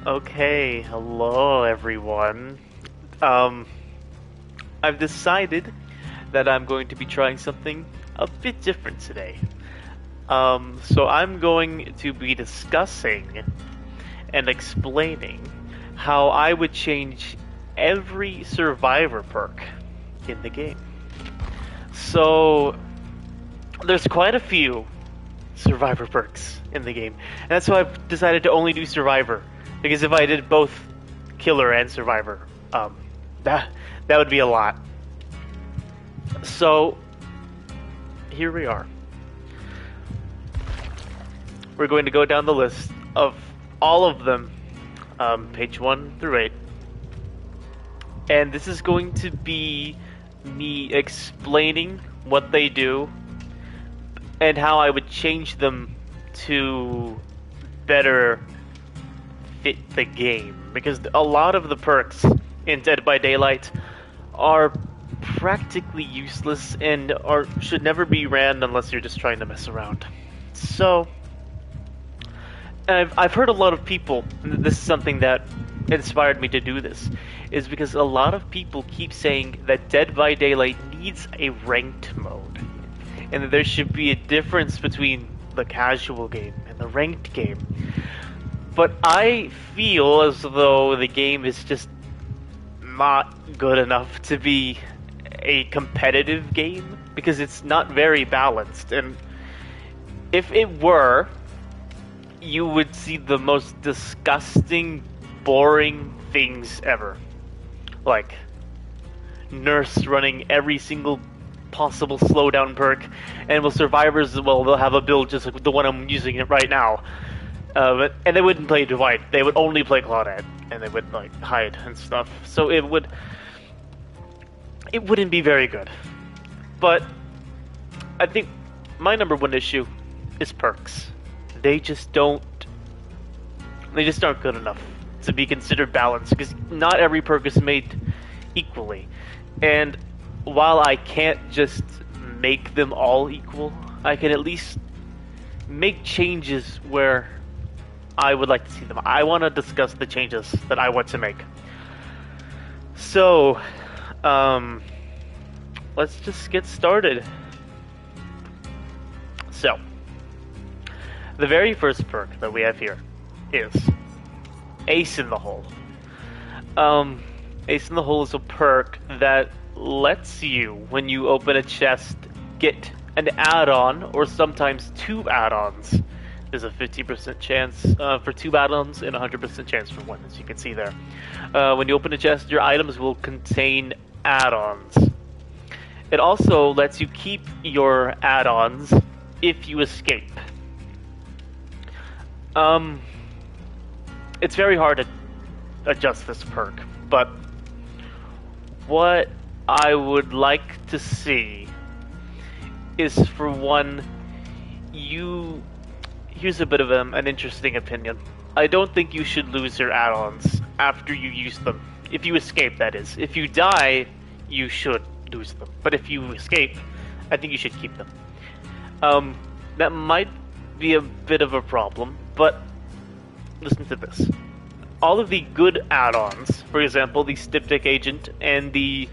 Okay, hello everyone. Um, I've decided that I'm going to be trying something a bit different today. So I'm going to be discussing and explaining how I would change every survivor perk in the game. So there's quite a few survivor perks in the game, and that's why I've decided to only do survivor. Because if I did both killer and survivor, um, that that would be a lot. So here we are. We're going to go down the list of all of them, page 1 through 8, and this is going to be me explaining what they do and how I would change them to better fit the game, because a lot of the perks in Dead by Daylight are practically useless and should never be ran unless you're just trying to mess around. So I've heard a lot of people, and this is something that inspired me to do this, is because a lot of people keep saying that Dead by Daylight needs a ranked mode, and that there should be a difference between the casual game and the ranked game. But I feel as though the game is just not good enough to be a competitive game, because it's not very balanced. And if it were, you would see the most disgusting, boring things ever. Like Nurse running every single possible slowdown perk, and with survivors, well, they'll have a build just like the one I'm using it right now. And they wouldn't play Divide. They would only play Claudette, and they would like hide and stuff. So it wouldn't be very good. But I think my number one issue is perks. They just aren't good enough to be considered balanced, because not every perk is made equally. And while I can't just make them all equal, I can at least make changes where I would like to see them. I want to discuss the changes that I want to make. So, let's just get started. So, the very first perk that we have here is Ace in the Hole. Ace in the Hole is a perk that lets you, when you open a chest, get an add-on, or sometimes two add-ons. There's a 50% chance for two add-ons and a 100% chance for one, as you can see there. When you open a chest, your items will contain add-ons. It also lets you keep your add-ons if you escape. It's very hard to adjust this perk, but what I would like to see is, for one, here's a bit of an interesting opinion. I don't think you should lose your add-ons after you use them. If you escape, that is. If you die, you should lose them. But if you escape, I think you should keep them. That might be a bit of a problem, but listen to this. All of the good add-ons, for example, the Styptic Agent and the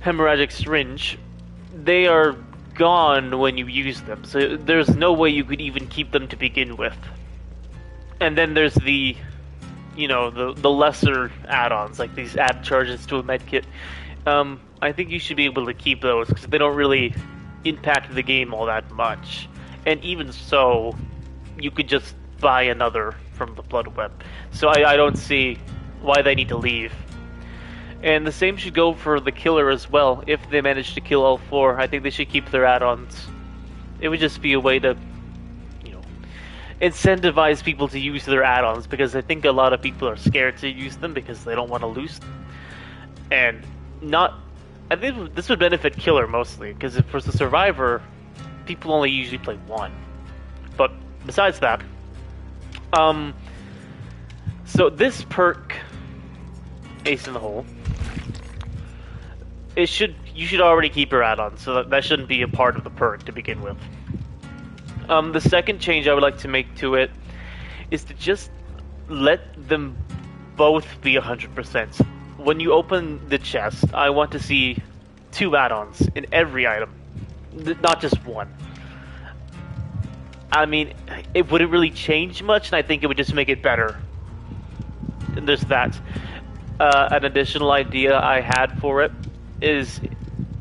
Hemorrhagic Syringe, they are gone when you use them, so there's no way you could even keep them to begin with. And then there's the lesser add-ons, like these add charges to a medkit. I think you should be able to keep those, because they don't really impact the game all that much. And even so, you could just buy another from the Blood Web. So I don't see why they need to leave. And the same should go for the killer as well. If they manage to kill all four, I think they should keep their add-ons. It would just be a way to, incentivize people to use their add-ons, because I think a lot of people are scared to use them because they don't want to lose them. And I think this would benefit killer mostly, because if for the survivor, people only usually play one. But besides that, so this perk, Ace in the Hole, you should already keep your add-on, so that shouldn't be a part of the perk to begin with. The second change I would like to make to it is to just let them both be 100%. When you open the chest, I want to see 2 add-ons in every item, not just one. I mean, it wouldn't really change much, and I think it would just make it better. And there's that. An additional idea I had for it is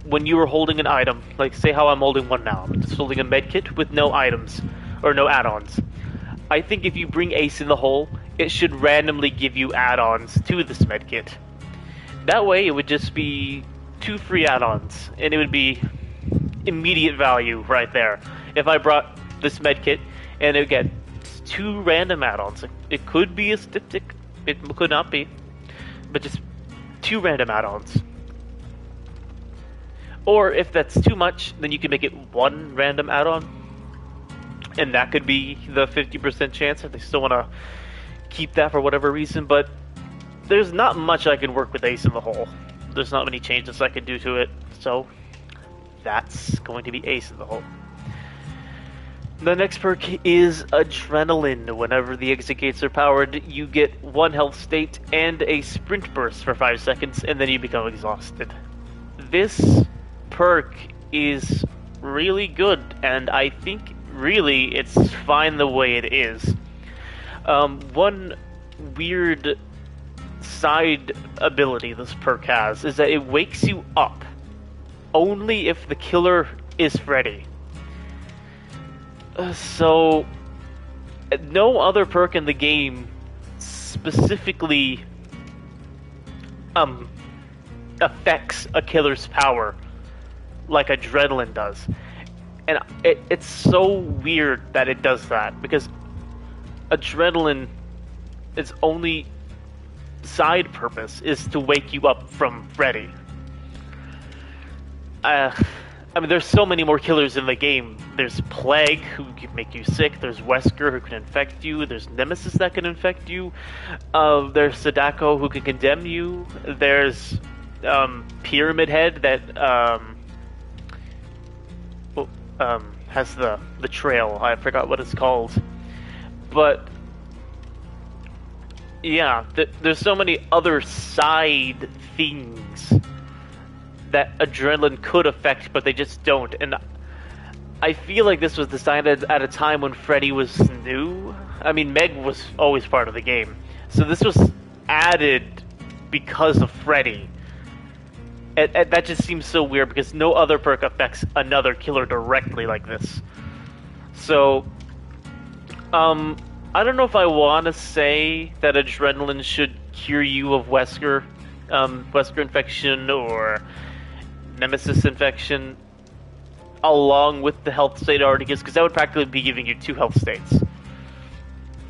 when you were holding an item, like say how I'm holding one now, I'm just holding a medkit with no items, or no add-ons. I think if you bring Ace in the hole, it should randomly give you add-ons to this medkit. That way it would just be 2 free add-ons, and it would be immediate value right there. If I brought this medkit, and it would get 2 random add-ons. It could be a styptic, it could not be, but just 2 random add-ons. Or if that's too much, then you can make it 1 random add-on, and that could be the 50% chance if they still want to keep that for whatever reason. But there's not much I can work with Ace in the hole. There's not many changes I can do to it, so that's going to be Ace in the hole. The next perk is Adrenaline. Whenever the exit gates are powered, you get 1 health state and a sprint burst for 5 seconds, and then you become exhausted. This perk is really good, and I think really it's fine the way it is. One weird side ability this perk has is that it wakes you up only if the killer is Freddy. So, no other perk in the game specifically affects a killer's power like Adrenaline does. And it's so weird that it does that, because Adrenaline, its only side purpose is to wake you up from Freddy. I mean, there's so many more killers in the game. There's Plague, who can make you sick. There's Wesker, who can infect you. There's Nemesis that can infect you. There's Sadako, who can condemn you. There's Pyramid Head that has the trail. I forgot what it's called. But yeah, there's so many other side things that Adrenaline could affect, but they just don't. And I feel like this was designed at a time when Freddy was new. I mean, Meg was always part of the game, so this was added because of Freddy. And that just seems so weird, because no other perk affects another killer directly like this. So, I don't know if I want to say that Adrenaline should cure you of Wesker infection or Nemesis infection along with the health state it already gives, because that would practically be giving you 2 health states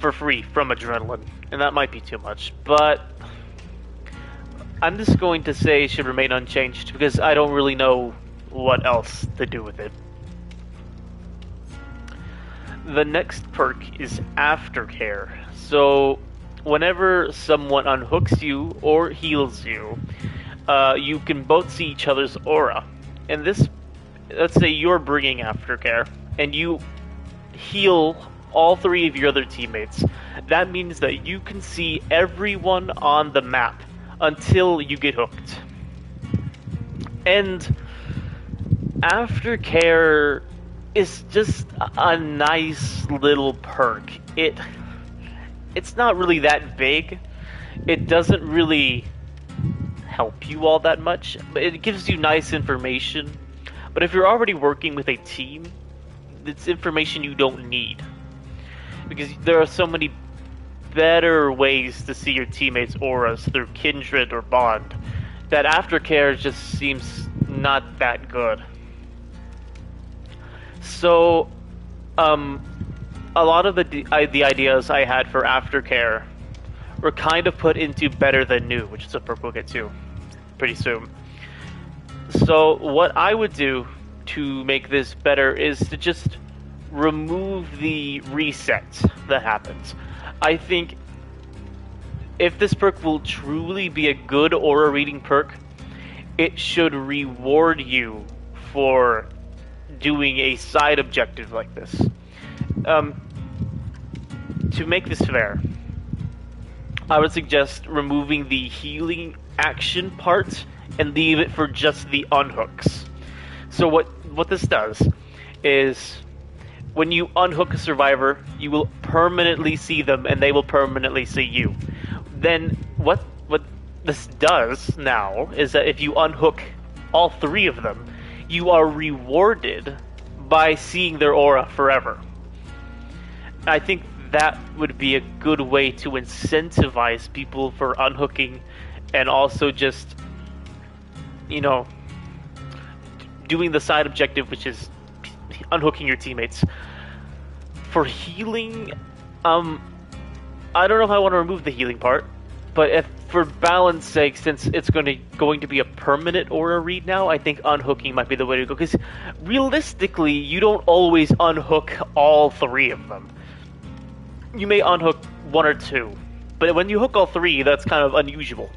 for free from Adrenaline, and that might be too much, but I'm just going to say it should remain unchanged, because I don't really know what else to do with it. The next perk is Aftercare. So whenever someone unhooks you or heals you, you can both see each other's aura. And this, let's say you're bringing Aftercare, and you heal all 3 of your other teammates. That means that you can see everyone on the map until you get hooked. And Aftercare is just a nice little perk. It's not really that big. It doesn't really help you all that much, but it gives you nice information. But if you're already working with a team, it's information you don't need, because there are so many better ways to see your teammates' auras through Kindred or Bond that Aftercare just seems not that good. So, a lot of the ideas I had for Aftercare were kind of put into Better Than New, which is a perk we'll get to pretty soon. So what I would do to make this better is to just remove the reset that happens. I think if this perk will truly be a good aura reading perk, it should reward you for doing a side objective like this. To make this fair, I would suggest removing the healing action part and leave it for just the unhooks. So what this does is when you unhook a survivor, you will permanently see them and they will permanently see you. Then what this does now is that if you unhook all three of them, you are rewarded by seeing their aura forever. I think that would be a good way to incentivize people for unhooking and also just, you know, doing the side objective, which is unhooking your teammates. For healing, I don't know if I want to remove the healing part, but if for balance sake, since it's going to be a permanent aura read now, I think unhooking might be the way to go, because realistically, you don't always unhook all three of them. You may unhook one or two, but when you hook all three, that's kind of unusual.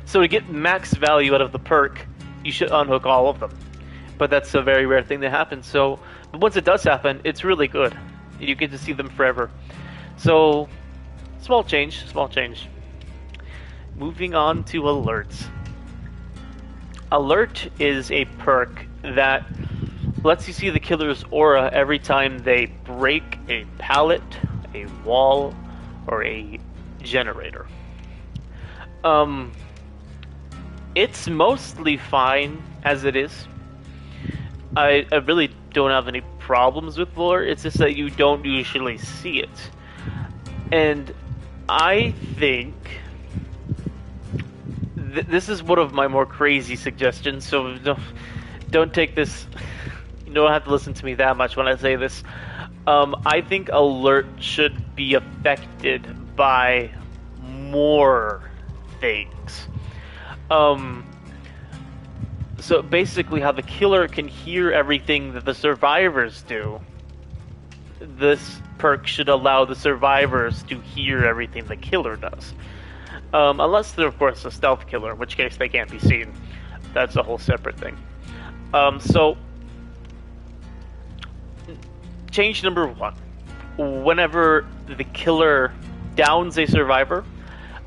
So to get max value out of the perk, you should unhook all of them. But that's a very rare thing to happen, so... But once it does happen, it's really good. You get to see them forever. So, small change. Moving on to alerts. Alert is a perk that lets you see the killer's aura every time they break a pallet, a wall, or a generator. It's mostly fine as it is. I really don't have any problems with lore, it's just that you don't usually see it. And I think this is one of my more crazy suggestions, so don't take this, you don't have to listen to me that much when I say this. I think alert should be affected by more things. So basically how the killer can hear everything that the survivors do, this perk should allow the survivors to hear everything the killer does. Unless they're, of course, a stealth killer, in which case they can't be seen. That's a whole separate thing. So, change number 1. Whenever the killer downs a survivor,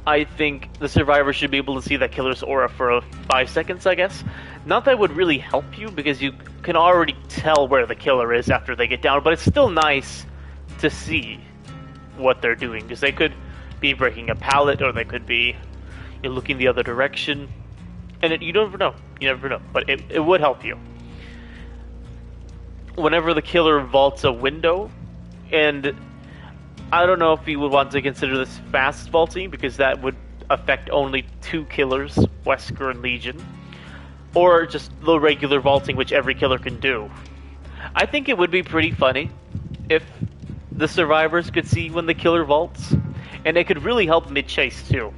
I think the survivor should be able to see that killer's aura for 5 seconds, I guess. Not that it would really help you, because you can already tell where the killer is after they get down, but it's still nice to see what they're doing, because they could be breaking a pallet, or they could be looking the other direction, and you never know, but it would help you. Whenever the killer vaults a window, and I don't know if you would want to consider this fast vaulting, because that would affect only 2 killers, Wesker and Legion, or just the regular vaulting, which every killer can do. I think it would be pretty funny if the survivors could see when the killer vaults, and it could really help mid-chase too.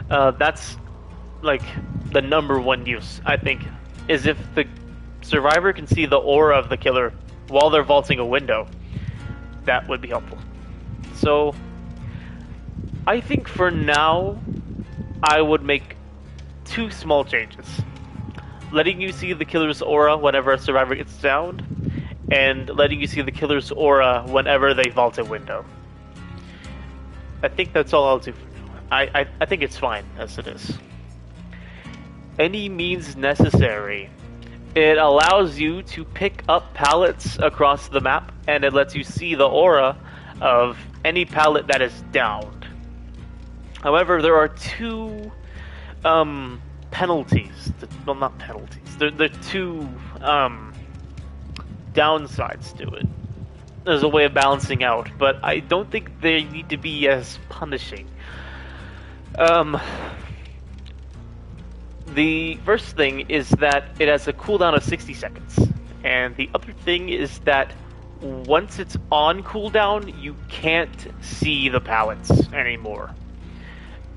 That's like the number 1 use, I think, is if the survivor can see the aura of the killer while they're vaulting a window. That would be helpful. So, I think for now, I would make 2 small changes. Letting you see the killer's aura whenever a survivor gets downed, and letting you see the killer's aura whenever they vault a window. I think that's all I'll do for now. I think it's fine as it is. Any means necessary. It allows you to pick up pallets across the map, and it lets you see the aura of any pallet that is downed. However, there are 2 penalties. Well, not penalties. There are 2 downsides to it. There's a way of balancing out, but I don't think they need to be as punishing. The first thing is that it has a cooldown of 60 seconds. And the other thing is that once it's on cooldown, you can't see the pallets anymore.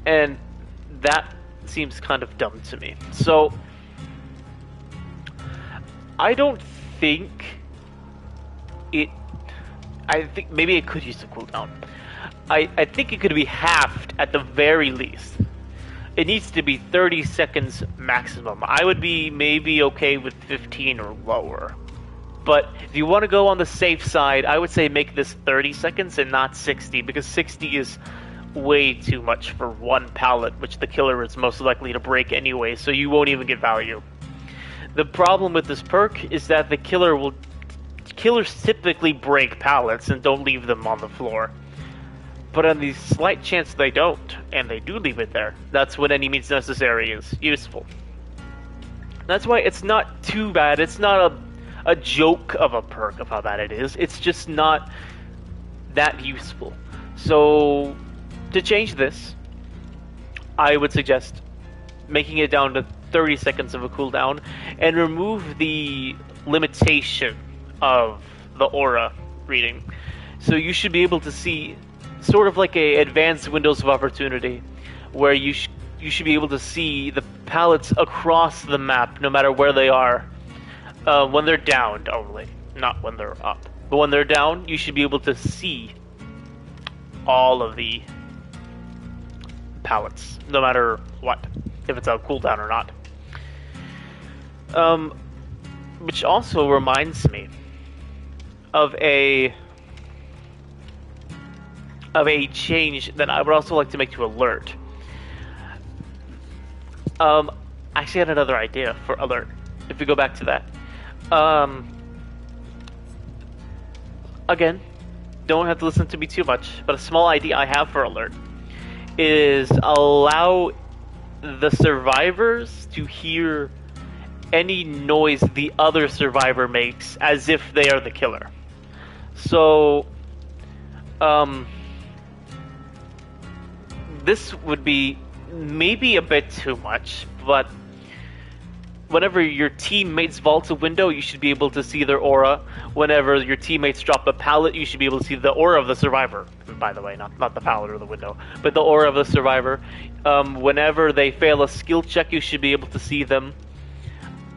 And that seems kind of dumb to me. So, I don't think I think maybe it could use the cooldown. I think it could be halved at the very least. It needs to be 30 seconds maximum. I would be maybe okay with 15 or lower. But if you want to go on the safe side, I would say make this 30 seconds and not 60, because 60 is way too much for one pallet, which the killer is most likely to break anyway, so you won't even get value. The problem with this perk is that killers typically break pallets and don't leave them on the floor. But on the slight chance they don't, and they do leave it there, that's when any means necessary is useful. That's why it's not too bad. It's not a joke of a perk of how bad it is. It's just not that useful. So, to change this, I would suggest making it down to 30 seconds of a cooldown and remove the limitation of the aura reading. So you should be able to see sort of like a advanced windows of opportunity, where you should be able to see the pallets across the map, no matter where they are, when they're downed only, not when they're up. But when they're down, you should be able to see all of the pallets, no matter what, if it's a cooldown or not. Which also reminds me of a change that I would also like to make to alert. I actually had another idea for alert. If we go back to that, again, don't have to listen to me too much, but a small idea I have for alert is allow the survivors to hear any noise the other survivor makes as if they are the killer. So, this would be maybe a bit too much, but whenever your teammates vault a window, you should be able to see their aura. Whenever your teammates drop a pallet, you should be able to see the aura of the survivor. By the way, not the pallet or the window, but the aura of the survivor. Whenever they fail a skill check, you should be able to see them.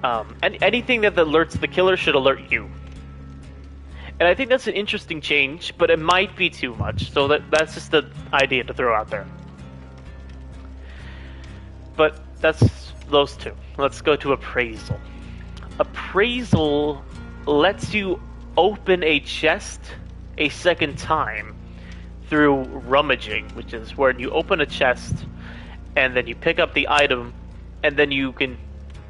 And anything that alerts the killer should alert you. And I think that's an interesting change, but it might be too much, so that's just the idea to throw out there. But that's those two. Let's go to appraisal. Appraisal lets you open a chest a second time through rummaging, which is where you open a chest and then you pick up the item, and then you can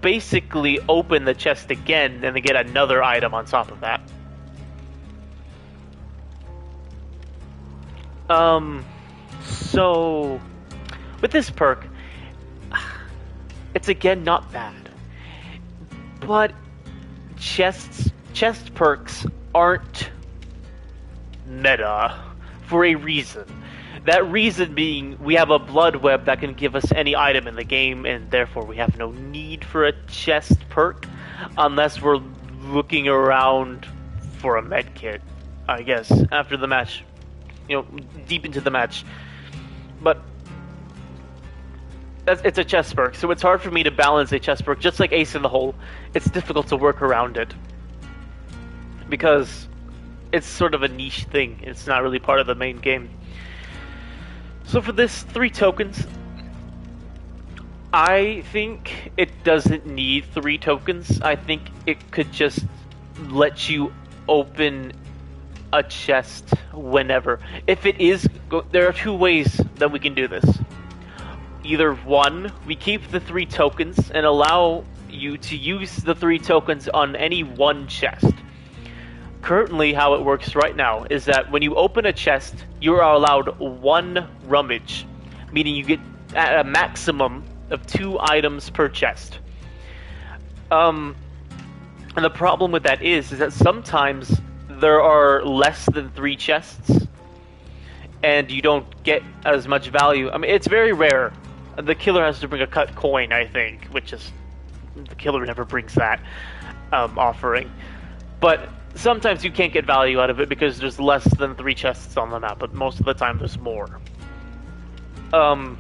basically open the chest again and then get another item on top of that. So with this perk, it's again not bad, but chest perks aren't meta for a reason. That reason being, we have a blood web that can give us any item in the game, and therefore we have no need for a chest perk unless we're looking around for a med kit, I guess, after the match, deep into the match. But it's a chest perk, so it's hard for me to balance a chest perk. Just like Ace in the Hole, it's difficult to work around it because it's sort of a niche thing. It's not really part of the main game. So for this 3 tokens, I think it doesn't need 3 tokens. I think it could just let you open a chest whenever. If it is, there are 2 ways that we can do this. Either 1, we keep the 3 tokens and allow you to use the 3 tokens on any one chest. Currently, how it works right now is that when you open a chest, you are allowed 1 rummage, meaning you get at a maximum of 2 items per chest. And the problem with that is that sometimes there are less than 3 chests, and you don't get as much value. I mean, it's very rare. The killer has to bring a cut coin, I think, which is... the killer never brings that offering. But sometimes you can't get value out of it because there's less than 3 chests on the map, but most of the time there's more. I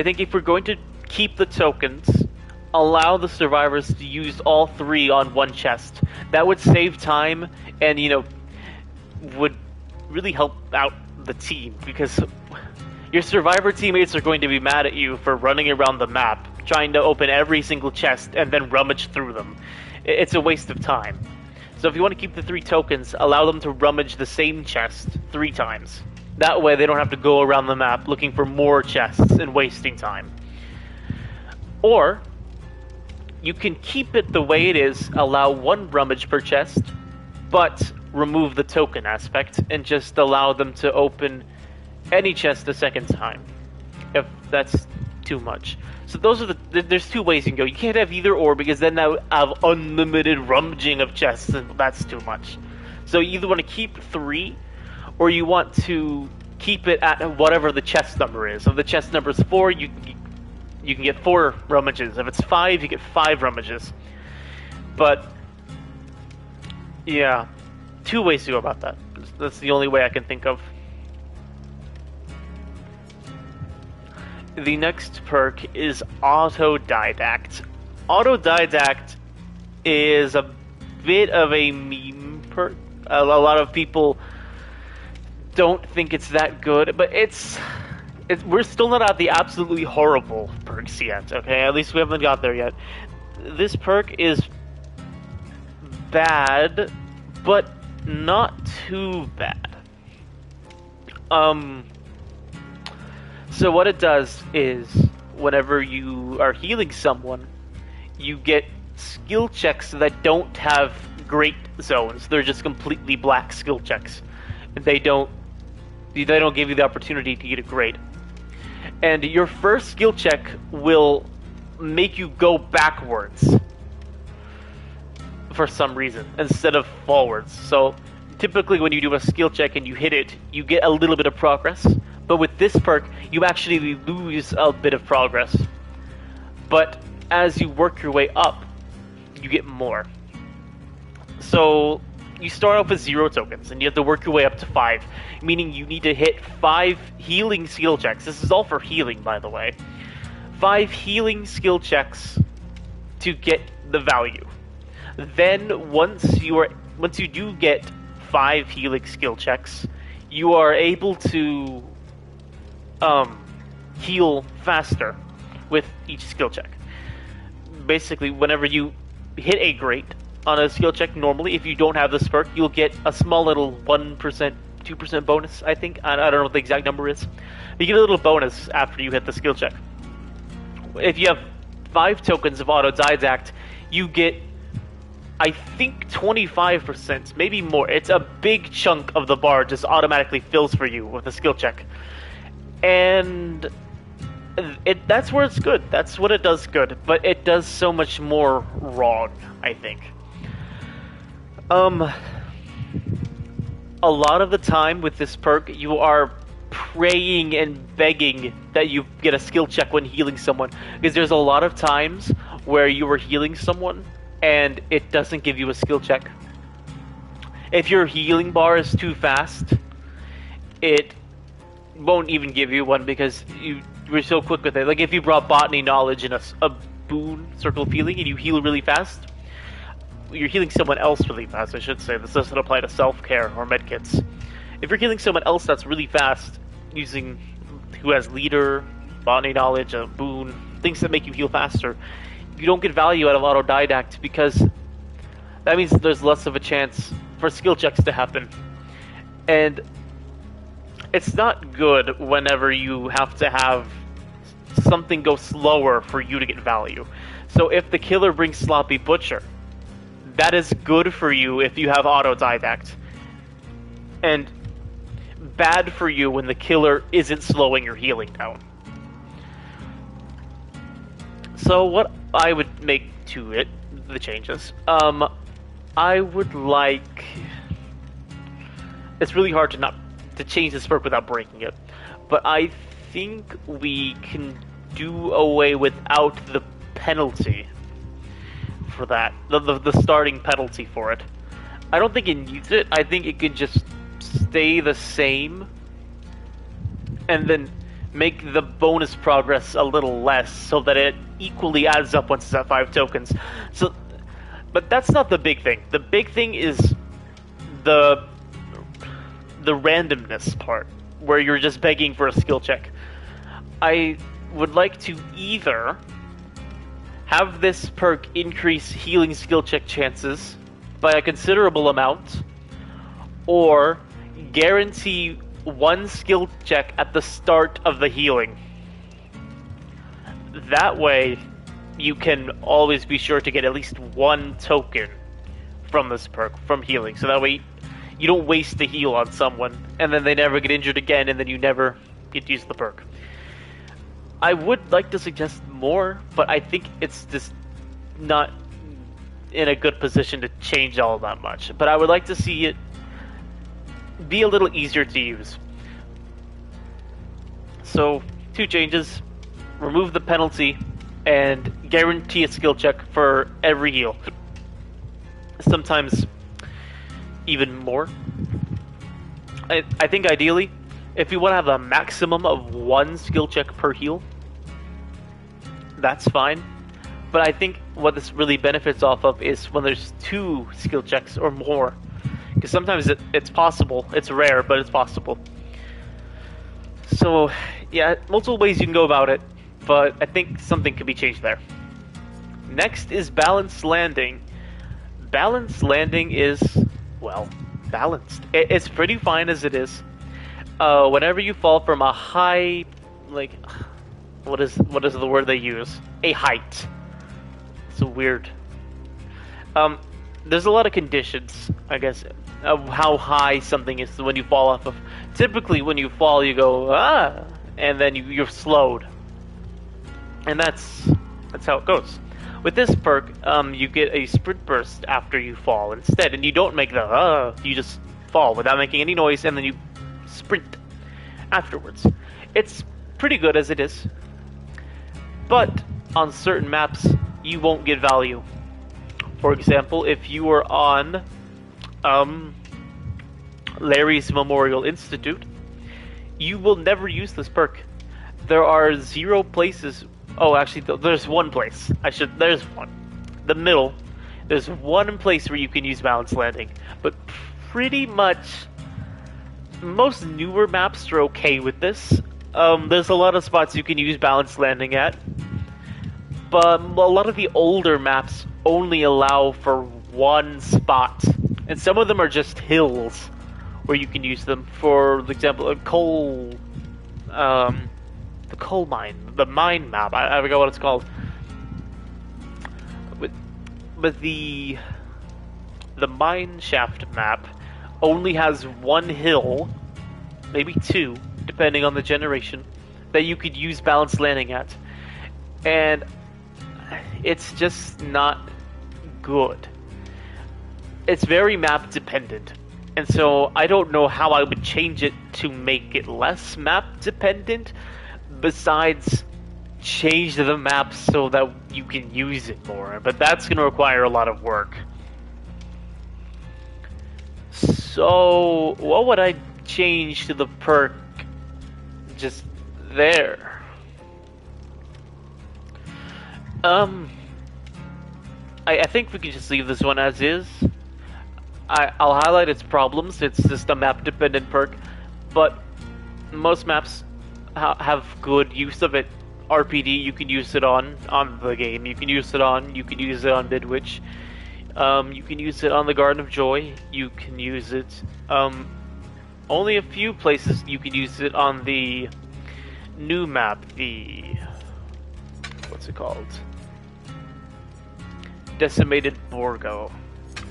think if we're going to keep the tokens, allow the survivors to use all 3 on one chest. That would save time and, would really help out the team, because your survivor teammates are going to be mad at you for running around the map, trying to open every single chest and then rummage through them. It's a waste of time. So if you want to keep the 3 tokens, allow them to rummage the same chest 3 times. That way they don't have to go around the map looking for more chests and wasting time. Or, you can keep it the way it is, allow 1 rummage per chest, but remove the token aspect and just allow them to open any chest a second time, if that's too much. So those are there's 2 ways you can go. You can't have either or, because then that would have unlimited rummaging of chests, and that's too much. So you either want to keep 3, or you want to keep it at whatever the chest number is. If the chest number is 4, you can get 4 rummages. If it's 5, you get 5 rummages. But yeah, 2 ways to go about that. That's the only way I can think of. The next perk is Autodidact. Autodidact is a bit of a meme perk. A lot of people don't think it's that good, but we're still not at the absolutely horrible perks yet, okay? At least we haven't got there yet. This perk is bad, but not too bad. So what it does is, whenever you are healing someone, you get skill checks that don't have great zones. They're just completely black skill checks. They don't give you the opportunity to get a grade. And your first skill check will make you go backwards for some reason instead of forwards. So typically when you do a skill check and you hit it, you get a little bit of progress. But with this perk, you actually lose a bit of progress. But as you work your way up, you get more. So you start off with 0 tokens, and you have to work your way up to 5, meaning you need to hit 5 healing skill checks. This is all for healing, by the way. 5 healing skill checks to get the value. Then once you do get 5 healing skill checks, you are able to heal faster with each skill check. Basically, whenever you hit a grade on a skill check, normally, if you don't have this perk, you'll get a small little 1%, 2% bonus, I think. I don't know what the exact number is. You get a little bonus after you hit the skill check. If you have 5 tokens of Autodidact, you get, I think, 25%, maybe more. It's a big chunk of the bar just automatically fills for you with a skill check. And that's where it's good. That's what it does good. But it does so much more wrong, I think. A lot of the time with this perk, you are praying and begging that you get a skill check when healing someone. Because there's a lot of times where you are healing someone and it doesn't give you a skill check. If your healing bar is too fast, it won't even give you one because you're so quick with it. Like if you brought botany knowledge in a boon circle of healing and you heal really fast, you're healing someone else really fast, I should say. This doesn't apply to self-care or medkits. If you're healing someone else that's really fast, who has leader, botany knowledge, a boon, things that make you heal faster, you don't get value out of Autodidact because that means there's less of a chance for skill checks to happen. And it's not good whenever you have to have something go slower for you to get value. So if the killer brings Sloppy Butcher, that is good for you if you have Autodidact. And bad for you when the killer isn't slowing your healing down. So what I would make to it, the changes, I would like... It's really hard to change this perk without breaking it. But I think we can do away without the penalty for that. The starting penalty for it. I don't think it needs it. I think it can just stay the same. And then make the bonus progress a little less so that it equally adds up once it's at 5 tokens. But that's not the big thing. The big thing is the randomness part, where you're just begging for a skill check. I would like to either have this perk increase healing skill check chances by a considerable amount, or guarantee one skill check at the start of the healing. That way, you can always be sure to get at least one token from this perk, from healing. So that way, you don't waste the heal on someone, and then they never get injured again, and then you never get to use the perk. I would like to suggest more, but I think it's just not in a good position to change all that much. But I would like to see it be a little easier to use. So, 2 changes. Remove the penalty and guarantee a skill check for every heal. Sometimes even more. I think ideally, if you want to have a maximum of 1 skill check per heal, that's fine. But I think what this really benefits off of is when there's 2 skill checks or more. Because sometimes it's possible. It's rare, but it's possible. So, yeah, multiple ways you can go about it, but I think something could be changed there. Next is balanced landing. Balanced landing is, well, balanced. It's pretty fine as it is. Whenever you fall from a high, like, what is the word they use? A height. It's a weird. There's a lot of conditions, I guess, of how high something is when you fall off of. Typically, when you fall, you go and then you're slowed, and that's how it goes. With this perk, you get a sprint burst after you fall instead, and you don't make the you just fall without making any noise, and then you sprint afterwards. It's pretty good as it is, but on certain maps, you won't get value. For example, if you were on Larry's Memorial Institute, you will never use this perk. There are 0 places. Oh, actually, there's one place. There's one. The middle. There's one place where you can use balanced landing, but pretty much most newer maps are okay with this. There's a lot of spots you can use balanced landing at, but a lot of the older maps only allow for 1 spot, and some of them are just hills where you can use them. For example, a coal, the coal mine, the mine map. I forgot what it's called. But the mine shaft map only has 1 hill, maybe 2, depending on the generation, that you could use balanced landing at, and it's just not good. It's very map dependent, and so I don't know how I would change it to make it less map dependent, besides change the map so that you can use it more, but that's going to require a lot of work. So what would I change to the perk just there? I think we can just leave this one as is. I'll highlight its problems. It's just a map dependent perk, but most maps have good use of it. RPD, you can use it on the game. You can use it on Midwich. You can use it on the Garden of Joy. You can use it only a few places. You can use it on the new map. What's it called? Decimated Borgo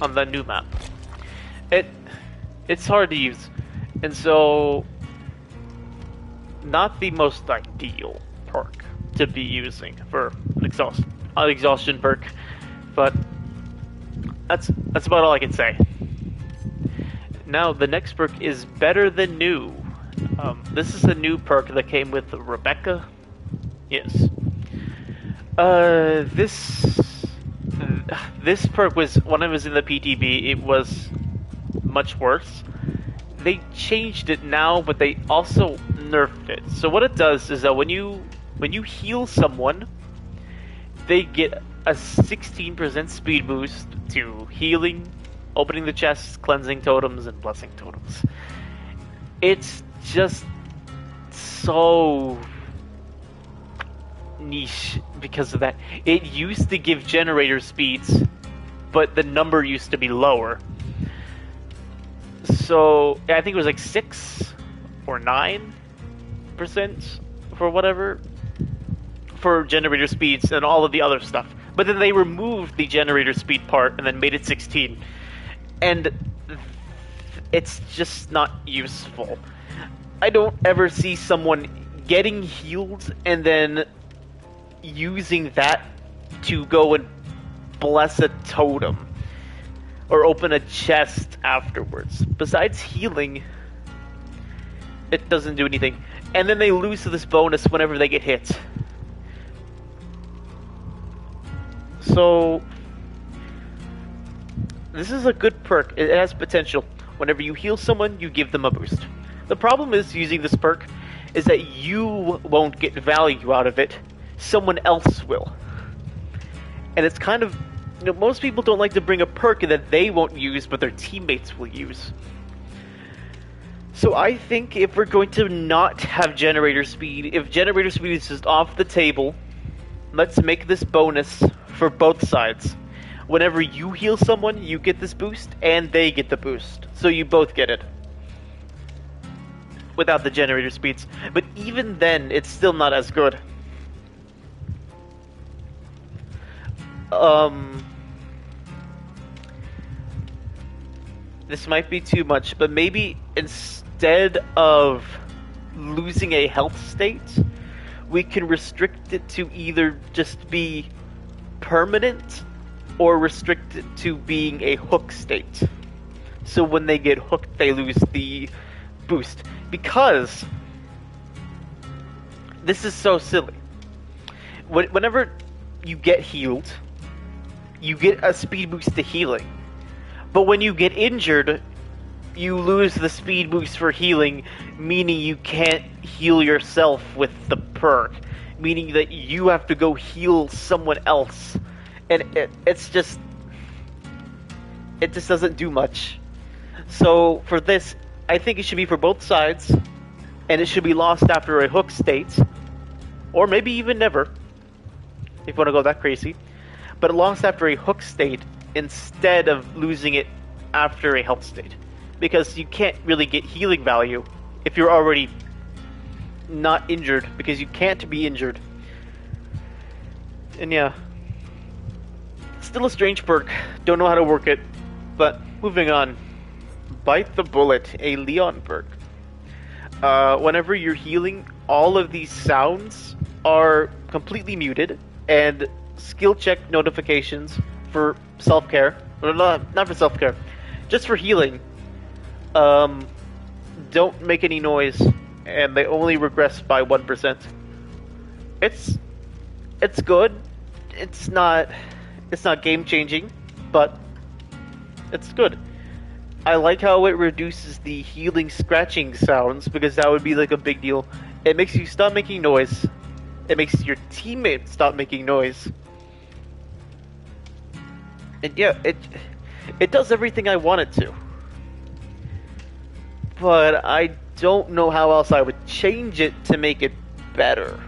on the new map. It's hard to use, and so not the most ideal perk to be using for an exhaustion perk, but that's about all I can say. Now the next perk is better than new. This is a new perk that came with Rebecca. Yes. This perk was, when I was in the PTB, it was much worse. They changed it now, but they also nerfed it. So what it does is that when you heal someone, they get a 16% speed boost to healing, opening the chests, cleansing totems, and blessing totems. It's just so niche because of that. It used to give generator speeds, but the number used to be lower. So I think it was like 6 or 9% for whatever for generator speeds and all of the other stuff. But then they removed the generator speed part and then made it 16. And it's just not useful. I don't ever see someone getting healed and then using that to go and bless a totem or open a chest afterwards. Besides healing, it doesn't do anything. And then they lose this bonus whenever they get hit. So this is a good perk. It has potential. Whenever you heal someone, you give them a boost. The problem is using this perk is that you won't get value out of it. Someone else will. And it's kind of... You know, most people don't like to bring a perk that they won't use, but their teammates will use. So I think if we're going to not have generator speed, if generator speed is just off the table, let's make this bonus for both sides. Whenever you heal someone, you get this boost, and they get the boost. So you both get it. Without the generator speeds. But even then, it's still not as good. This might be too much, but maybe instead of losing a health state, we can restrict it to either just be permanent or restrict it to being a hook state. So when they get hooked, they lose the boost. Because this is so silly. Whenever you get healed, you get a speed boost to healing. But when you get injured, you lose the speed boost for healing, meaning you can't heal yourself with the perk. Meaning that you have to go heal someone else. And it just doesn't do much. So for this, I think it should be for both sides, and it should be lost after a hook state, or maybe even never, if you want to go that crazy. But it lost after a hook state instead of losing it after a health state, because you can't really get healing value if you're already not injured, because you can't be injured. And yeah. Still a strange perk. Don't know how to work it. But moving on. Bite the Bullet, a Leon perk. Whenever you're healing, all of these sounds are completely muted, and skill check notifications for self-care, not for self-care, just for healing, don't make any noise, and they only regress by 1%. It's good. It's not game changing, but it's good. I like how it reduces the healing scratching sounds, because that would be like a big deal. It makes you stop making noise. It makes your teammates stop making noise. And yeah, it does everything I want it to. But I don't know how else I would change it to make it better.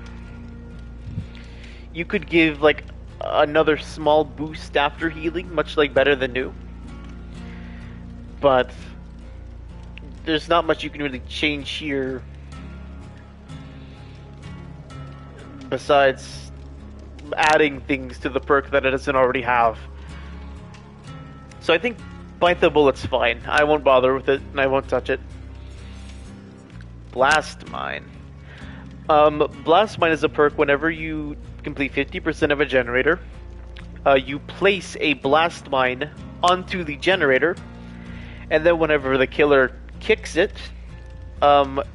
You could give like another small boost after healing, much like Better Than New. But there's not much you can really change here besides adding things to the perk that it doesn't already have. So I think Bite the Bullet's fine. I won't bother with it, and I won't touch it. Blast Mine. Blast Mine is a perk whenever you complete 50% of a generator. You place a Blast Mine onto the generator, and then whenever the killer kicks it,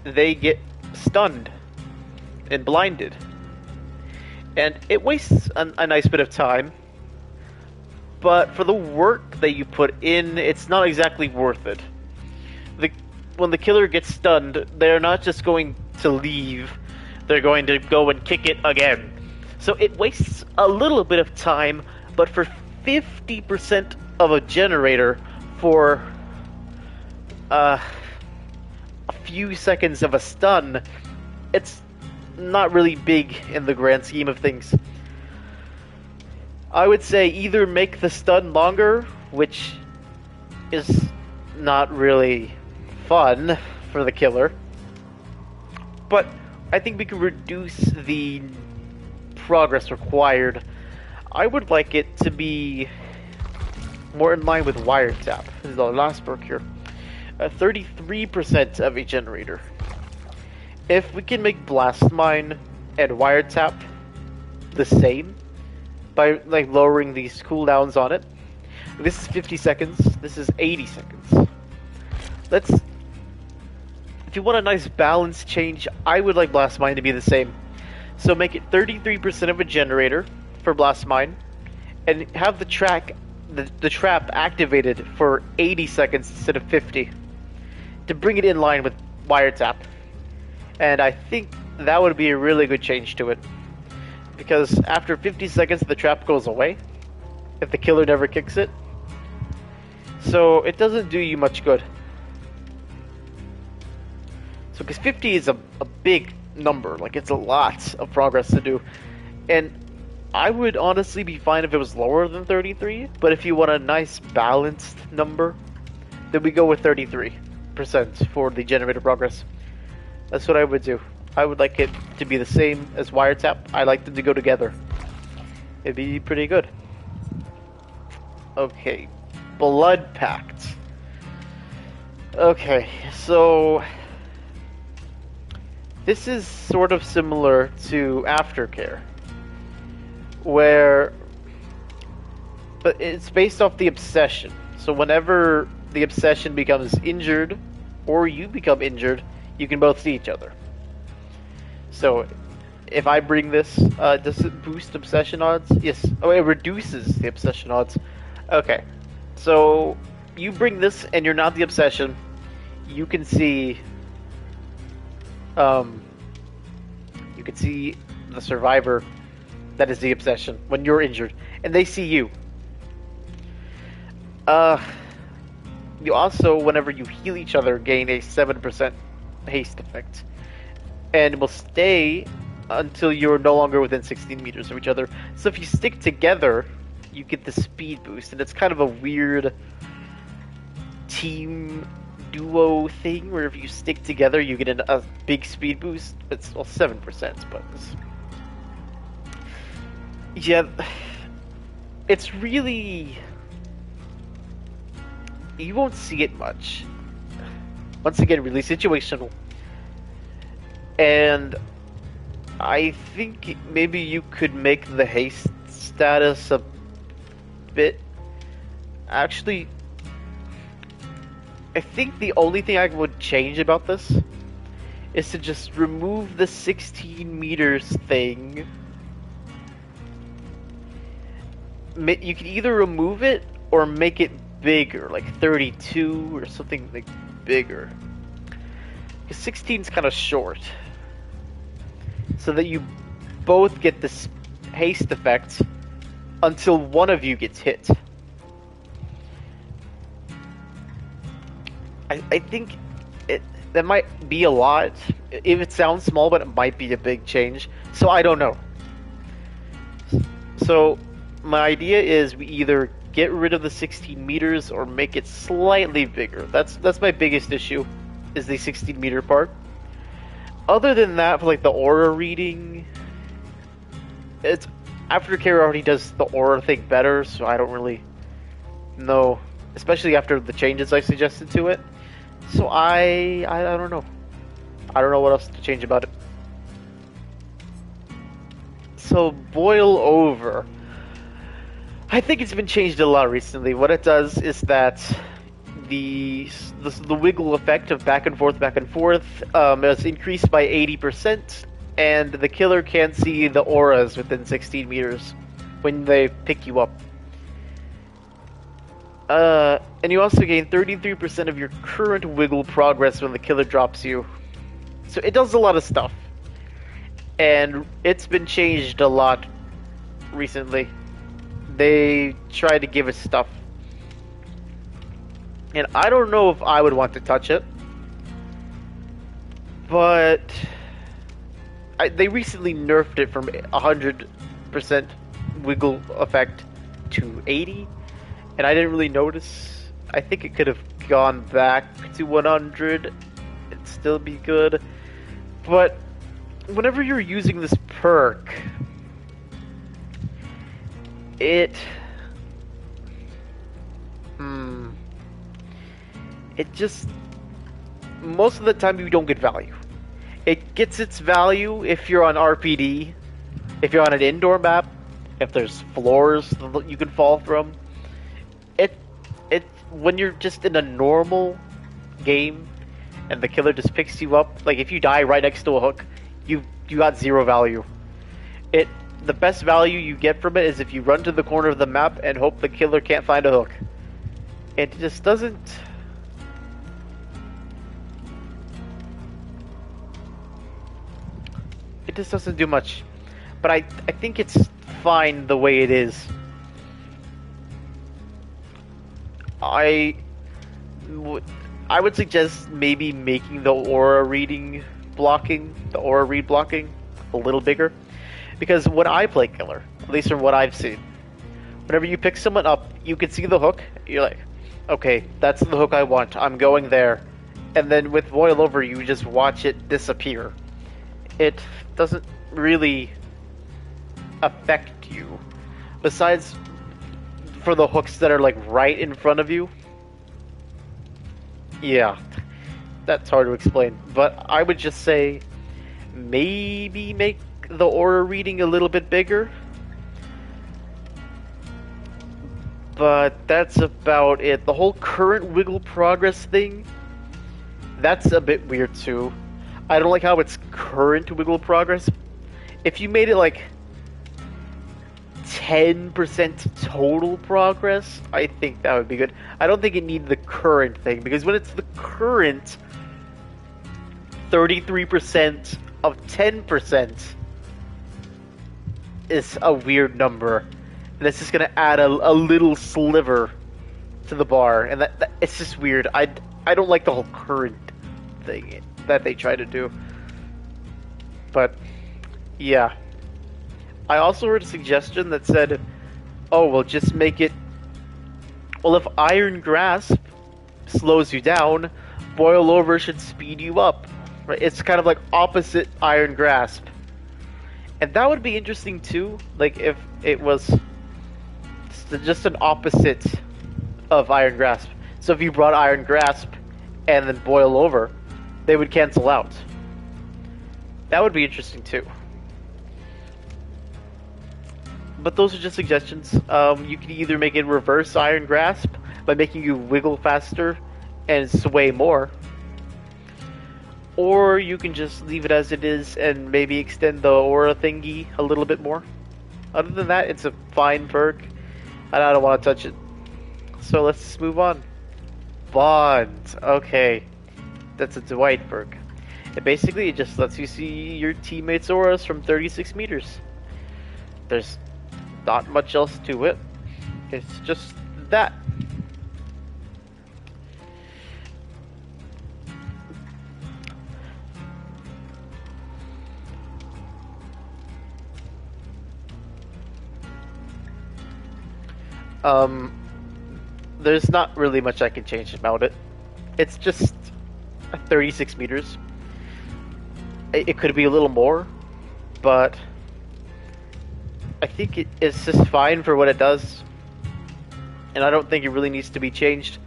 they get stunned and blinded. And it wastes a nice bit of time, but for the work that you put in, it's not exactly worth it. When the killer gets stunned, they're not just going to leave, they're going to go and kick it again. So it wastes a little bit of time, but for 50% of a generator for a few seconds of a stun, it's not really big in the grand scheme of things. I would say either make the stun longer, which is not really fun for the killer, but I think we can reduce the progress required. I would like it to be more in line with wiretap. This is the last perk here. 33% of a generator. If we can make blast mine and wiretap the same by like lowering these cooldowns on it. This is 50 seconds. This is 80 seconds. If you want a nice balance change, I would like blast mine to be the same. So make it 33% of a generator for blast mine, and have the trap activated for 80 seconds instead of 50 to bring it in line with wiretap. And I think that would be a really good change to it, because after 50 seconds the trap goes away if the killer never kicks it, so it doesn't do you much good. So because 50 is a big number, like it's a lot of progress to do, and I would honestly be fine if it was lower than 33, but if you want a nice balanced number, then we go with 33% for the generator progress. That's what I would do. I would like it to be the same as wiretap. I like them to go together. It'd be pretty good. Okay, Blood Pact. Okay, so this is sort of similar to Aftercare, but it's based off the obsession. So whenever the obsession becomes injured, or you become injured, you can both see each other. So if I bring this, does it boost obsession odds? Yes. Oh, it reduces the obsession odds. Okay. So you bring this and you're not the obsession, you can see the survivor that is the obsession when you're injured, and they see you. You also, whenever you heal each other, gain a 7% haste effect, and will stay until you're no longer within 16 meters of each other. So if you stick together, you get the speed boost, and it's kind of a weird team duo thing where if you stick together, you get a big speed boost. It's 7%, but yeah, it's really, you won't see it much. Once again, really situational. And I think maybe you could make the haste status a bit. Actually, I think the only thing I would change about this is to just remove the 16 meters thing. You can either remove it or make it bigger, like 32 or something like bigger. Because 16 is kind of short. So that you both get this haste effect until one of you gets hit. I think that might be a lot. If it sounds small, but it might be a big change. So I don't know. So my idea is we either get rid of the 16 meters or make it slightly bigger. That's my biggest issue, is the 16 meter part. Other than that, for like the aura reading, it's Aftercare already does the aura thing better, so I don't really know, especially after the changes I suggested to it. So I don't know. I don't know what else to change about it. So boil over. I think it's been changed a lot recently. What it does is that the wiggle effect of back and forth is increased by 80%, and the killer can't see the auras within 16 meters when they pick you up. And you also gain 33% of your current wiggle progress when the killer drops you. So it does a lot of stuff. And it's been changed a lot recently. They try to give us stuff. And I don't know if I would want to touch it. But they recently nerfed it from 100% wiggle effect to 80, and I didn't really notice. I think it could have gone back to 100 and still be good. But whenever you're using this perk, it just, most of the time you don't get value. It gets its value if you're on RPD, if you're on an indoor map, if there's floors that you can fall from. It when you're just in a normal game and the killer just picks you up, like if you die right next to a hook, you got zero value. The best value you get from it is if you run to the corner of the map and hope the killer can't find a hook. It just doesn't. It just doesn't do much. But I think it's fine the way it is. I would suggest maybe making the aura read blocking a little bigger. Because when I play killer, at least from what I've seen, whenever you pick someone up, you can see the hook, you're like, okay, that's the hook I want, I'm going there. And then with Boil Over, you just watch it disappear. It doesn't really affect you. Besides for the hooks that are like right in front of you. Yeah, that's hard to explain. But I would just say maybe make the aura reading a little bit bigger. But that's about it. The whole current wiggle progress thing, that's a bit weird too. I don't like how it's current wiggle progress. If you made it like 10% total progress, I think that would be good. I don't think it needs the current thing, because when it's the current 33% of 10% is a weird number, and it's just gonna add a little sliver to the bar, and that it's just weird. I don't like the whole current thing that they try to do. But yeah, I also heard a suggestion that said, oh, well, just make it, well, if Iron Grasp slows you down, Boil Over should speed you up, right? It's kind of like opposite Iron Grasp. And that would be interesting too, like if it was just an opposite of Iron Grasp. So if you brought Iron Grasp and then Boil Over, they would cancel out. That would be interesting too. But those are just suggestions. You can either make it reverse Iron Grasp by making you wiggle faster and sway more, or you can just leave it as it is and maybe extend the aura thingy a little bit more. Other than that, it's a fine perk, and I don't want to touch it. So let's move on. Bond. Okay. That's a Dwight perk. And basically, it just lets you see your teammates' auras from 36 meters. There's not much else to it. It's just that. There's not really much I can change about it. It's just 36 meters. It could be a little more, but I think it's just fine for what it does, and I don't think it really needs to be changed.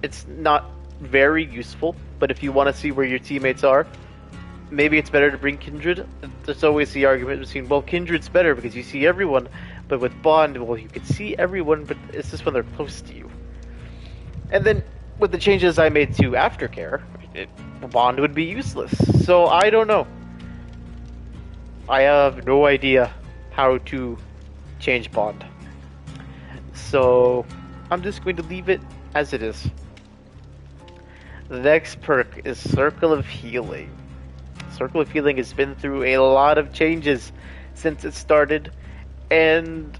It's not very useful, but if you want to see where your teammates are, maybe it's better to bring Kindred. There's always the argument between, well, Kindred's better because you see everyone, but with Bond, well, you can see everyone, but it's just when they're close to you. And then with the changes I made to Aftercare, Bond would be useless. So I don't know. I have no idea how to change Bond. So I'm just going to leave it as it is. The next perk is Circle of Healing. Circle of Healing has been through a lot of changes since it started, and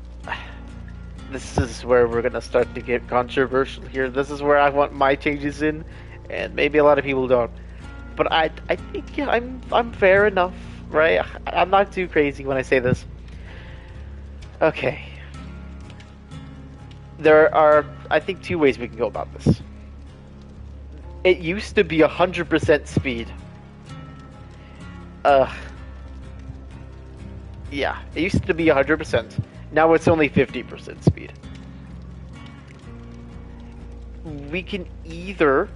this is where we're gonna start to get controversial here. This is where I want my changes in, and maybe a lot of people don't. But I think, yeah, I'm fair enough right? I'm not too crazy when I say this. Okay. There are, I think, two ways we can go about this. It used to be 100% speed. Yeah, it used to be 100%. Now it's only 50% speed. We can either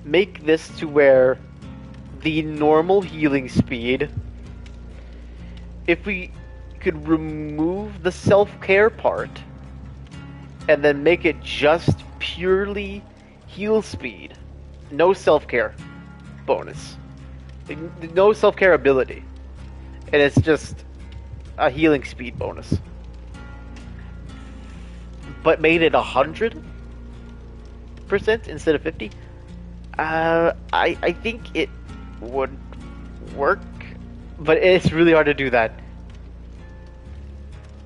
make this to where the normal healing speed, if we could remove the self-care part and then make it just purely heal speed, no self-care bonus, no self-care ability, and it's just a healing speed bonus, but made it 100% instead of 50. I think it would work, but it's really hard to do that.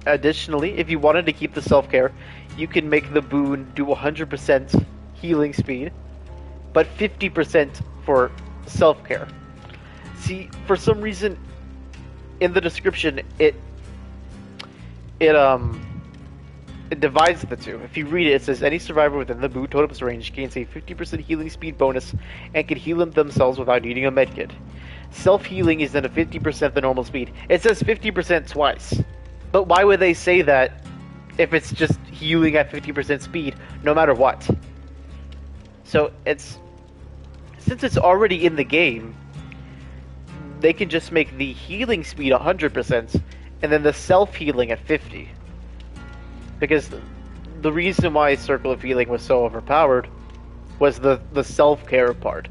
Additionally, if you wanted to keep the self-care, you can make the boon do 100% healing speed, but 50% for self-care. See, for some reason, in the description, it divides the two. If you read it, it says any survivor within the boon totem's range gains a 50% healing speed bonus and can heal themselves without needing a medkit. Self-healing is then a 50% the normal speed. It says 50% twice. But why would they say that if it's just healing at 50% speed, no matter what? So since it's already in the game, they can just make the healing speed 100% and then the self-healing at 50. Because the reason why Circle of Healing was so overpowered was the self-care part.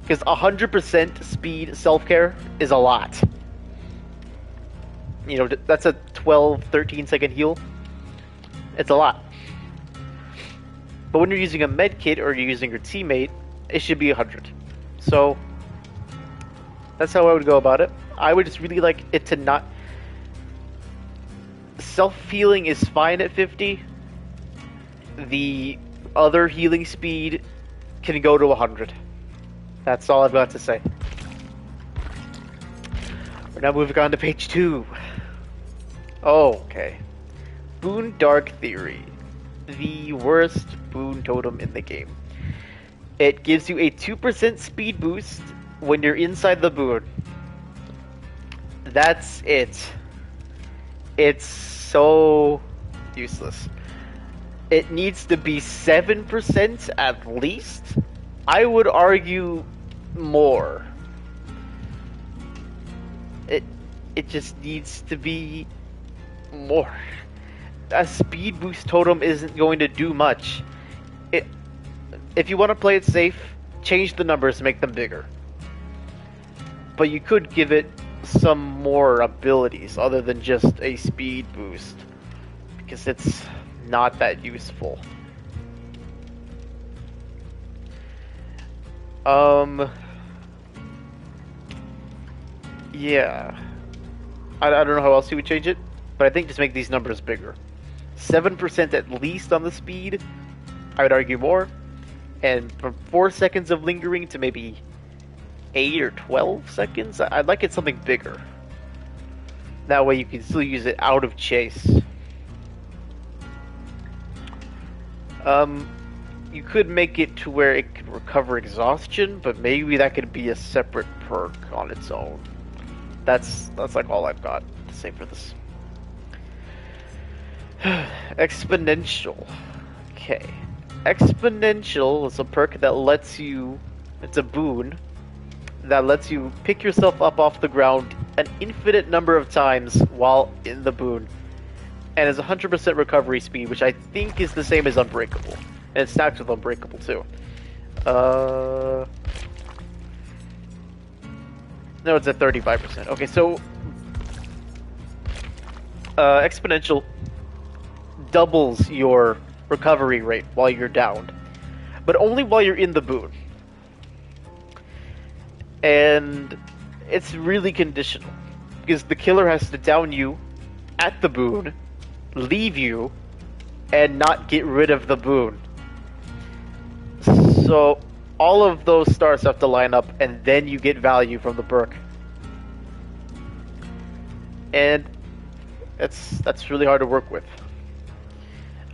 Because 100% speed self-care is a lot. You know, that's a 12, 13 second heal. It's a lot. But when you're using a med kit or you're using your teammate, it should be 100. So that's how I would go about it. I would just really like it to not... Self-healing is fine at 50. The other healing speed can go to 100. That's all I've got to say. We're now moving on to page 2. Okay. Boon Dark Theory. The worst boon totem in the game. It gives you a 2% speed boost when you're inside the boon. That's it. It's so useless. It needs to be 7% at least. I would argue more. It just needs to be more. A speed boost totem isn't going to do much. If you want to play it safe, change the numbers to make them bigger. But you could give it some more abilities other than just a speed boost, because it's not that useful. Yeah. I don't know how else you would change it, but I think just make these numbers bigger. 7% at least on the speed, I would argue more. And from 4 seconds of lingering to maybe 8 or 12 seconds, I'd like it something bigger. That way you can still use it out of chase. You could make it to where it could recover exhaustion, but maybe that could be a separate perk on its own. That's like all I've got to say for this. Exponential. Okay. Exponential is a perk that lets you... It's a boon that lets you pick yourself up off the ground an infinite number of times while in the boon. And is 100% recovery speed, which I think is the same as Unbreakable. And it stacks with Unbreakable too. No, it's at 35%. Okay, so... Exponential doubles your recovery rate while you're downed. But only while you're in the boon. And it's really conditional. Because the killer has to down you at the boon, leave you, and not get rid of the boon. So all of those stars have to line up, and then you get value from the perk. and that's really hard to work with.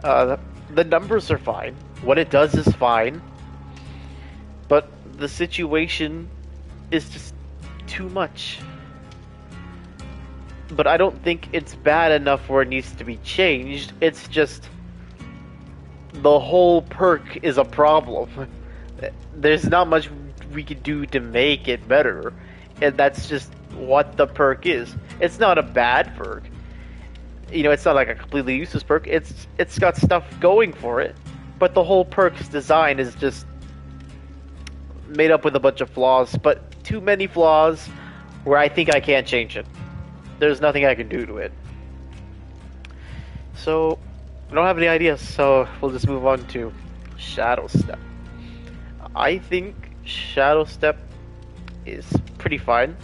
The numbers are fine. What it does is fine, but the situation is just too much. But I don't think it's bad enough where it needs to be changed. It's just the whole perk is a problem. There's not much we can do to make it better, and that's just what the perk is. It's not a bad perk. You know, it's not like a completely useless perk. It's got stuff going for it, but the whole perk's design is just made up with a bunch of flaws, but too many flaws where I think I can't change it. There's nothing I can do to it. So, I don't have any ideas, so we'll just move on to Shadow Step. I think Shadow Step is pretty fine.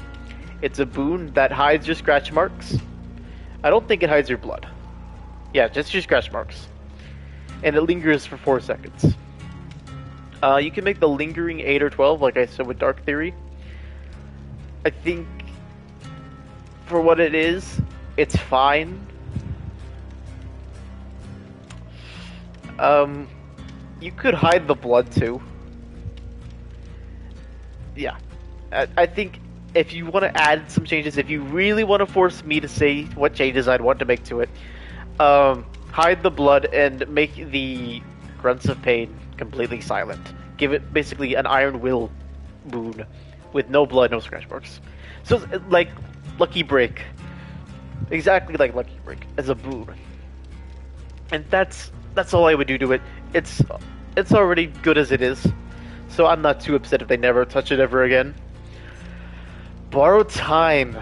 It's a boon that hides your scratch marks. I don't think it hides your blood. Yeah, just your scratch marks. And it lingers for 4 seconds. You can make the lingering 8 or 12, like I said with Dark Theory. I think for what it is, it's fine. You could hide the blood too. Yeah. I think if you want to add some changes, if you really want to force me to say what changes I'd want to make to it, hide the blood and make the grunts of pain completely silent. Give it basically an Iron Will boon with no blood, no scratch marks. So like Lucky Break, exactly like Lucky Break as a boon, and that's all I would do to it. It's already good as it is, so I'm not too upset if they never touch it ever again. Borrowed Time.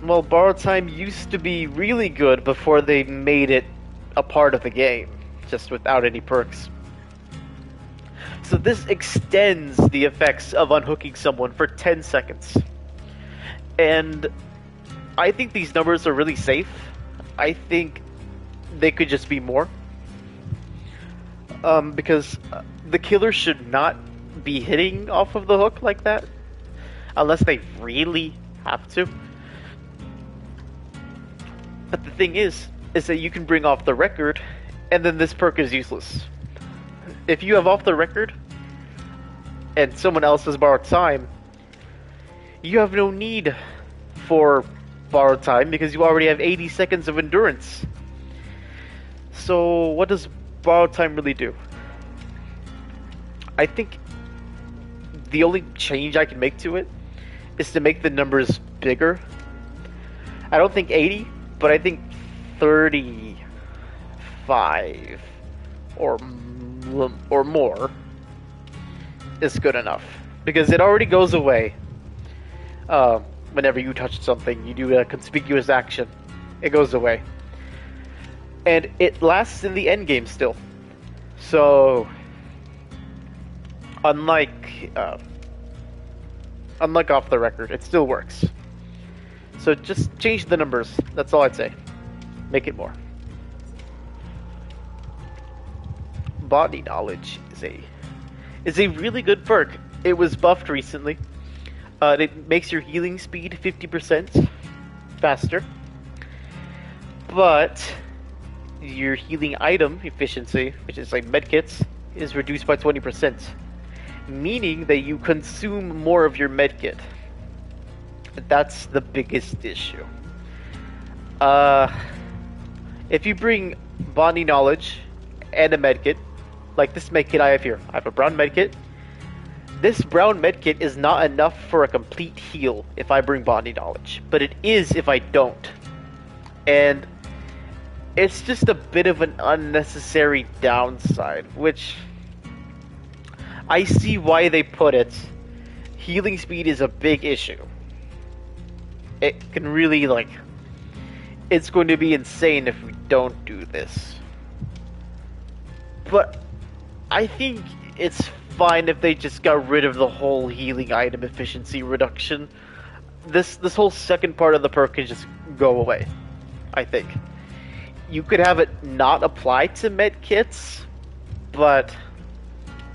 Well, Borrowed Time used to be really good before they made it a part of the game, just without any perks. So this extends the effects of unhooking someone for 10 seconds. And I think these numbers are really safe. I think they could just be more. Because the killer should not be hitting off of the hook like that. Unless they really have to. But the thing is that you can bring off the record, and then this perk is useless. If you have off the record, and someone else has borrowed time, you have no need for borrowed time because you already have 80 seconds of endurance. So what does borrowed time really do? I think the only change I can make to it is to make the numbers bigger. I don't think 80, but I think 35 or more is good enough, because it already goes away whenever you touch something. You do a conspicuous action, it goes away, and it lasts in the end game still. So unlike off the record, it still works. So just change the numbers, that's all I'd say. Make it more. Body Knowledge is a really good perk. It was buffed recently. It makes your healing speed 50% faster, but your healing item efficiency, which is like medkits, is reduced by 20%, meaning that you consume more of your medkit. That's the biggest issue. If you bring Body Knowledge and a medkit, like this medkit I have here, I have a brown medkit. This brown medkit is not enough for a complete heal if I bring Body Knowledge, but it is if I don't. And it's just a bit of an unnecessary downside, which I see why they put it. Healing speed is a big issue. It can really, like, it's going to be insane if we don't do this. But I think it's fine if they just got rid of the whole healing item efficiency reduction. This whole second part of the perk can just go away, I think. You could have it not apply to medkits, but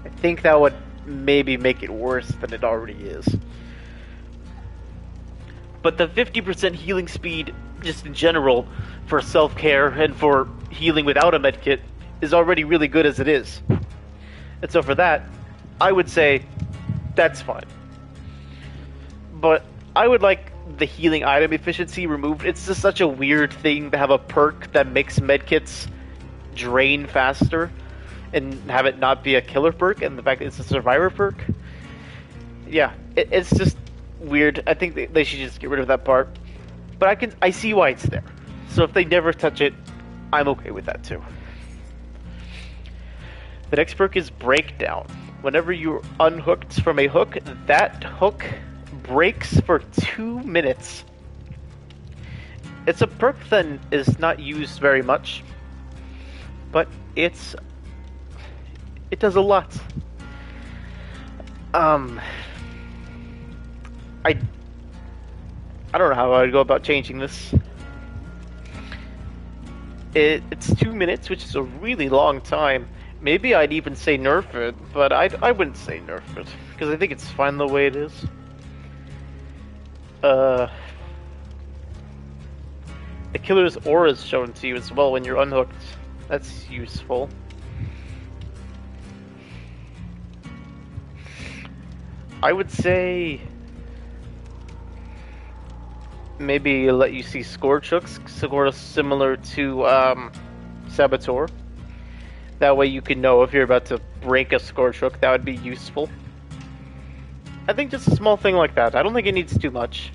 I think that would maybe make it worse than it already is. But the 50% healing speed just in general, for self-care and for healing without a medkit, is already really good as it is. And so for that, I would say that's fine. But I would like the healing item efficiency removed. It's just such a weird thing to have a perk that makes medkits drain faster and have it not be a killer perk, and the fact that it's a survivor perk. Yeah, it's just weird. I think they should just get rid of that part. But I see why it's there. So if they never touch it, I'm okay with that too. The next perk is Breakdown. Whenever you're unhooked from a hook, that hook breaks for 2 minutes. It's a perk that is not used very much, but it does a lot. I don't know how I'd go about changing this. It's 2 minutes, which is a really long time. Maybe I'd even say nerf it, but I wouldn't say nerf it, because I think it's fine the way it is. The killer's aura is shown to you as well when you're unhooked. That's useful. I would say maybe let you see Scorch hooks, sort of similar to Saboteur. That way you can know if you're about to break a Scorch hook. That would be useful. I think just a small thing like that. I don't think it needs too much.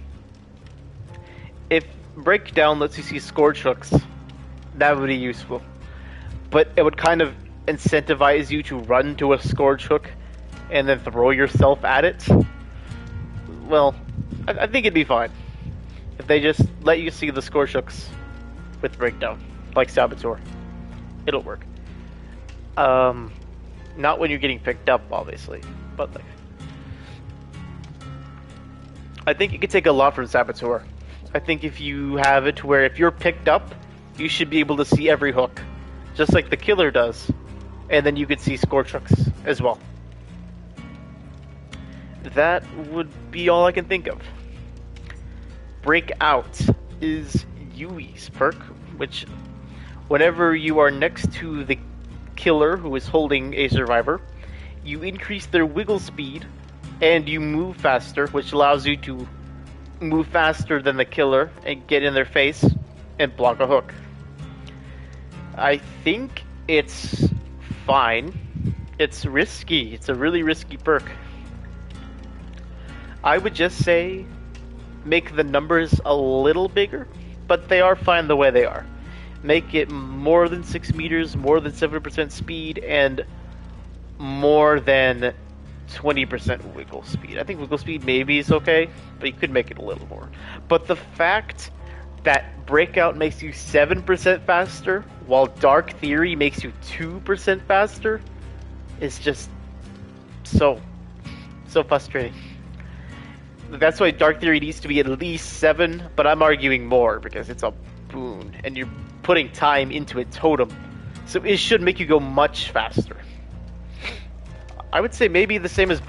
If Breakdown lets you see Scorch hooks, that would be useful. But it would kind of incentivize you to run to a Scorch hook and then throw yourself at it. Well, I think it'd be fine if they just let you see the Scorch hooks with Breakdown, like Saboteur. It'll work. Not when you're getting picked up, obviously, but like, I think it could take a lot from Saboteur. I think if you have it where if you're picked up, you should be able to see every hook, just like the killer does, and then you could see Scorch hooks as well. That would be all I can think of. Breakout is Yui's perk, which whenever you are next to the killer who is holding a survivor, you increase their wiggle speed and you move faster, which allows you to move faster than the killer and get in their face and block a hook. I think it's fine. It's risky. It's a really risky perk. I would just say make the numbers a little bigger, but they are fine the way they are. Make it more than 6 meters, more than 7% speed, and more than 20% wiggle speed. I think wiggle speed maybe is okay, but you could make it a little more. But the fact that Breakout makes you 7% faster, while Dark Theory makes you 2% faster, is just so frustrating. That's why Dark Theory needs to be at least 7, but I'm arguing more because it's a boon, and you're putting time into a totem, so it should make you go much faster. I would say maybe the same as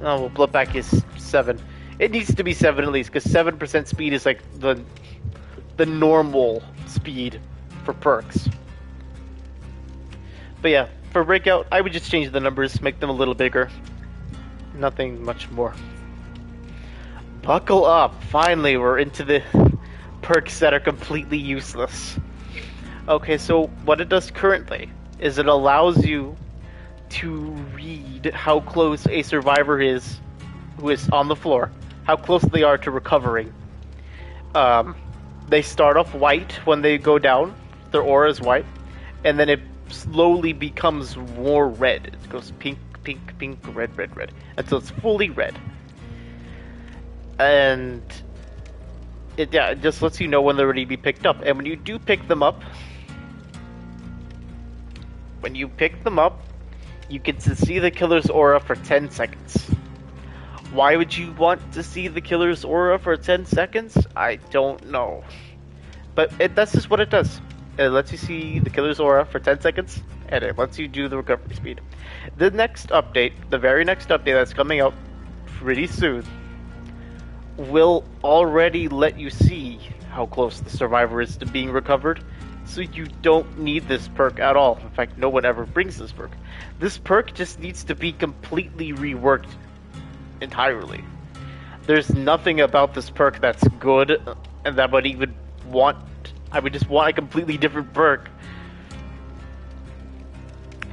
Bloodback is 7. It needs to be 7 at least, because 7% speed is like the normal speed for perks. But yeah, for Breakout, I would just change the numbers, make them a little bigger. Nothing much more. Buckle up! Finally, we're into the perks that are completely useless. Okay, so what it does currently is it allows you to read how close a survivor is who is on the floor, how close they are to recovering. They start off white when they go down, their aura is white, and then it slowly becomes more red. It goes pink, pink, pink, red, red, red, until it's fully red. And it just lets you know when they're ready to be picked up. And when you do pick them up, you can see the killer's aura for 10 seconds. Why would you want to see the killer's aura for 10 seconds? I don't know. But that's just what it does. It lets you see the killer's aura for 10 seconds, and it lets you do the recovery speed. The next update, the very next update that's coming out pretty soon, will already let you see how close the survivor is to being recovered, so you don't need this perk at all. In fact, no one ever brings this perk. This perk just needs to be completely reworked entirely. There's nothing about this perk that's good, and that would even want... I would just want a completely different perk.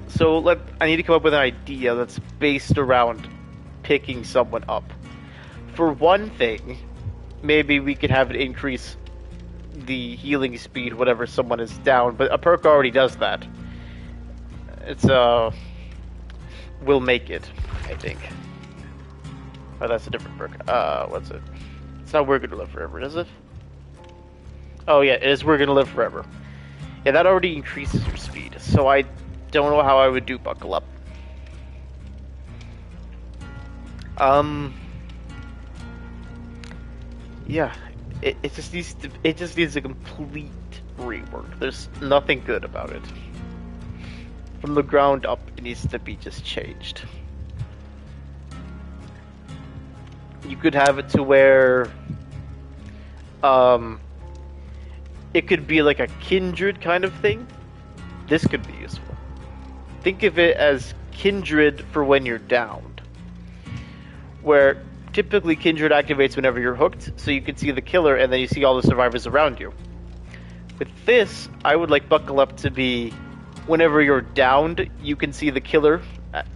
So I need to come up with an idea that's based around picking someone up. For one thing, maybe we could have it increase the healing speed whenever someone is down, but a perk already does that. It's will make it, I think. Oh, that's a different perk. What's it? It's not We're Gonna Live Forever, is it? Oh yeah, it is We're Gonna Live Forever. Yeah, that already increases your speed, so I don't know how I would do Buckle Up. Yeah, it just needs a complete rework. There's nothing good about it. From the ground up, it needs to be just changed. You could have it to where it could be like a kindred kind of thing. This could be useful. Think of it as kindred for when you're downed, where typically kindred activates whenever you're hooked, so you can see the killer and then you see all the survivors around you. With this, I would like Buckle Up to be whenever you're downed, you can see the killer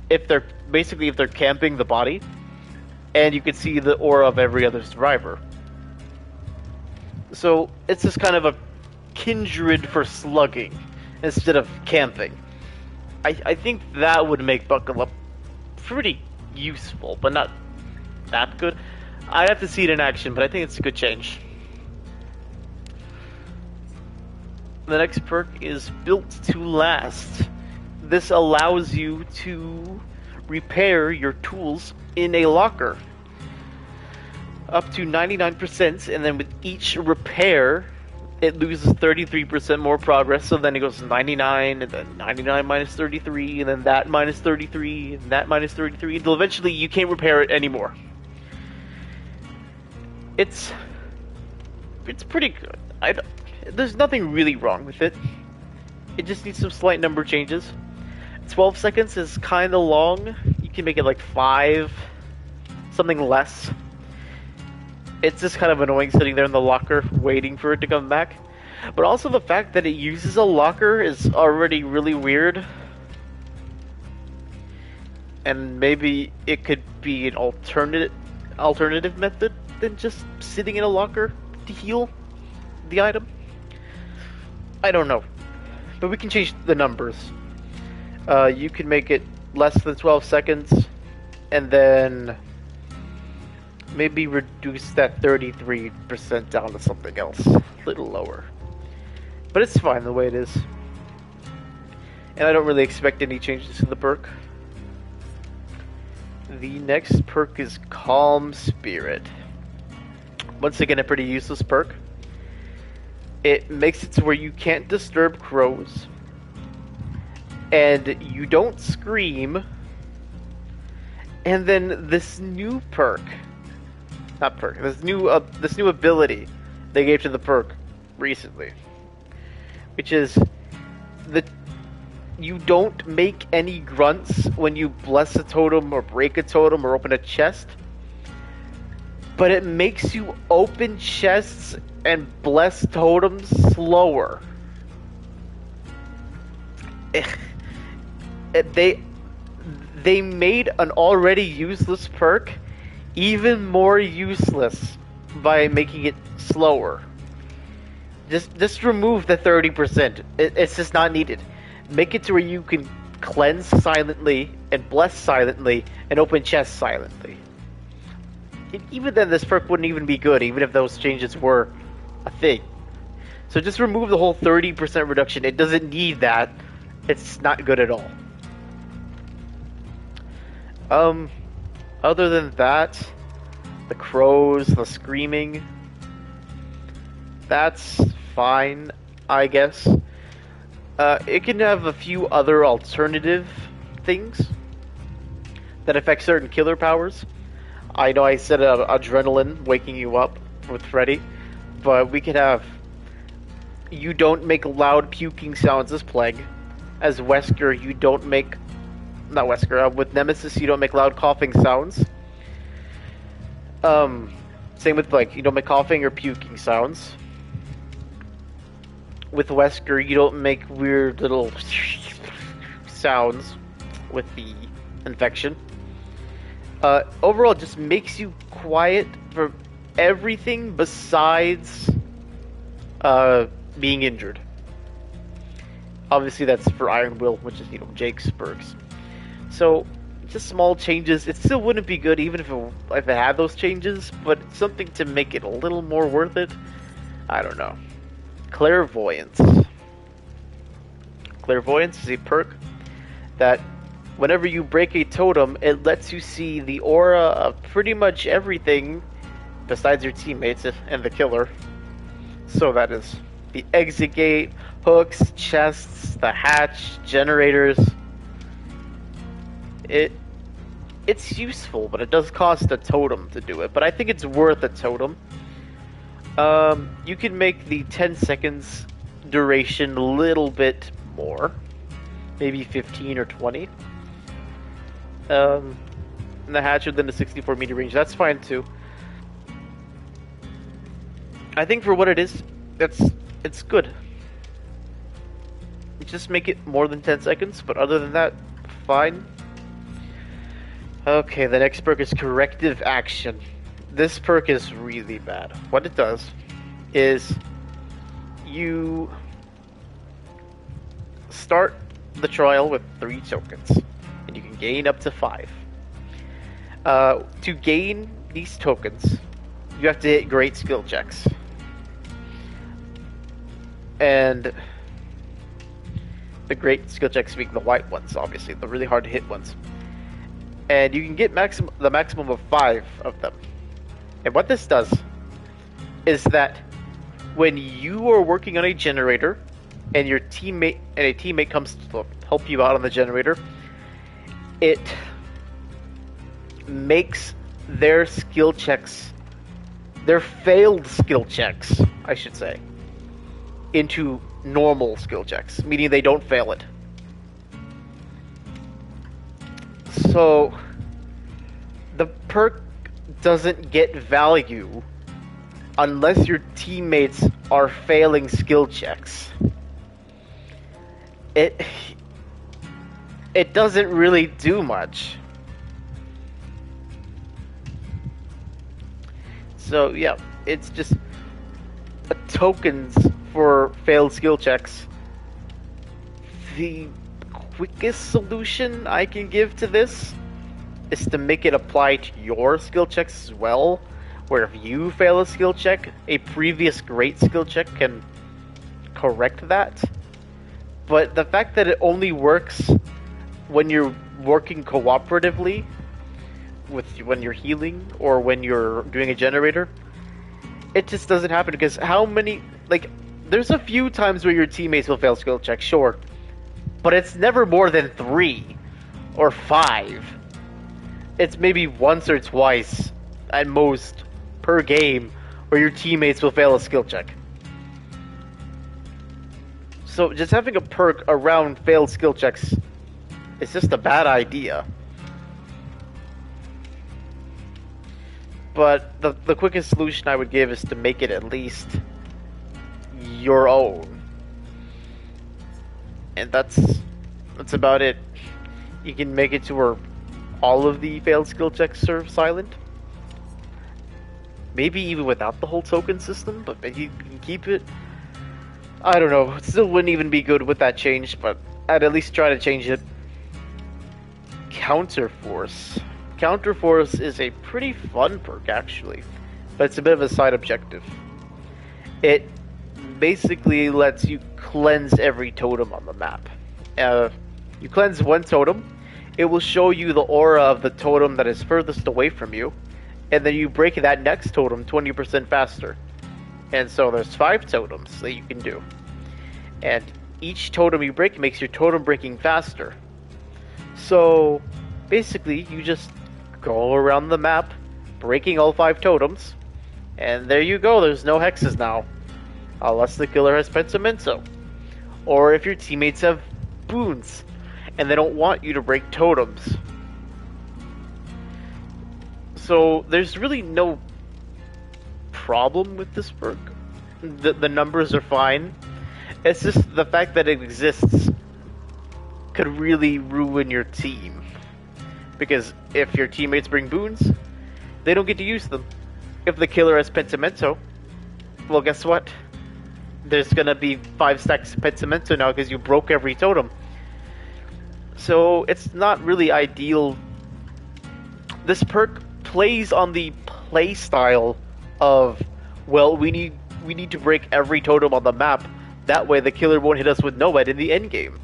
if they're camping the body, and you can see the aura of every other survivor. So it's just kind of a kindred for slugging instead of camping. I think that would make Buckle Up pretty useful, but not that good. I'd have to see it in action, but I think it's a good change. The next perk is Built to Last. This allows you to repair your tools in a locker up to 99%, and then with each repair it loses 33% more progress, so then it goes 99, and then 99 minus 33, and then that minus 33, and that minus 33, until eventually you can't repair it anymore. It's pretty good. There's nothing really wrong with it. It just needs some slight number changes. 12 seconds is kind of long. You can make it like 5, something less. It's just kind of annoying sitting there in the locker waiting for it to come back. But also the fact that it uses a locker is already really weird. And maybe it could be an alternative method than just sitting in a locker to heal the item. I don't know. But we can change the numbers. You can make it less than 12 seconds, and then maybe reduce that 33% down to something else, a little lower. But it's fine the way it is. And I don't really expect any changes to the perk. The next perk is Calm Spirit. Once again, a pretty useless perk. It makes it to where you can't disturb crows, and you don't scream. And then this new this new ability they gave to the perk recently, which is you don't make any grunts when you bless a totem or break a totem or open a chest, but it makes you open chests and bless totems slower. They made an already useless perk even more useless by making it slower. Just remove the 30%. It's just not needed. Make it to where you can cleanse silently and bless silently and open chests silently. And even then, this perk wouldn't even be good, even if those changes were a thing. So just remove the whole 30% reduction. It doesn't need that. It's not good at all. Other than that, the crows, the screaming, that's fine, I guess. It can have a few other alternative things that affect certain killer powers. I know I said adrenaline waking you up with Freddy, but we could have you don't make loud puking sounds as Plague. As Wesker, you don't make not Wesker. With Nemesis, you don't make loud coughing sounds. Same with Plague. You don't make coughing or puking sounds. With Wesker, you don't make weird little sounds with the infection. Overall, it just makes you quiet for everything besides being injured. Obviously, that's for Iron Will, which is, Jake's perks. So, just small changes. It still wouldn't be good even if it had those changes, but something to make it a little more worth it. I don't know. Clairvoyance. Clairvoyance is a perk that whenever you break a totem, it lets you see the aura of pretty much everything besides your teammates and the killer. So that is the exit gate, hooks, chests, the hatch, generators. It's useful, but it does cost a totem to do it. But I think it's worth a totem. You can make the 10 seconds duration a little bit more. Maybe 15 or 20. And the hatch within the 64 meter range, that's fine too. I think for what it is, it's good. Just make it more than 10 seconds, but other than that, fine. Okay, the next perk is Corrective Action. This perk is really bad. What it does is you start the trial with 3 tokens, and you can gain up to 5. To gain these tokens, you have to hit great skill checks. And the great skill checks being the white ones, obviously, the really hard to hit ones. And you can get the maximum of 5 of them. And what this does is that when you are working on a generator and a teammate comes to help you out on the generator, it makes their skill checks, their failed skill checks, I should say, into normal skill checks, meaning they don't fail it. So the perk doesn't get value unless your teammates are failing skill checks. It doesn't really do much. So yeah, it's just tokens for failed skill checks. The quickest solution I can give to this is to make it apply to your skill checks as well, where if you fail a skill check, a previous great skill check can correct that. But the fact that it only works when you're working cooperatively, when you're healing or when you're doing a generator, it just doesn't happen. Because how many, there's a few times where your teammates will fail skill checks, sure, but it's never more than 3 or 5. It's maybe once or twice at most per game where your teammates will fail a skill check. So just having a perk around failed skill checks is just a bad idea. But the quickest solution I would give is to make it at least your own. And that's about it. You can make it to where all of the failed skill checks are silent. Maybe even without the whole token system, but maybe you can keep it. I don't know. It still wouldn't even be good with that change, but I'd at least try to change it. Counterforce. Counterforce is a pretty fun perk, actually, but it's a bit of a side objective. It basically lets you cleanse every totem on the map. You cleanse one totem, it will show you the aura of the totem that is furthest away from you, and then you break that next totem 20% faster. And so there's 5 totems that you can do. And each totem you break makes your totem breaking faster. So basically you just go around the map breaking all 5 totems, and there you go, there's no hexes now. Unless the killer has Pensamento. Or if your teammates have boons, and they don't want you to break totems. So there's really no problem with this perk. The numbers are fine. It's just the fact that it exists could really ruin your team. Because if your teammates bring boons, they don't get to use them. If the killer has Pensamento, well, guess what? There's gonna be 5 stacks of Pensamento now because you broke every totem. So it's not really ideal. This perk plays on the play style of, well, we need to break every totem on the map. That way the killer won't hit us with Noed in the end game.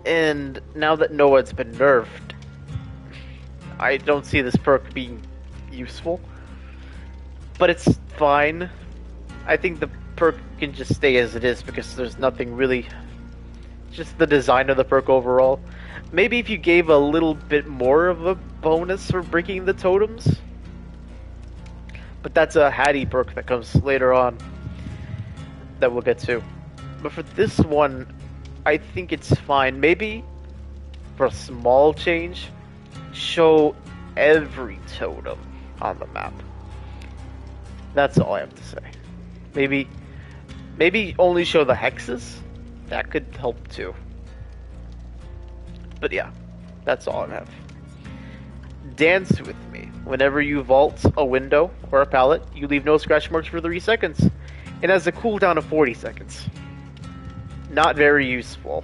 And now that Noed's been nerfed, I don't see this perk being useful. But it's fine. I think the perk can just stay as it is because there's nothing really... Just the design of the perk overall. Maybe if you gave a little bit more of a bonus for breaking the totems. But that's a Hattie perk that comes later on that we'll get to. But for this one, I think it's fine. Maybe for a small change, show every totem on the map. That's all I have to say. Maybe only show the hexes. That could help too. But yeah, that's all I have. Dance with me. Whenever you vault a window or a pallet, you leave no scratch marks for 3 seconds. It has a cooldown of 40 seconds. Not very useful.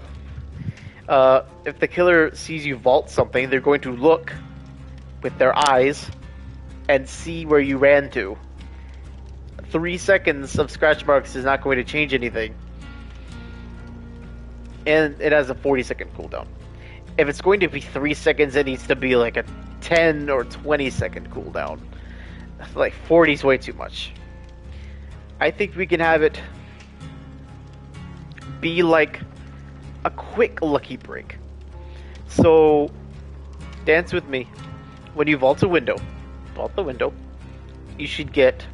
If the killer sees you vault something, they're going to look with their eyes and see where you ran to. 3 seconds of scratch marks is not going to change anything. And it has a 40-second cooldown. If it's going to be 3 seconds, it needs to be like a 10 or 20-second cooldown. Like 40 is way too much. I think we can have it be like a quick lucky break. So, dance with me. When you vault the window, you should get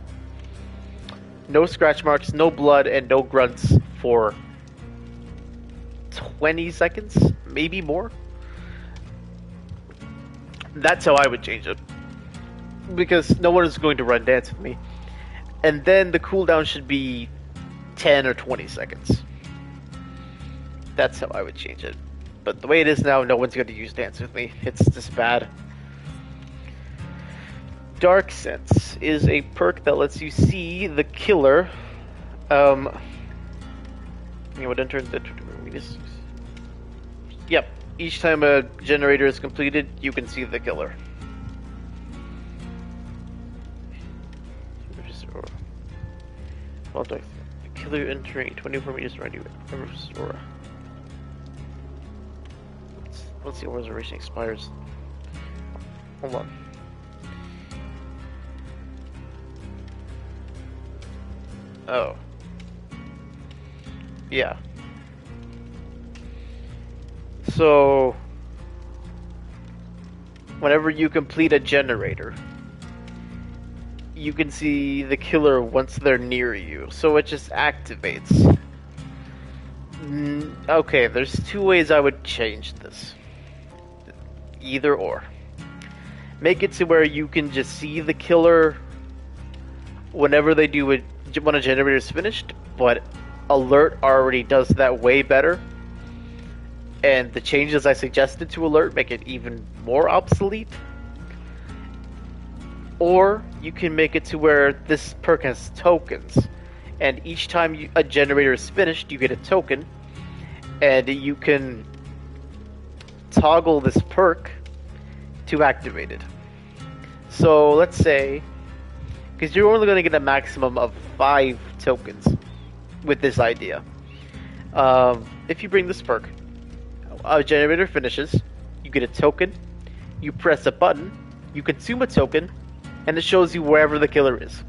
no scratch marks, no blood, and no grunts for 20 seconds, maybe more. That's how I would change it. Because no one is going to run dance with me. And then the cooldown should be 10 or 20 seconds. That's how I would change it. But the way it is now, no one's going to use dance with me. It's just bad. Dark Sense is a perk that lets you see the killer. You would enter the... Yep. Each time a generator is completed, you can see the killer. Well, the killer entering 24 meters around you. Aura. Let's see when reservation expires. Hold on. Oh. Yeah. So, whenever you complete a generator, you can see the killer once they're near you, so it just activates. Okay, there's 2 ways I would change this. Either or. Make it to where you can just see the killer whenever they do it when a generator is finished, but Alert already does that way better. And the changes I suggested to Alert make it even more obsolete. Or you can make it to where this perk has tokens. And each time a generator is finished, you get a token. And you can toggle this perk to activate it. So let's say, because you're only going to get a maximum of 5 tokens with this idea. If you bring this perk, a generator finishes, you get a token, you press a button, you consume a token, and it shows you wherever the killer is.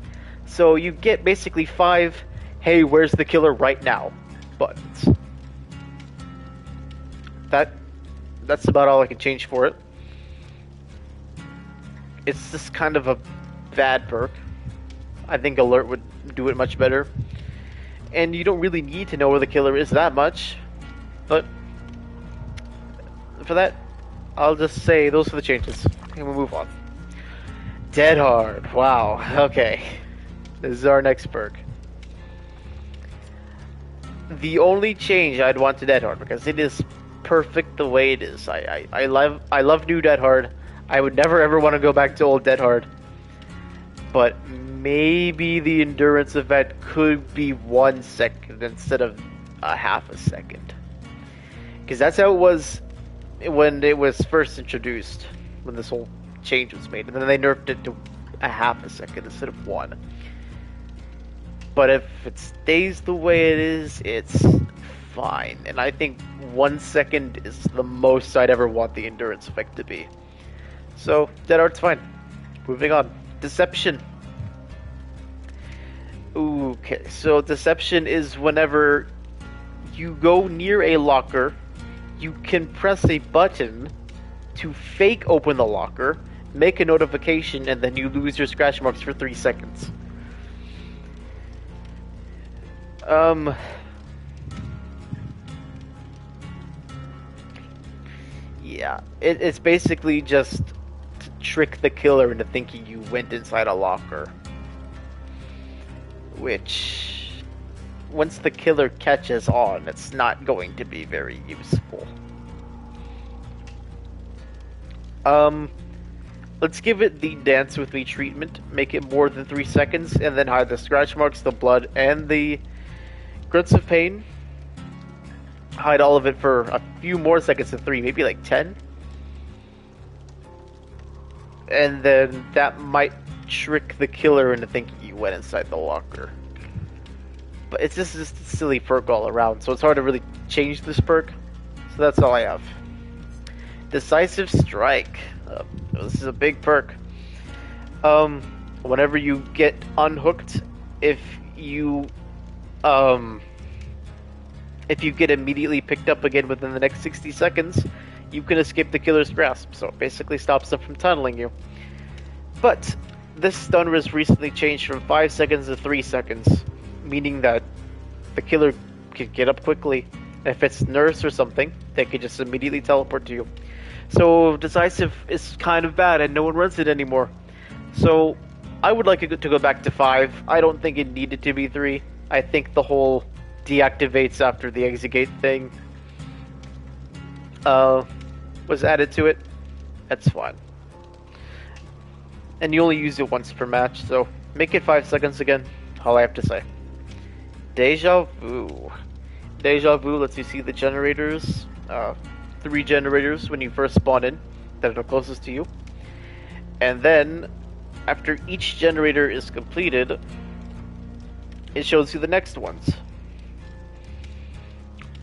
So you get basically 5, hey, where's the killer right now buttons. That's about all I can change for it. It's just kind of a bad perk. I think alert would do it much better. And you don't really need to know where the killer is that much. But for that, I'll just say those are the changes. And we'll move on. Dead Hard. Wow. Okay. This is our next perk. The only change I'd want to Dead Hard, because it is perfect the way it is. I love new Dead Hard. I would never ever want to go back to old Dead Hard. But maybe the endurance event could be 1 second instead of a half a second. Because that's how it was when it was first introduced, when this whole change was made. And then they nerfed it to a half a second instead of 1. But if it stays the way it is, it's fine. And I think 1 second is the most I'd ever want the endurance effect to be. So, Dead Hard's fine. Moving on. Deception. Okay, so Deception is whenever you go near a locker, you can press a button to fake open the locker, make a notification, and then you lose your scratch marks for 3 seconds. Yeah, it's basically just to trick the killer into thinking you went inside a locker. Which, once the killer catches on, it's not going to be very useful. Let's give it the Dance With Me treatment, make it more than 3 seconds, and then hide the scratch marks, the blood, and the grunts of pain. Hide all of it for a few more seconds than 3, maybe like 10. And then that might trick the killer into thinking you went inside the locker. But it's just a silly perk all around, so it's hard to really change this perk. So that's all I have. Decisive Strike. This is a big perk. Whenever you get unhooked, if you get immediately picked up again within the next 60 seconds, you can escape the killer's grasp, so it basically stops them from tunneling you. But this stun was recently changed from 5 seconds to 3 seconds, meaning that the killer can get up quickly. If it's nurse or something, they can just immediately teleport to you. So Decisive is kind of bad and no one runs it anymore. So I would like it to go back to 5. I don't think it needed to be 3. I think the whole deactivates after the exit gate thing was added to it. That's fine. And you only use it once per match, so make it 5 seconds again. All I have to say. Deja Vu. Deja Vu lets you see the generators. 3 generators when you first spawn in that are closest to you. And then, after each generator is completed, it shows you the next ones.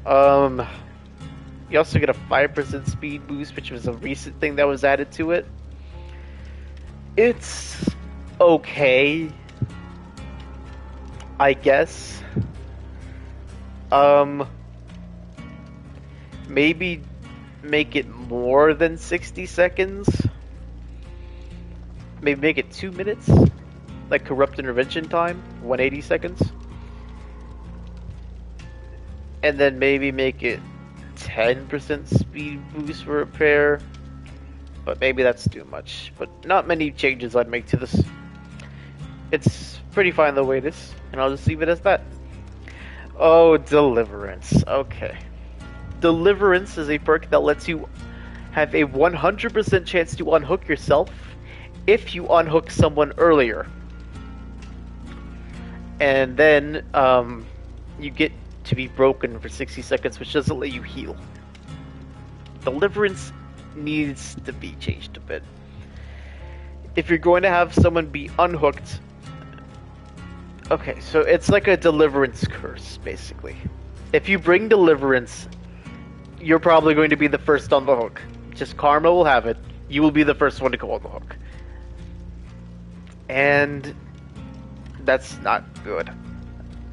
You also get a 5% speed boost, which was a recent thing that was added to it. It's okay, I guess. Maybe make it more than 60 seconds. Maybe make it 2 minutes. Like corrupt intervention time, 180 seconds. And then maybe make it 10% speed boost for repair. But maybe that's too much. But not many changes I'd make to this. It's pretty fine the way it is. And I'll just leave it as that. Oh, Deliverance. Okay. Deliverance is a perk that lets you have a 100% chance to unhook yourself if you unhook someone earlier. And then you get to be broken for 60 seconds, which doesn't let you heal. Deliverance needs to be changed a bit. If you're going to have someone be unhooked... Okay, so it's like a Deliverance curse, basically. If you bring Deliverance, you're probably going to be the first on the hook. Just karma will have it. You will be the first one to go on the hook. And that's not good.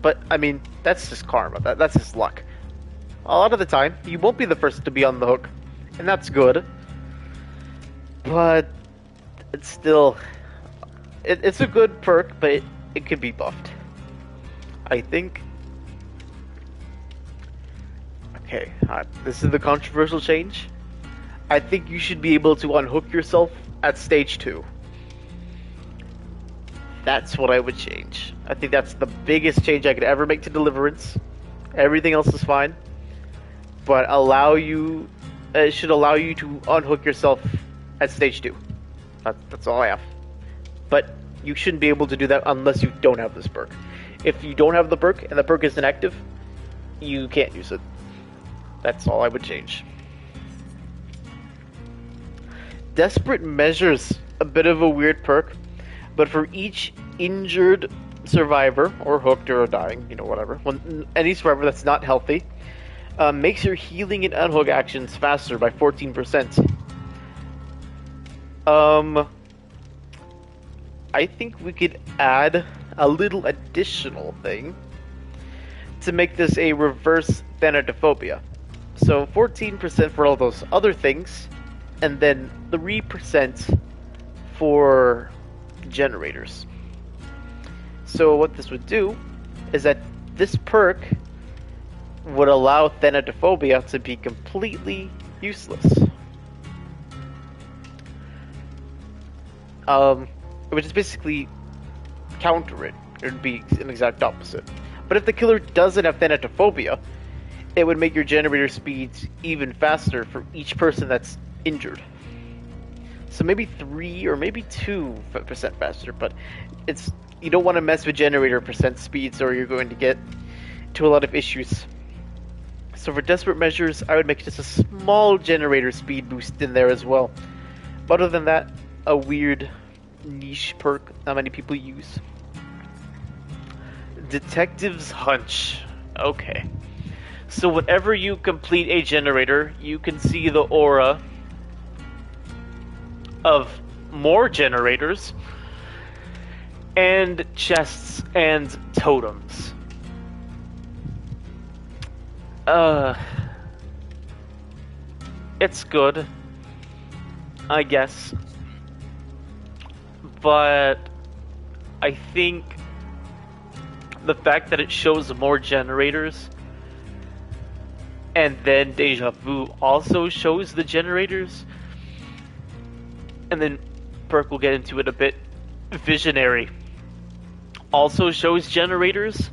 But, I mean, that's just karma. That's just luck. A lot of the time, you won't be the first to be on the hook. And that's good. But it's still it's a good perk, but it could be buffed. I think. Okay, this is the controversial change. I think you should be able to unhook yourself at stage 2. That's what I would change. I think that's the biggest change I could ever make to Deliverance. Everything else is fine, but it should allow you to unhook yourself at stage 2. That's all I have. But you shouldn't be able to do that unless you don't have this perk. If you don't have the perk and the perk is inactive, you can't use it. That's all I would change. Desperate Measures, a bit of a weird perk, but for each injured survivor, or hooked or dying, whatever, any survivor that's not healthy, makes your healing and unhook actions faster by 14%. I think we could add a little additional thing to make this a reverse thanatophobia. So 14% for all those other things, and then 3% for generators. So what this would do is that this perk would allow thanatophobia to be completely useless. Which is basically counter it. It would be an exact opposite. But if the killer doesn't have thanatophobia, it would make your generator speeds even faster for each person that's injured. So maybe 3 or maybe 2% faster, but you don't want to mess with generator percent speeds or you're going to get to a lot of issues. So for Desperate Measures, I would make just a small generator speed boost in there as well. But other than that, a weird niche perk not many people use. Detective's Hunch. Okay. So whenever you complete a generator, you can see the aura of more generators and chests and totems. It's good, I guess, but I think the fact that it shows more generators and then Deja Vu also shows the generators, and then Perk will get into it a bit, Visionary also shows generators.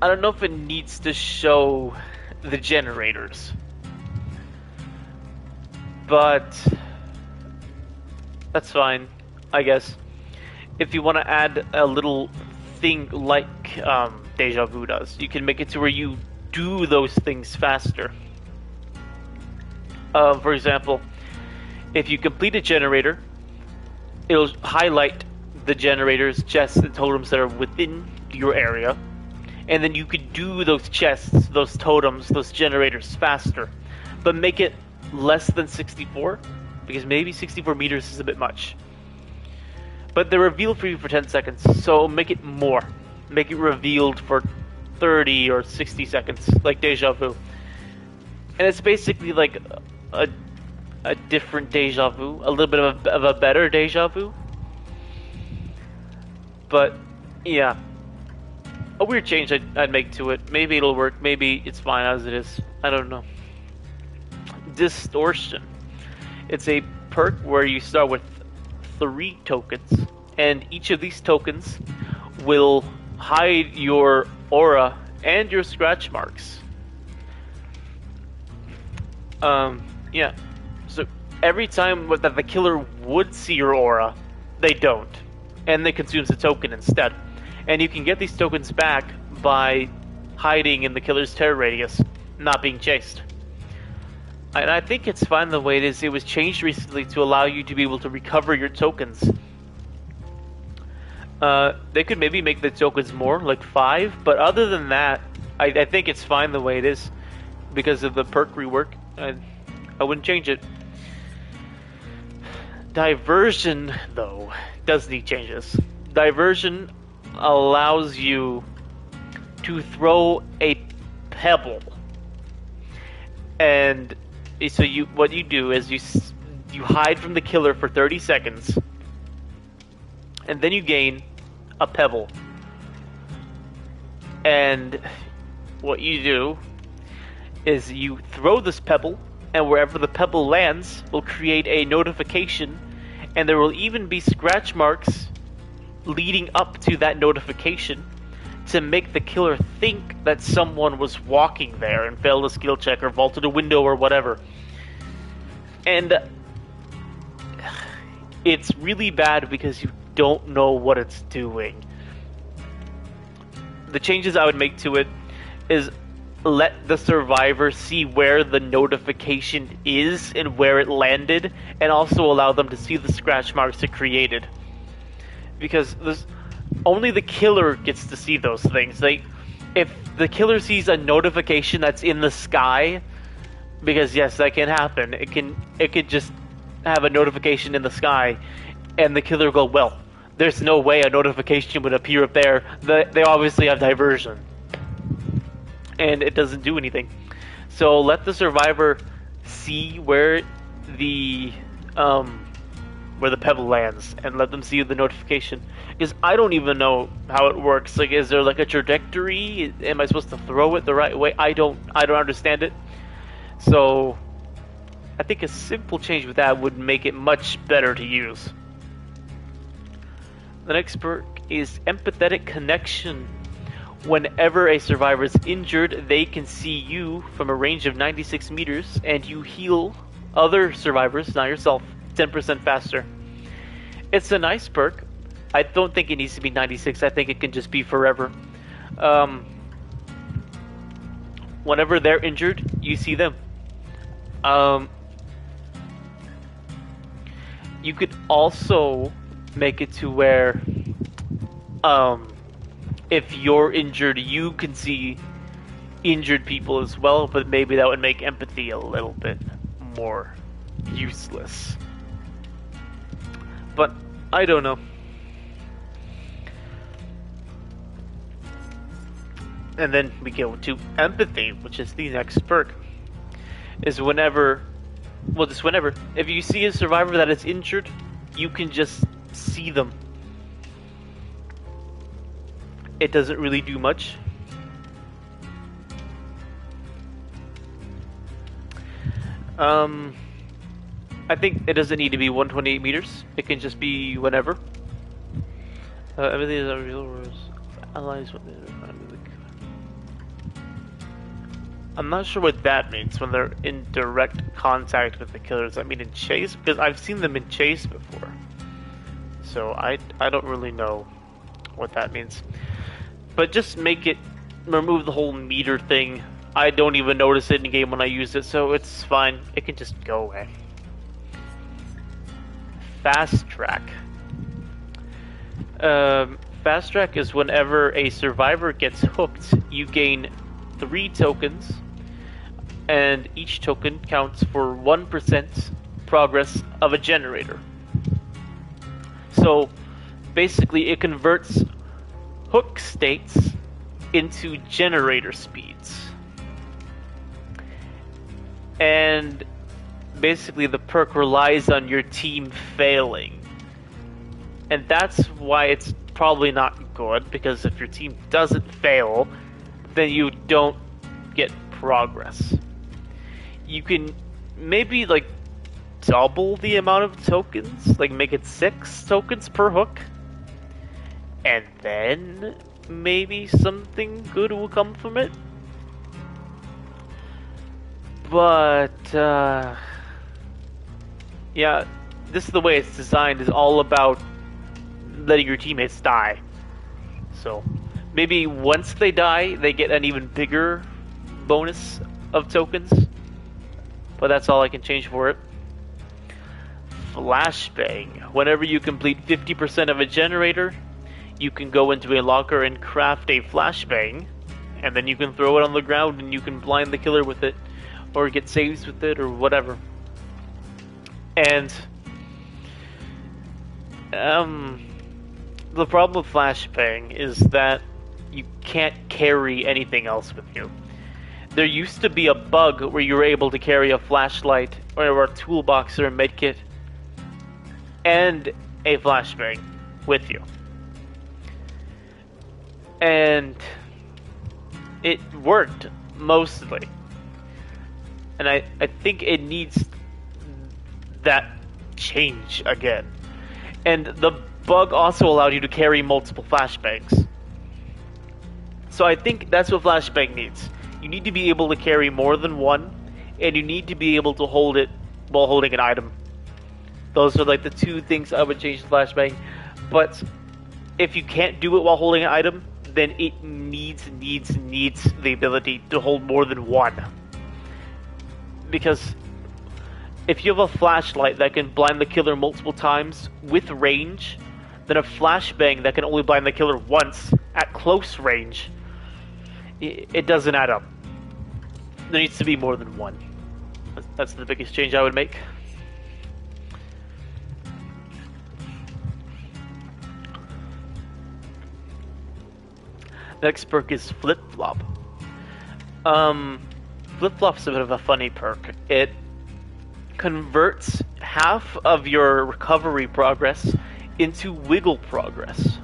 I don't know if it needs to show the generators, but that's fine, I guess. If you want to add a little thing like Deja Vu does, you can make it to where you do those things faster. For example, if you complete a generator, it'll highlight the generators, chests, and totems that are within your area, and then you could do those chests, those totems, those generators faster, but make it less than 64, because maybe 64 meters is a bit much. But they're revealed for you for 10 seconds, so make it more. Make it revealed for 30 or 60 seconds, like Deja Vu. And it's basically like a different Deja Vu, a little bit of a better Deja Vu. But, yeah. A weird change I'd make to it. Maybe it'll work, maybe it's fine as it is. I don't know. Distortion. It's a perk where you start with 3 tokens, and each of these tokens will hide your aura and your scratch marks. Yeah. So every time that the killer would see your aura, they don't, and they consumes a token instead. And you can get these tokens back by hiding in the killer's terror radius, not being chased. And I think it's fine the way it is. It was changed recently to allow you to be able to recover your tokens. They could maybe make the tokens more, like 5, but other than that, I think it's fine the way it is. Because of the perk rework, I wouldn't change it. Diversion, though, does need changes. Diversion allows you to throw a pebble, and so what you do is you hide from the killer for 30 seconds, and then you gain a pebble. And what you do is you throw this pebble, and wherever the pebble lands will create a notification, and there will even be scratch marks leading up to that notification to make the killer think that someone was walking there and failed a skill check or vaulted a window or whatever. And it's really bad because you don't know what it's doing. The changes I would make to it is let the survivor see where the notification is and where it landed, and also allow them to see the scratch marks it created. Because only the killer gets to see those things. Like, if the killer sees a notification that's in the sky, because yes, that can happen. It could just have a notification in the sky, and the killer go, well, there's no way a notification would appear up there. They obviously have diversion. And it doesn't do anything. So let the survivor see where the pebble lands, and let them see the notification. Because I don't even know how it works. Like, is there like a trajectory? Am I supposed to throw it the right way? I don't understand it. So I think a simple change with that would make it much better to use. The next perk is empathetic connection. Whenever a survivor is injured, they can see you from a range of 96 meters, and you heal other survivors, not yourself, 10% faster. It's a nice perk. I don't think it needs to be 96. I think it can just be forever. Whenever they're injured, you see them. You could also make it to where if you're injured, you can see injured people as well, but maybe that would make empathy a little bit more useless. But I don't know. And then we go to empathy, which is the next perk. Is whenever, if you see a survivor that is injured, you can just see them. It doesn't really do much. I think it doesn't need to be 128 meters. It can just be whenever. Everything is unreal rules. Allies when they're I'm not sure what that means when they're in direct contact with the killers. I mean in chase? Because I've seen them in chase before. So I don't really know what that means. But just remove the whole meter thing. I don't even notice it in game when I use it, so it's fine. It can just go away. Fast track. Fast track is whenever a survivor gets hooked, you gain 3 tokens, and each token counts for 1% progress of a generator. So basically it converts hook states into generator speeds. And basically the perk relies on your team failing. And that's why it's probably not good, because if your team doesn't fail, then you don't get progress. You can maybe like double the amount of tokens, like make it 6 tokens per hook, and then maybe something good will come from it. But yeah, this is the way it's designed, is all about letting your teammates die. So maybe once they die, they get an even bigger bonus of tokens. But that's all I can change for it. Flashbang. Whenever you complete 50% of a generator, you can go into a locker and craft a flashbang, and then you can throw it on the ground and you can blind the killer with it, or get saves with it, or whatever. And the problem with flashbang is that you can't carry anything else with you. There used to be a bug where you were able to carry a flashlight or a toolbox or a medkit and a flashbang with you. And it worked mostly. And I think it needs that change again. And the bug also allowed you to carry multiple flashbangs. So I think that's what flashbang needs. You need to be able to carry more than one, and you need to be able to hold it while holding an item. Those are like the two things I would change to flashbang. But if you can't do it while holding an item, then it needs the ability to hold more than one. Because if you have a flashlight that can blind the killer multiple times with range, then a flashbang that can only blind the killer once at close range, it doesn't add up. There needs to be more than one. That's the biggest change I would make. Next perk is Flip Flop. Flip Flop's a bit of a funny perk. It converts half of your recovery progress into wiggle progress.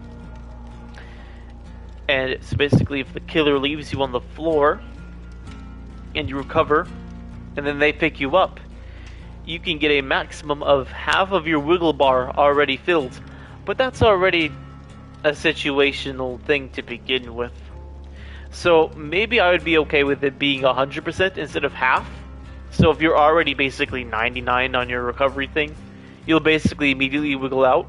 And it's basically if the killer leaves you on the floor and you recover, and then they pick you up, you can get a maximum of half of your wiggle bar already filled. But that's already a situational thing to begin with. So maybe I would be okay with it being 100% instead of half. So if you're already basically 99 on your recovery thing, you'll basically immediately wiggle out.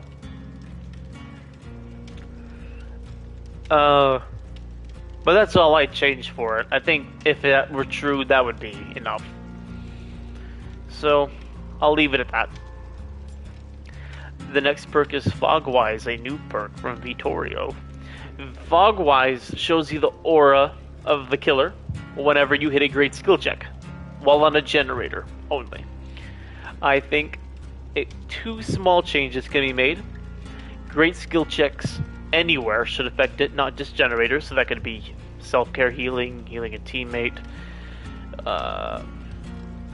But that's all I'd change for it. I think if that were true, that would be enough. So I'll leave it at that. The next perk is Fogwise, a new perk from Vittorio. Fogwise shows you the aura of the killer whenever you hit a great skill check, while on a generator only. I think two small changes can be made. Great skill checks anywhere should affect it, not just generators, so that could be self-care healing, healing a teammate,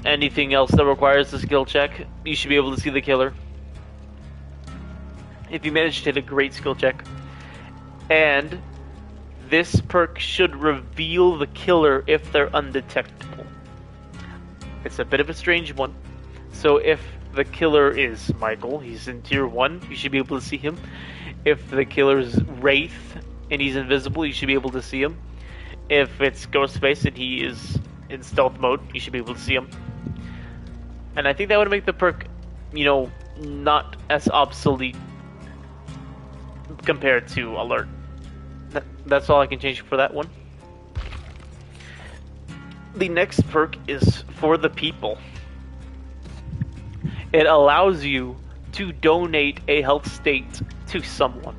anything else that requires a skill check, you should be able to see the killer. If you manage to hit a great skill check. And this perk should reveal the killer if they're undetectable. It's a bit of a strange one. So if the killer is Michael, he's in tier 1, you should be able to see him. If the killer's Wraith and he's invisible, you should be able to see him. If it's Ghostface and he is in stealth mode, you should be able to see him. And I think that would make the perk, not as obsolete compared to Alert. That's all I can change for that one. The next perk is For the People. It allows you to donate a health state to someone.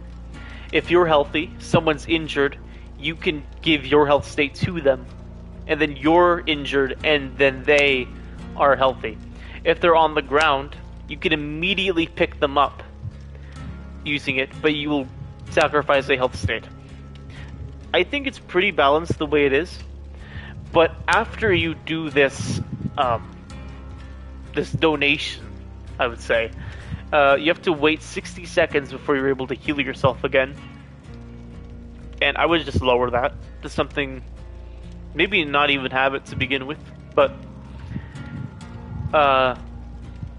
If you're healthy, someone's injured, you can give your health state to them. And then you're injured, and then they are healthy. If they're on the ground, you can immediately pick them up using it, but you will sacrifice a health state. I think it's pretty balanced the way it is, but after you do this, this donation, I would say, you have to wait 60 seconds before you're able to heal yourself again. And I would just lower that to something, maybe not even have it to begin with, but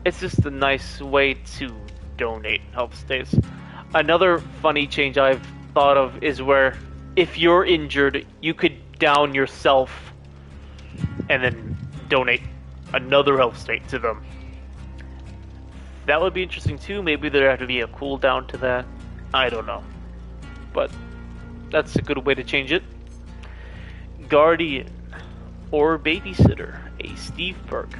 it's just a nice way to donate health states. Another funny change I've thought of is where if you're injured, you could down yourself and then donate another health state to them. That would be interesting too. Maybe there'd have to be a cooldown to that. I don't know. But that's a good way to change it. Guardian or Babysitter, a Steve perk.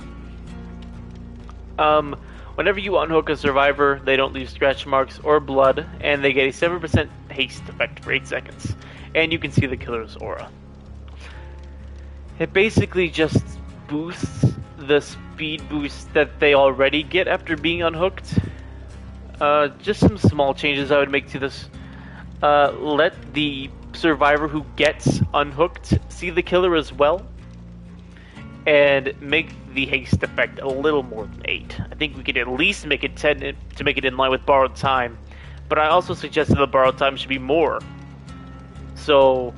Whenever you unhook a survivor, they don't leave scratch marks or blood, and they get a 7% haste effect for 8 seconds. And you can see the killer's aura. It basically just boosts the speed boost that they already get after being unhooked. Just some small changes I would make to this. Let the survivor who gets unhooked see the killer as well. and make the haste effect a little more than 8. I think we could at least make it 10 to make it in line with borrowed time, but I also suggested the borrowed time should be more. So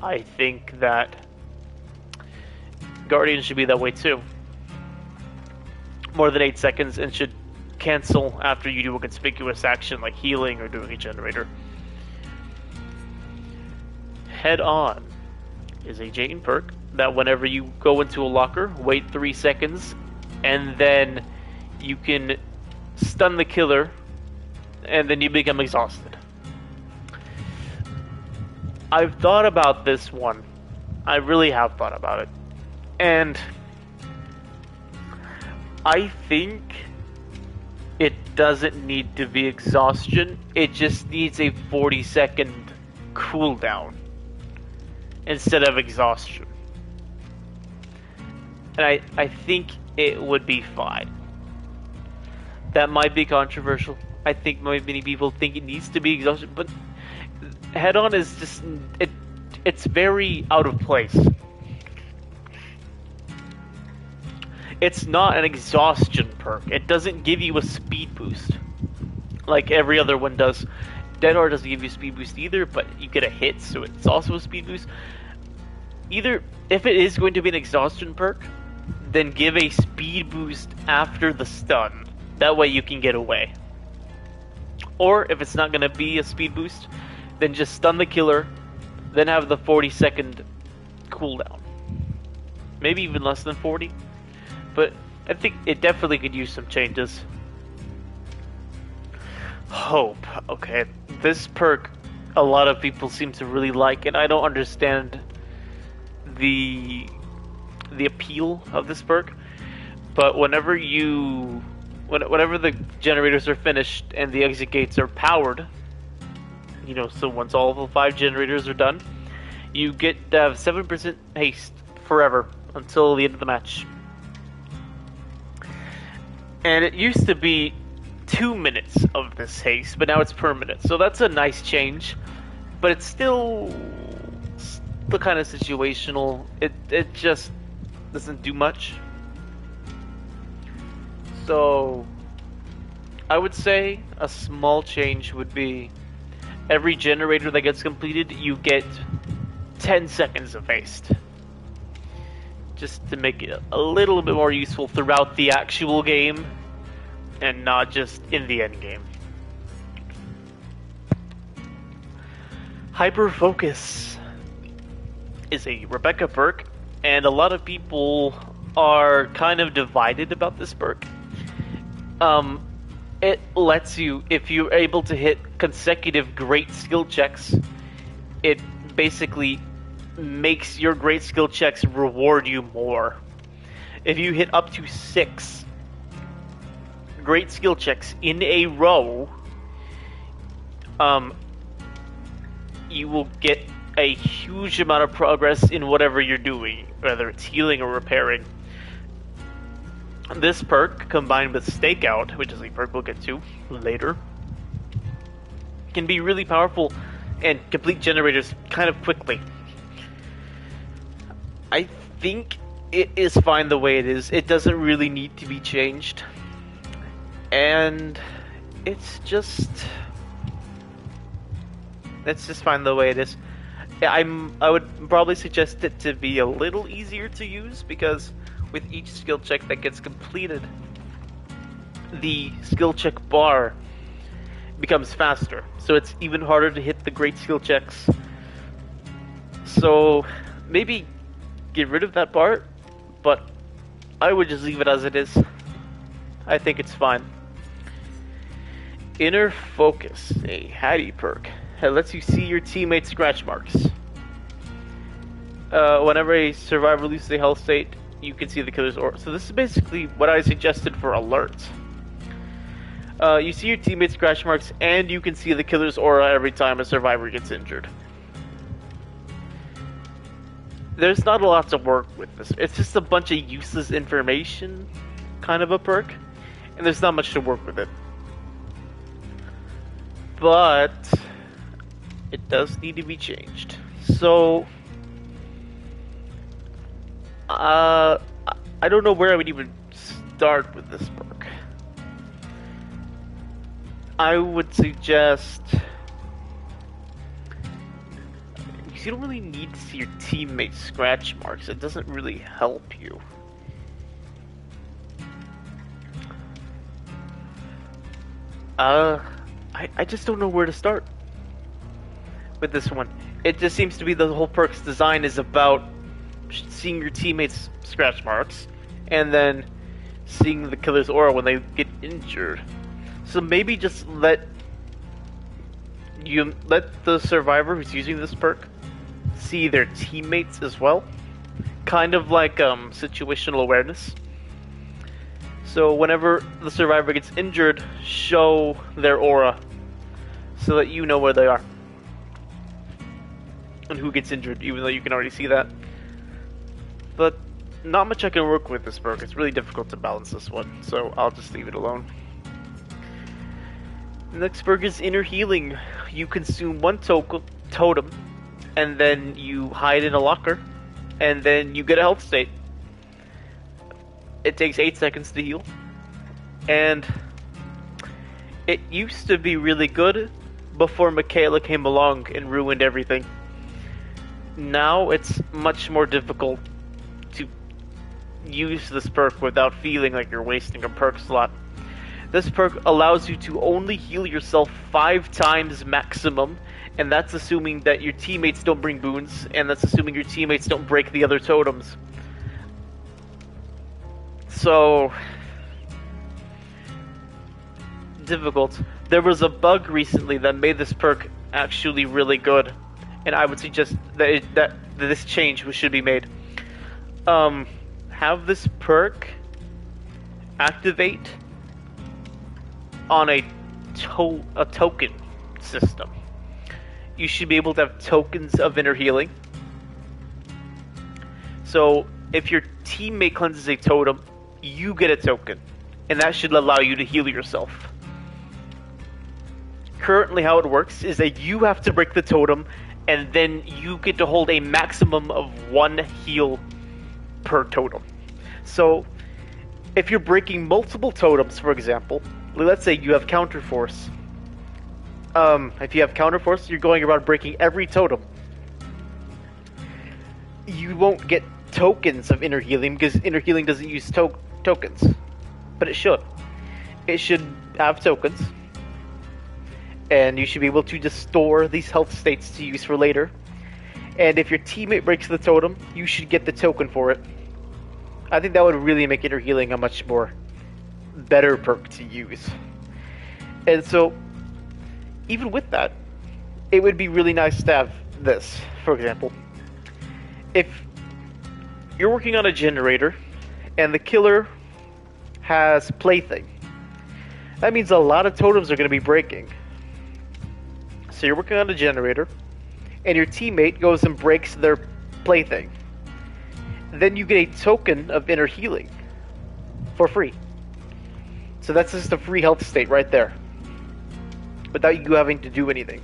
I think that Guardian should be that way too. More than 8 seconds and should cancel after you do a conspicuous action like healing or doing a generator. Head On is a Jane perk that whenever you go into a locker, wait 3 seconds, and then you can stun the killer, and then you become exhausted. I've thought about this one. I really have thought about it. And I think it doesn't need to be exhaustion. It just needs a 40-second cooldown instead of exhaustion. And I think it would be fine. That might be controversial. I think many people think it needs to be exhaustion, but Head On is just it's very out of place. It's not an exhaustion perk. It doesn't give you a speed boost like every other one does. Dead Hard doesn't give you a speed boost either, but you get a hit, so it's also a speed boost. Either, if it is going to be an exhaustion perk, then give a speed boost after the stun. That way you can get away. Or, if it's not going to be a speed boost, then just stun the killer, then have the 40-second cooldown. Maybe even less than 40. But I think it definitely could use some changes. Hope. Okay, this perk a lot of people seem to really like, and I don't understand the appeal of this perk. But whenever the generators are finished and the exit gates are powered, so once all of the 5 generators are done, you get to have 7% haste forever until the end of the match. And it used to be 2 minutes of this haste, but now it's permanent. So that's a nice change, but it's still kind of situational. It just doesn't do much. So I would say a small change would be every generator that gets completed, you get 10 seconds of haste. Just to make it a little bit more useful throughout the actual game and not just in the end game. Hyper Focus is a Rebecca perk, and a lot of people are kind of divided about this perk. It lets you, if you're able to hit consecutive great skill checks, it basically makes your great skill checks reward you more. If you hit up to 6 great skill checks in a row, you will get a huge amount of progress in whatever you're doing, whether it's healing or repairing. This perk, combined with Stakeout, which is a perk we'll get to later, can be really powerful and complete generators kind of quickly. I think it is fine the way it is. It doesn't really need to be changed. And it's just fine the way it is. I would probably suggest it to be a little easier to use, because with each skill check that gets completed, the skill check bar becomes faster. So it's even harder to hit the great skill checks. So maybe get rid of that part, but I would just leave it as it is. I think it's fine. Inner Focus, a Hattie perk. It lets you see your teammates' scratch marks. Whenever a survivor loses a health state, you can see the killer's aura. So this is basically what I suggested for alerts. You see your teammates' scratch marks, and you can see the killer's aura every time a survivor gets injured. There's not a lot to work with this. It's just a bunch of useless information, kind of a perk, and there's not much to work with it. But it does need to be changed. So Uh, I don't know where I would even start with this perk. I would suggest, because you don't really need to see your teammates' scratch marks. It doesn't really help you. I just don't know where to start with this one. It just seems to be the whole perk's design is about seeing your teammates' scratch marks, and then seeing the killer's aura when they get injured. So maybe just let the survivor who's using this perk see their teammates as well. Kind of like situational awareness. So whenever the survivor gets injured, show their aura so that you know where they are and who gets injured, even though you can already see that. But not much I can work with this perk. It's really difficult to balance this one, so I'll just leave it alone. The next perk is Inner Healing. You consume one totem, and then you hide in a locker, and then you get a health state. It takes 8 seconds to heal, and it used to be really good before Michaela came along and ruined everything. Now it's much more difficult to use this perk without feeling like you're wasting a perk slot. This perk allows you to only heal yourself 5 times maximum, and that's assuming that your teammates don't bring boons, and that's assuming your teammates don't break the other totems. So difficult. There was a bug recently that made this perk actually really good, and I would suggest that this change should be made. Have this perk activate on a token system. You should be able to have tokens of Inner Healing. So if your teammate cleanses a totem, you get a token, and that should allow you to heal yourself. Currently how it works is that you have to break the totem, and then you get to hold a maximum of 1 heal per totem. So if you're breaking multiple totems, for example, let's say you have Counterforce. If you have Counterforce, you're going around breaking every totem. You won't get tokens of Inner Healing because Inner Healing doesn't use tokens, but it should. It should have tokens, and you should be able to just store these health states to use for later. And if your teammate breaks the totem, you should get the token for it. I think that would really make Inner Healing a much more better perk to use. And so, even with that, it would be really nice to have this, for example. If you're working on a generator, and the killer has Plaything, that means a lot of totems are going to be breaking. So you're working on a generator, and your teammate goes and breaks their Plaything. Then you get a token of Inner Healing for free. So that's just a free health state right there, without you having to do anything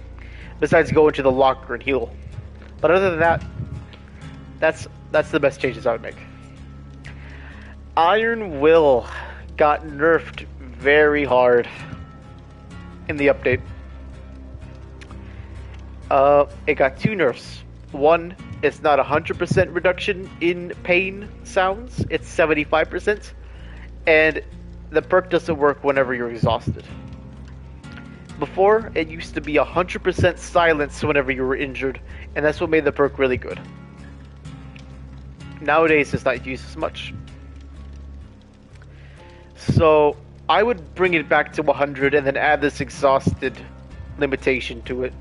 besides go into the locker and heal. But other than that, that's the best changes I would make. Iron Will got nerfed very hard in the update. It got 2 nerfs. One, it's not 100% reduction in pain sounds, it's 75%, and the perk doesn't work whenever you're exhausted. Before, it used to be 100% silence whenever you were injured, and that's what made the perk really good. Nowadays, it's not used as much. So, I would bring it back to 100 and then add this exhausted limitation to it.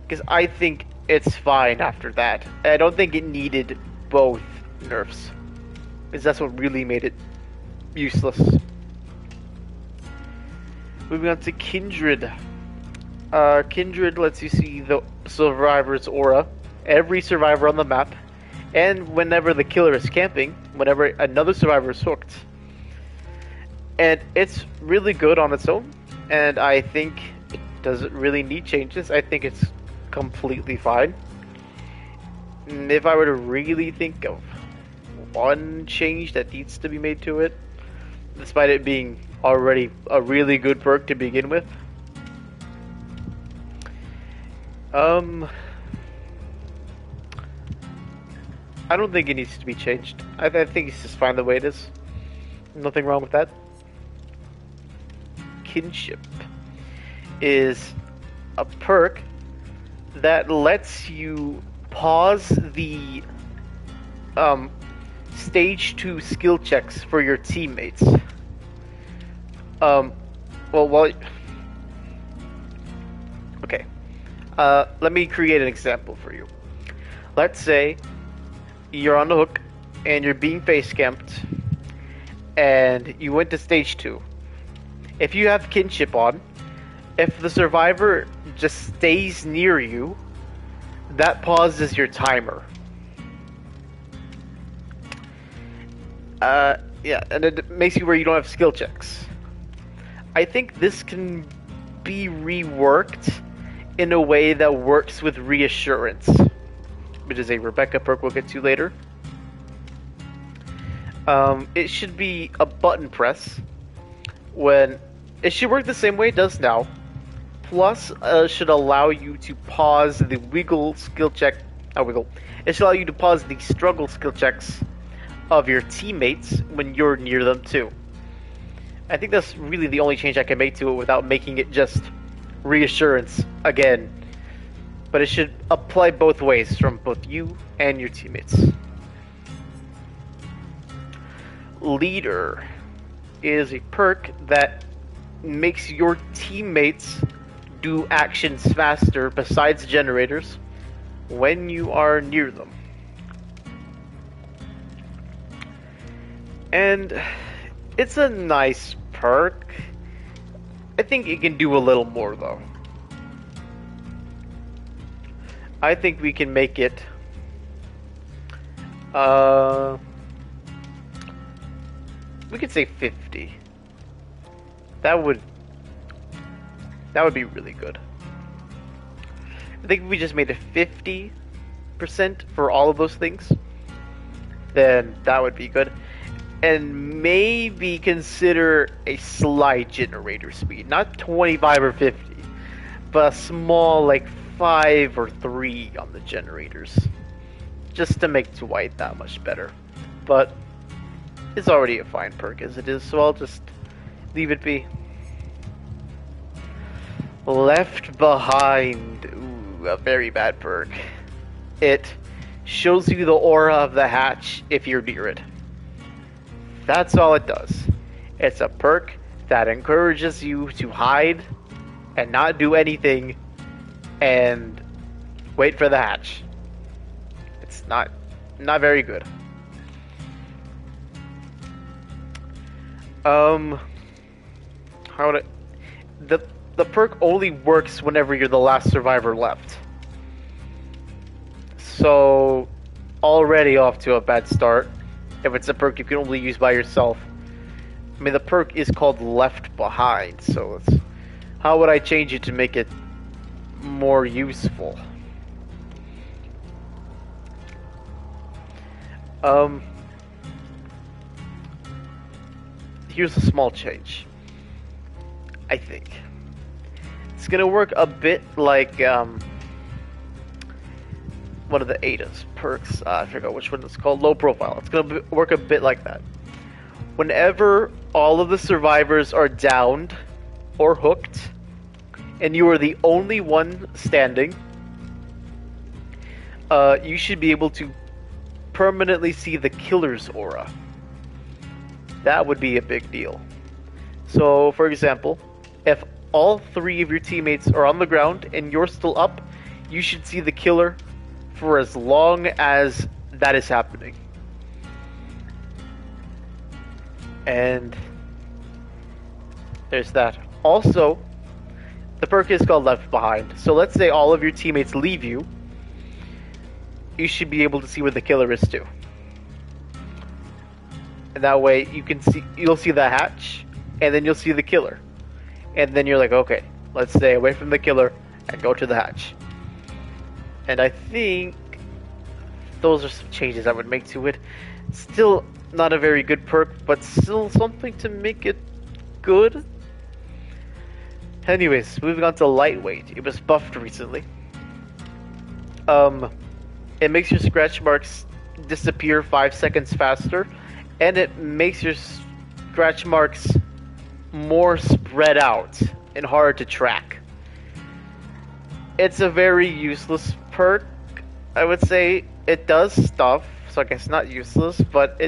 Because I think it's fine after that. I don't think it needed both nerfs, because that's what really made it useless. Moving on to Kindred. Kindred lets you see the survivor's aura, every survivor on the map, and whenever the killer is camping, whenever another survivor is hooked. And it's really good on its own, and I think it doesn't really need changes. I think it's completely fine. And if I were to really think of one change that needs to be made to it, despite it being already a really good perk to begin with. I don't think it needs to be changed. I think it's just fine the way it is. Nothing wrong with that. Kinship is a perk that lets you pause the stage 2 skill checks for your teammates. Okay. Let me create an example for you. Let's say you're on the hook and you're being face camped and you went to stage 2. If you have kinship on, if the survivor just stays near you, that pauses your timer. Yeah, and it makes you where you don't have skill checks. I think this can be reworked in a way that works with reassurance, which is a Rebecca perk we'll get to later. It should be a button press when it should work the same way it does now. Plus, should allow you to pause the wiggle skill check. Wiggle. It should allow you to pause the struggle skill checks of your teammates when you're near them too. I think that's really the only change I can make to it without making it just reassurance again. But it should apply both ways from both you and your teammates. Leader is a perk that makes your teammates do actions faster besides generators when you are near them. And it's a nice perk. I think it can do a little more though. I think we can make it we could say 50. That would be really good. I think if we just made it 50% for all of those things, then that would be good. And maybe consider a slight generator speed, not 25 or 50, but a small like 5 or 3 on the generators, just to make Dwight that much better. But it's already a fine perk as it is, so I'll just leave it be. Left Behind. Ooh, a very bad perk. It shows you the aura of the hatch if you're near it. That's all it does. It's a perk that encourages you to hide and not do anything and wait for the hatch. It's not very good. How would it... The perk only works whenever you're the last survivor left. So, already off to a bad start. If it's a perk you can only use by yourself. I mean, the perk is called Left Behind, so it's... How would I change it to make it more useful? Here's a small change. I think. It's gonna work a bit like, one of the Ada's perks. I forgot which one it's called. Low profile. It's gonna work a bit like that. Whenever all of the survivors are downed or hooked, and you are the only one standing, you should be able to permanently see the killer's aura. That would be a big deal. So, for example, if all 3 of your teammates are on the ground and you're still up, you should see the killer for as long as that is happening. And there's that. Also, the perk is called Left Behind. So let's say all of your teammates leave you. You should be able to see where the killer is too. And that way you'll see the hatch, and then you'll see the killer. And then you're like, okay, let's stay away from the killer and go to the hatch. And I think those are some changes I would make to it. Still not a very good perk, but still something to make it good. Anyways, moving on to lightweight. It was buffed recently. It makes your scratch marks disappear 5 seconds faster, and it makes your scratch marks more spread out and harder to track. It's a very useless perk, I would say. It does stuff, so I guess not useless, but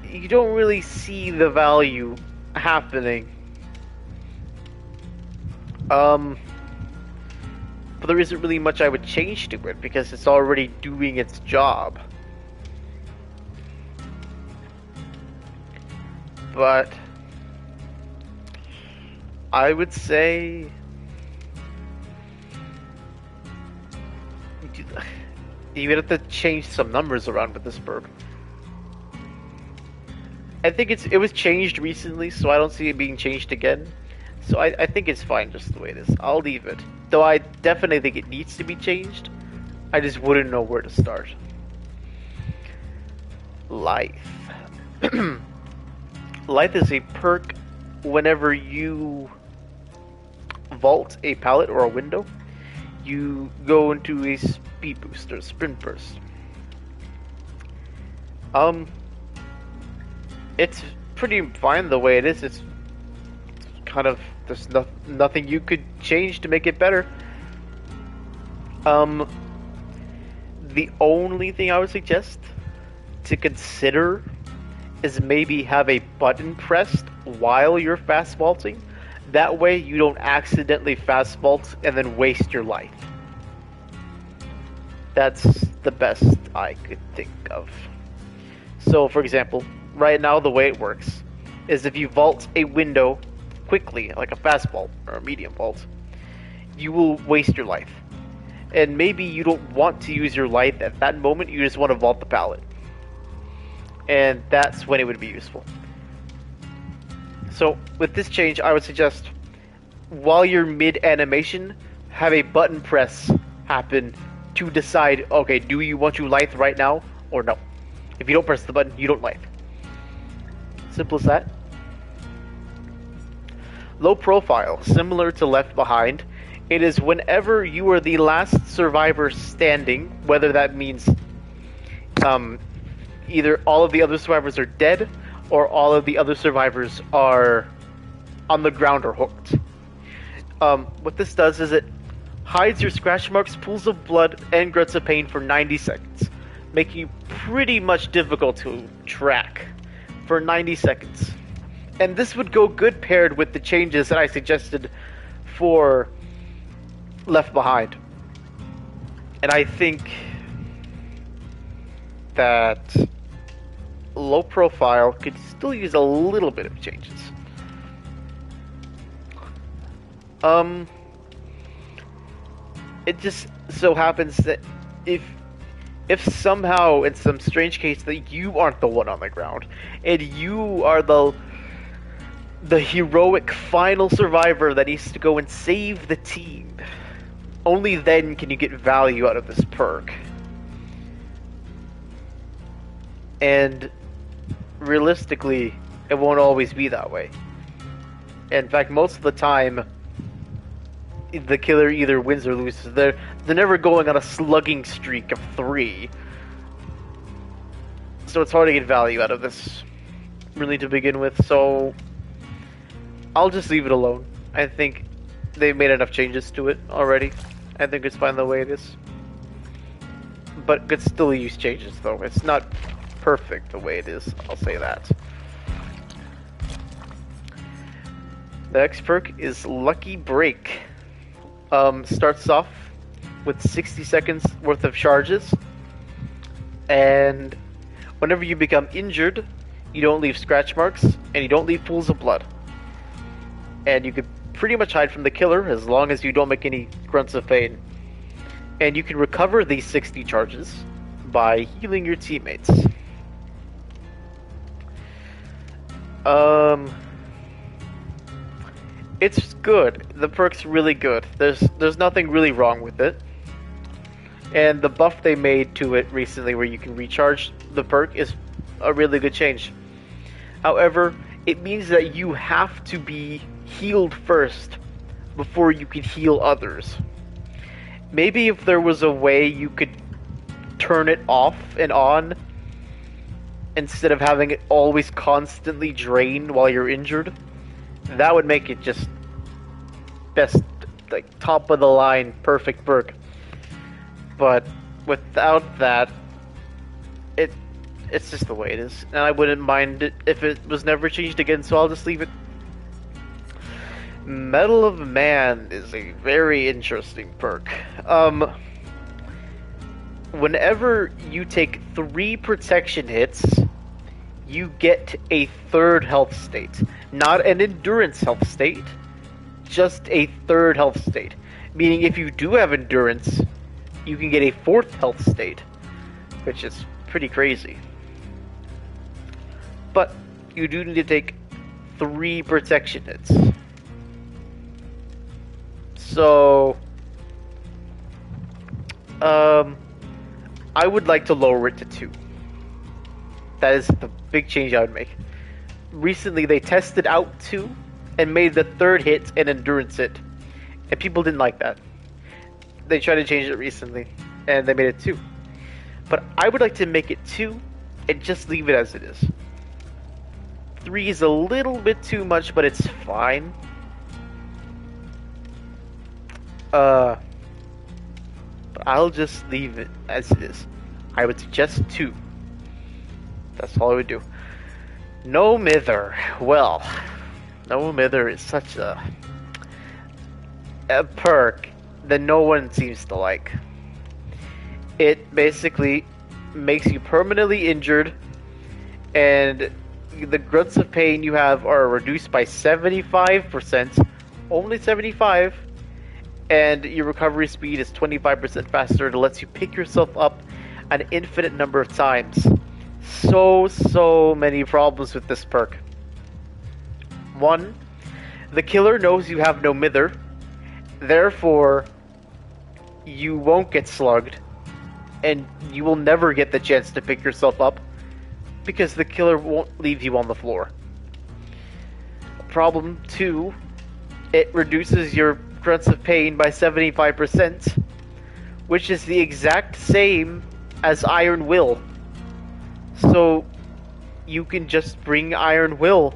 you don't really see the value happening. But there isn't really much I would change to it because it's already doing its job. But I would say you would have to change some numbers around with this perk. I think it was changed recently, so I don't see it being changed again. So I think it's fine just the way it is. I'll leave it. Though I definitely think it needs to be changed. I just wouldn't know where to start. Life. Life is a perk whenever you vault a pallet or a window. You go into a speed boost or sprint burst. It's pretty fine the way it is. It's kind of, there's nothing you could change to make it better. The only thing I would suggest to consider is maybe have a button pressed while you're fast vaulting. That way you don't accidentally fast vault and then waste your life. That's the best I could think of. So for example, right now the way it works is if you vault a window quickly, like a fast vault or a medium vault, you will waste your life. And maybe you don't want to use your life at that moment, you just want to vault the pallet. And that's when it would be useful. So with this change, I would suggest while you're mid-animation, have a button press happen to decide, okay, do you want to life right now or no? If you don't press the button, you don't life. Simple as that. Low profile, similar to Left Behind. It is whenever you are the last survivor standing, whether that means either all of the other survivors are dead or all of the other survivors are on the ground or hooked. What this does is it hides your scratch marks, pools of blood, and grunts of pain for 90 seconds, making you pretty much difficult to track for 90 seconds. And this would go good paired with the changes that I suggested for Left Behind. And I think that low profile could still use a little bit of changes. It just so happens that if somehow in some strange case that you aren't the one on the ground and you are the heroic final survivor that needs to go and save the team, only then can you get value out of this perk. And realistically, it won't always be that way. In fact, most of the time, the killer either wins or loses. They're never going on a slugging streak of 3. So it's hard to get value out of this, really, to begin with. So I'll just leave it alone. I think they've made enough changes to it already. I think it's fine the way it is. But could still use changes, though. It's not perfect the way it is, I'll say that. The next perk is Lucky Break. Starts off with 60 seconds worth of charges, and whenever you become injured, you don't leave scratch marks, and you don't leave pools of blood. And you could pretty much hide from the killer as long as you don't make any grunts of pain. And you can recover these 60 charges by healing your teammates. It's good. The perk's really good. There's nothing really wrong with it. And the buff they made to it recently where you can recharge the perk is a really good change. However, it means that you have to be healed first before you can heal others. Maybe if there was a way you could turn it off and on instead of having it always constantly drain while you're injured, that would make it just best, like top of the line, perfect perk. But without that, it's just the way it is, and I wouldn't mind it if it was never changed again. So I'll just leave it. Medal of Man is a very interesting perk. Whenever you take 3 protection hits, you get a 3rd health state. Not an endurance health state, just a 3rd health state. Meaning if you do have endurance, you can get a 4th health state, which is pretty crazy. But you do need to take 3 protection hits. So, I would like to lower it to 2. That is the big change I would make. Recently, they tested out 2 and made the 3rd hit an endurance hit, and people didn't like that. They tried to change it recently, and they made it 2. But I would like to make it 2 and just leave it as it is. 3 is a little bit too much, but it's fine. But I'll just leave it as it is. I would suggest 2. That's all I would do. No Mither. Well, No Mither is such a perk that no one seems to like. It basically makes you permanently injured, and the grunts of pain you have are reduced by 75%, only 75, and your recovery speed is 25% faster. It lets you pick yourself up an infinite number of times. So many problems with this perk. 1, the killer knows you have no Mither, therefore you won't get slugged, and you will never get the chance to pick yourself up, because the killer won't leave you on the floor. Problem 2, it reduces your grunts of pain by 75%, which is the exact same as Iron Will. So you can just bring Iron Will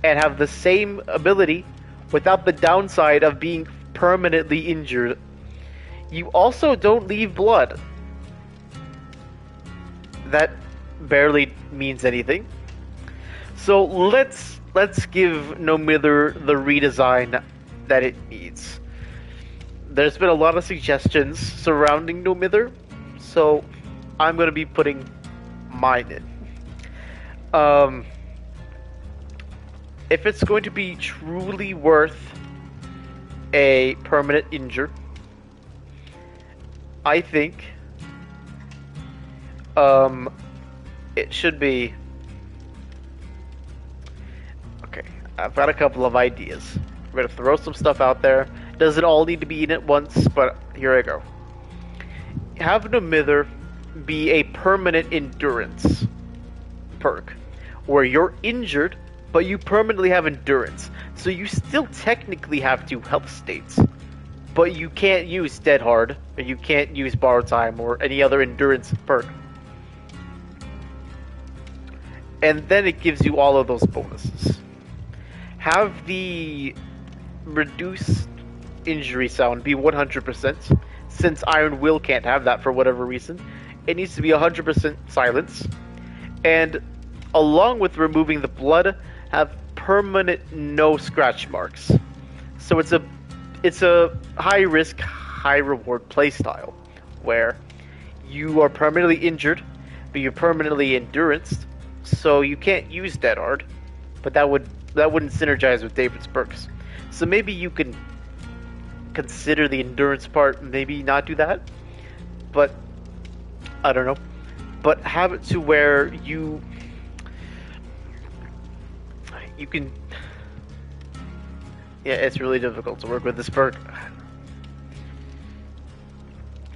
and have the same ability without the downside of being permanently injured. You also don't leave blood. That barely means anything. So let's give No Mither the redesign that it needs. There's been a lot of suggestions surrounding No Mither, so I'm going to be putting mine in. If it's going to be truly worth a permanent injure, I think it should be... Okay, I've got a couple of ideas. We're gonna throw some stuff out there. Doesn't all need to be in at once, but here I go. Have No Mither be a permanent endurance perk, where you're injured, but you permanently have endurance. So you still technically have 2 health states, but you can't use Dead Hard, or you can't use Borrow Time, or any other endurance perk. And then it gives you all of those bonuses. Have the reduced injury sound be 100%, since Iron Will can't have that for whatever reason. It needs to be 100% silence. And along with removing the blood, have permanent no scratch marks. So it's a high risk, high reward playstyle where you are permanently injured, but you're permanently enduranced, so you can't use Dead Hard, but that wouldn't synergize with David's perks. So maybe you can consider the endurance part, maybe not do that, but I don't know. But have it to where you can... Yeah, it's really difficult to work with this perk.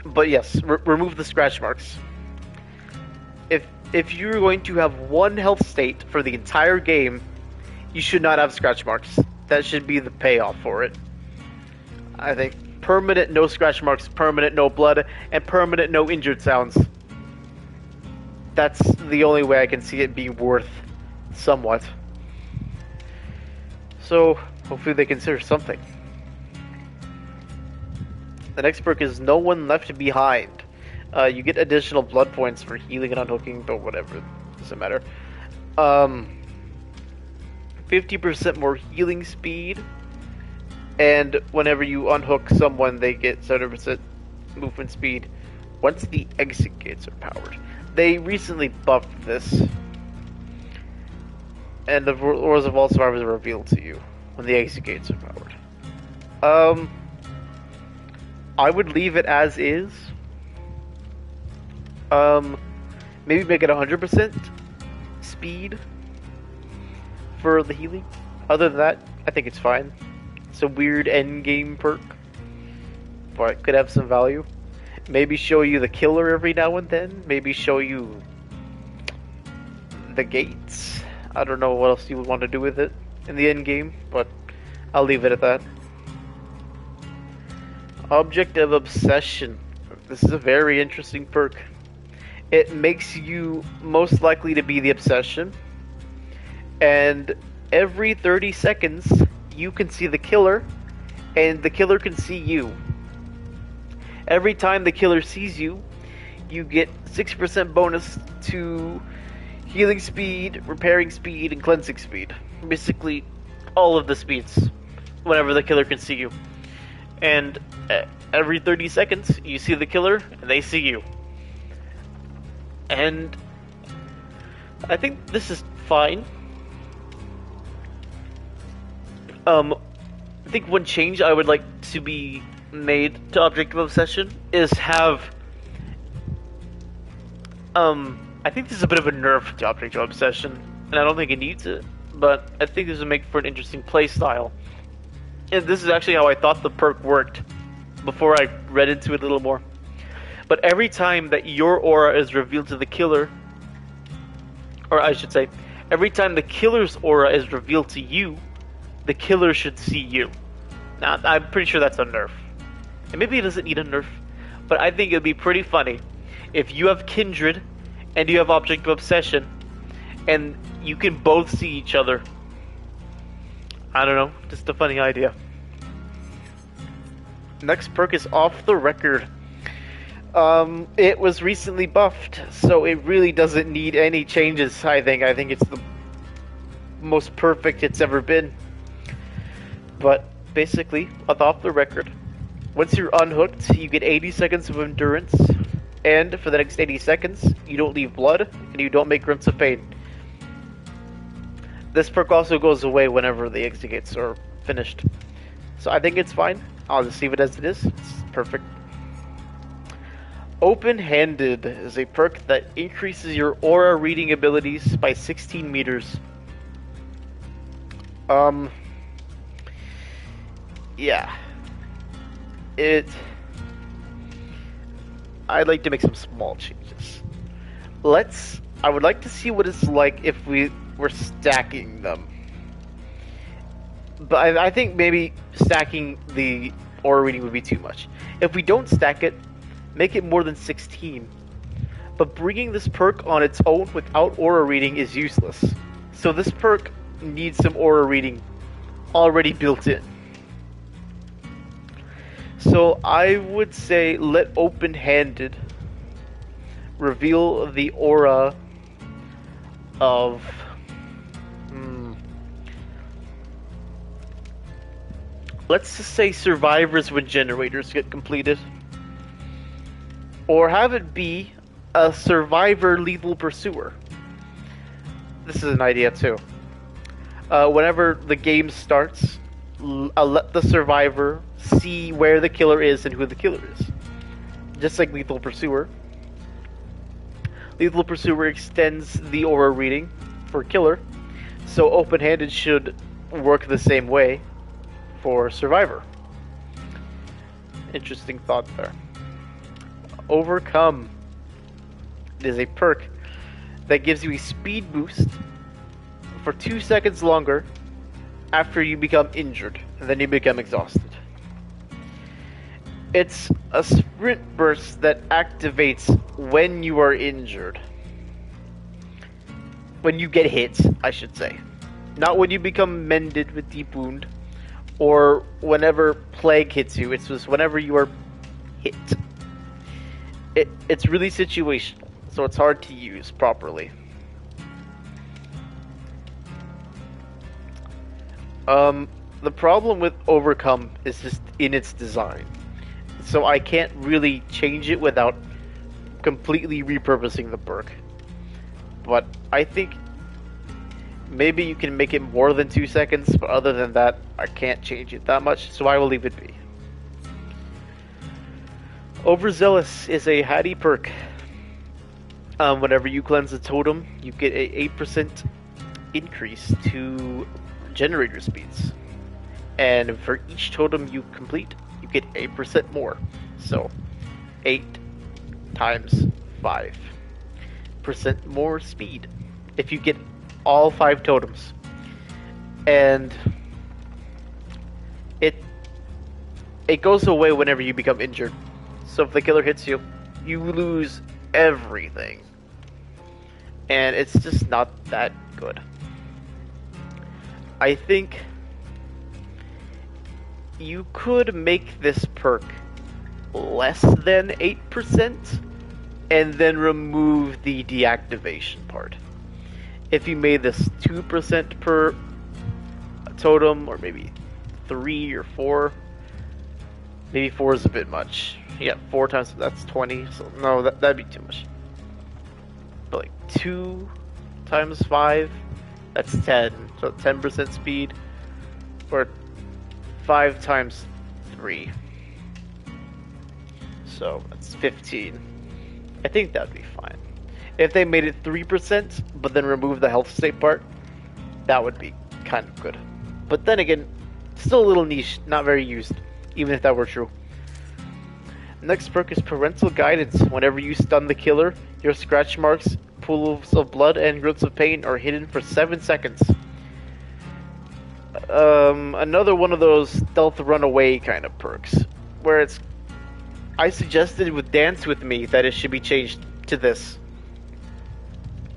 But yes, remove the scratch marks. if you're going to have one health state for the entire game, you should not have scratch marks. That should be the payoff for it. I think permanent no scratch marks, permanent no blood, and permanent no injured sounds. That's the only way I can see it being worth somewhat. So, hopefully they consider something. The next perk is No One Left Behind. You get additional blood points for healing and unhooking, but whatever. Doesn't matter. 50% more healing speed. And whenever you unhook someone, they get 70% movement speed once the exit gates are powered. They recently buffed this. And the rules of all survivors are revealed to you when the exit gates are powered. I would leave it as is. Maybe make it 100% speed for the healing. Other than that, I think it's fine. It's a weird end game perk, but it could have some value. Maybe show you the killer every now and then. Maybe show you the gates. I don't know what else you would want to do with it in the end game, but I'll leave it at that. Object of Obsession. This is a very interesting perk. It makes you most likely to be the obsession, and every 30 seconds you can see the killer, and the killer can see you. Every time the killer sees you, you get 6% bonus to healing speed, repairing speed, and cleansing speed. Basically, all of the speeds whenever the killer can see you. And every 30 seconds, you see the killer, and they see you. And I think this is fine. I think one change I would like to be made to Object of Obsession is have I think this is a bit of a nerf to Object of Obsession, and I don't think it needs it, but I think this would make for an interesting playstyle. And this is actually how I thought the perk worked before I read into it a little more. But every time that your aura is revealed to the killer, or I should say, every time the killer's aura is revealed to you, the killer should see you. Now, I'm pretty sure that's a nerf. And maybe it doesn't need a nerf, but I think it would be pretty funny if you have Kindred and you have Object of Obsession, and you can both see each other. I don't know, just a funny idea. Next perk is Off the Record. It was recently buffed, so it really doesn't need any changes, I think. I think it's the most perfect it's ever been. But basically, with Off the Record, once you're unhooked, you get 80 seconds of endurance, and for the next 80 seconds, you don't leave blood, and you don't make grunts of pain. This perk also goes away whenever the exit gates are finished. So I think it's fine. I'll just leave it as it is. It's perfect. Open-Handed is a perk that increases your aura reading abilities by 16 meters. Yeah. I'd like to make some small changes. I would like to see what it's like if we were stacking them. But I think maybe stacking the aura reading would be too much. If we don't stack it, make it more than 16. But bringing this perk on its own without aura reading is useless. So this perk needs some aura reading already built in. So I would say let Open-Handed reveal the aura of let's just say survivors when generators get completed. Or have it be a survivor lethal pursuer. This is an idea too. Whenever the game starts, let the survivor see where the killer is and who the killer is. Just like Lethal Pursuer. Lethal Pursuer extends the aura reading for killer, so Open-Handed should work the same way for Survivor. Interesting thought there. Overcome. It is a perk that gives you a speed boost for 2 seconds longer after you become injured, and then you become exhausted. It's a sprint burst that activates when you are injured. When you get hit, I should say. Not when you become mended with deep wound, or whenever plague hits you. It's just whenever you are hit. It's really situational, so it's hard to use properly. The problem with Overcome is just in its design. So I can't really change it without completely repurposing the perk. But I think maybe you can make it more than 2 seconds, but other than that, I can't change it that much, so I will leave it be. Overzealous is a Hattie perk. Whenever you cleanse a totem, you get a 8% increase to generator speeds. And for each totem you complete, you get 8% more. So, 8 times 5% more speed if you get all 5 totems. And it goes away whenever you become injured. So if the killer hits you, you lose everything. And it's just not that good. I think you could make this perk less than 8% and then remove the deactivation part. If you made this 2% per totem, or maybe 3 or 4, maybe 4 is a bit much. Yeah, 4 times, that's 20, so no, that'd be too much. But like 2 times 5, that's 10, so 10% speed, or 5 times 3, so that's 15. I think that'd be fine. If they made it 3%, but then removed the health state part, that would be kind of good. But then again, still a little niche, not very used, even if that were true. Next perk is Parental Guidance. Whenever you stun the killer, your scratch marks, pools of blood, and grunts of pain are hidden for 7 seconds. Another one of those stealth runaway kind of perks, where it's... I suggested with Dance With Me that it should be changed to this.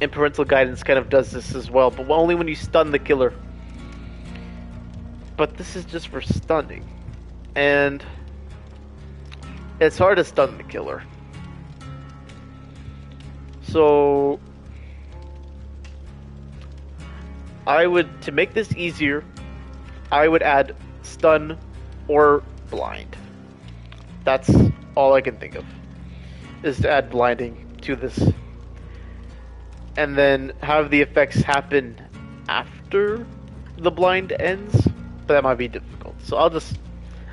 And Parental Guidance kind of does this as well, but only when you stun the killer. But this is just for stunning. And it's hard to stun the killer. So to make this easier, I would add stun or blind. That's all I can think of, is to add blinding to this. And then have the effects happen after the blind ends, but that might be difficult. So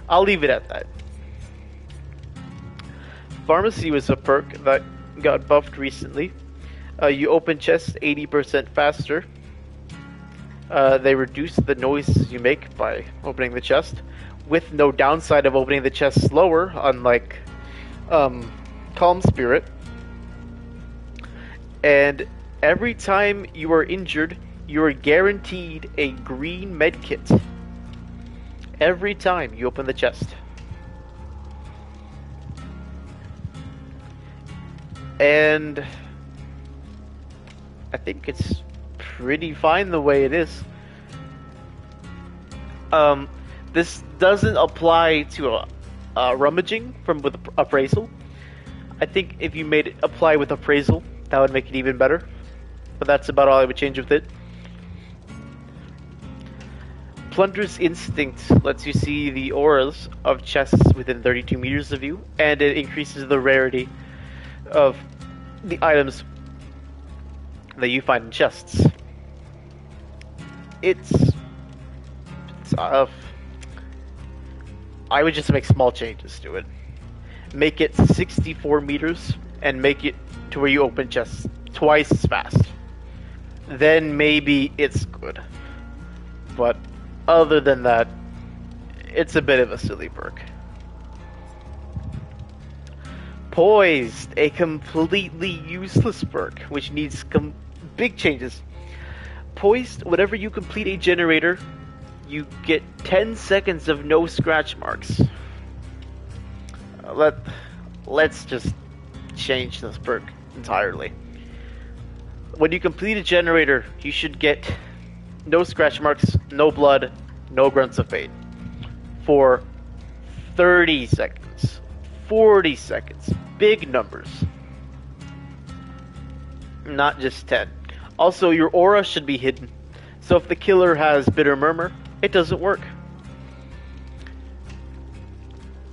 I'll leave it at that. Pharmacy was a perk that got buffed recently. You open chests 80% faster. They reduce the noises you make by opening the chest, with no downside of opening the chest slower, unlike Calm Spirit. And every time you are injured, you are guaranteed a green medkit. Every time you open the chest. And I think it's pretty fine the way it is. This doesn't apply to rummaging with appraisal. I think if you made it apply with appraisal, that would make it even better. But that's about all I would change with it. Plunder's Instinct lets you see the auras of chests within 32 meters of you, and it increases the rarity of the items that you find in chests. I would just make small changes to it. Make it 64 meters and make it to where you open chests twice as fast. Then maybe it's good. But other than that, it's a bit of a silly perk. Poised, a completely useless perk, which needs big changes. Poised, whenever you complete a generator, you get 10 seconds of no scratch marks. Let's just change this perk entirely. When you complete a generator, you should get no scratch marks, no blood, no grunts of pain for 30 seconds, 40 seconds, big numbers, not just 10. Also, your aura should be hidden, so if the killer has Bitter Murmur, it doesn't work.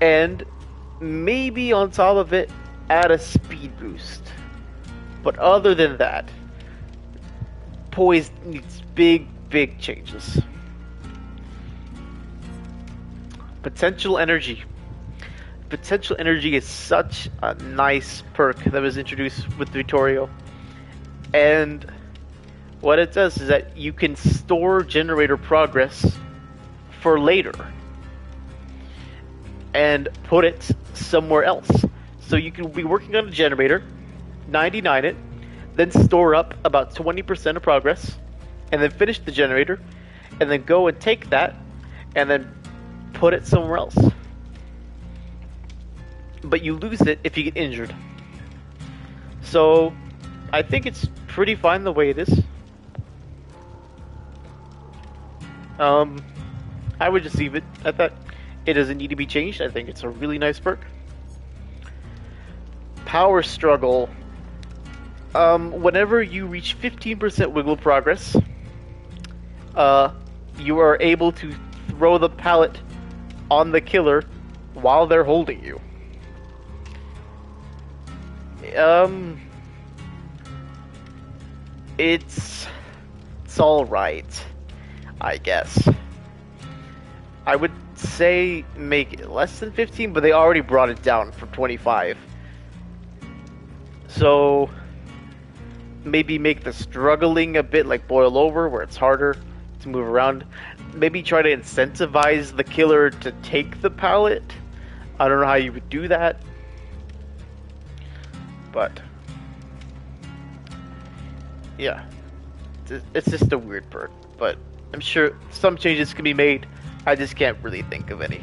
And maybe on top of it, add a speed boost. But other than that, Poise needs big changes. Potential Energy. Potential Energy is such a nice perk that was introduced with Vittorio. And what it does is that you can store generator progress for later and put it somewhere else. So you can be working on a generator, 99 it, then store up about 20% of progress, and then finish the generator, and then go and take that, and then put it somewhere else. But you lose it if you get injured. So I think it's pretty fine the way it is. I would just leave it at that. It doesn't need to be changed. I think it's a really nice perk. Power Struggle. Whenever you reach 15% wiggle progress, you are able to throw the pallet on the killer while they're holding you. It's alright, I guess. I would say make it less than 15, but they already brought it down from 25. So maybe make the struggling a bit like Boil Over, where it's harder to move around. Maybe try to incentivize the killer to take the pallet. I don't know how you would do that, but yeah, it's just a weird perk. But I'm sure some changes can be made. I just can't really think of any.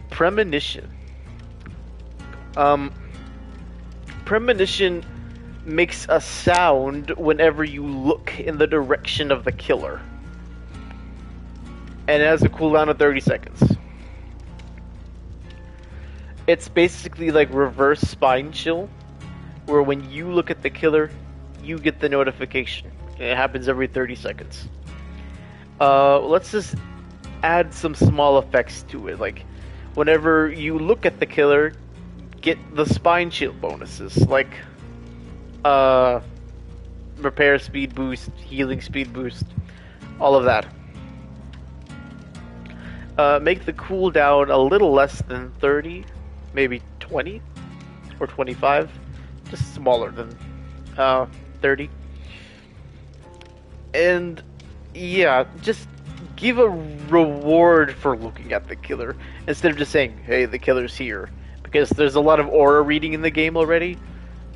Premonition. Premonition makes a sound whenever you look in the direction of the killer. And it has a cooldown of 30 seconds. It's basically like reverse spine chill, where when you look at the killer, you get the notification. And it happens every 30 seconds. Let's just add some small effects to it. Like, whenever you look at the killer, get the spine chill bonuses. Like, repair speed boost, healing speed boost, all of that. Make the cooldown a little less than 30, maybe 20 or 25, just smaller than 30. And yeah, just give a reward for looking at the killer instead of just saying, hey, the killer's here. Because there's a lot of aura reading in the game already,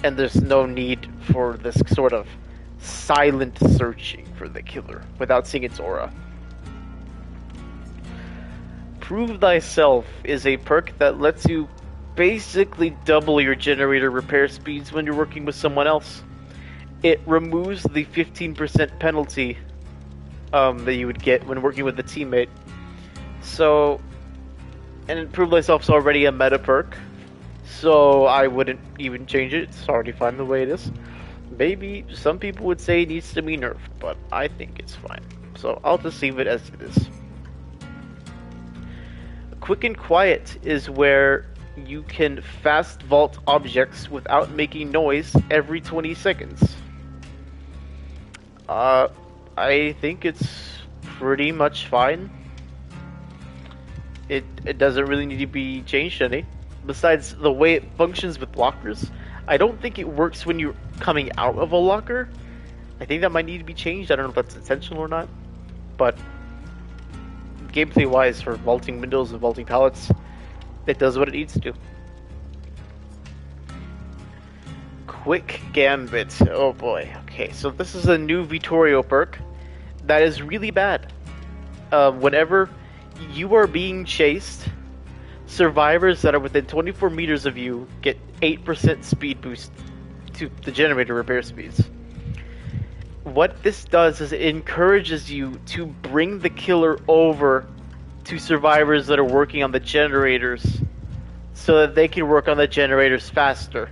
and there's no need for this sort of silent searching for the killer without seeing its aura. Prove Thyself is a perk that lets you basically double your generator repair speeds when you're working with someone else. It removes the 15% penalty that you would get when working with a teammate. So, and Prove Thyself's already a meta perk, so I wouldn't even change it. It's already fine the way it is. Maybe some people would say it needs to be nerfed, but I think it's fine. So I'll just leave it as it is. Quick and Quiet is where you can fast vault objects without making noise every 20 seconds. I think it's pretty much fine. It doesn't really need to be changed any. Besides the way it functions with lockers, I don't think it works when you're coming out of a locker. I think that might need to be changed. I don't know if that's intentional or not. But gameplay wise, for vaulting windows and vaulting pallets, it does what it needs to. Quick Gambit. Oh boy. Okay, so this is a new Vittorio perk that is really bad. Whenever you are being chased, survivors that are within 24 meters of you get 8% speed boost to the generator repair speeds. What this does is it encourages you to bring the killer over to survivors that are working on the generators so that they can work on the generators faster.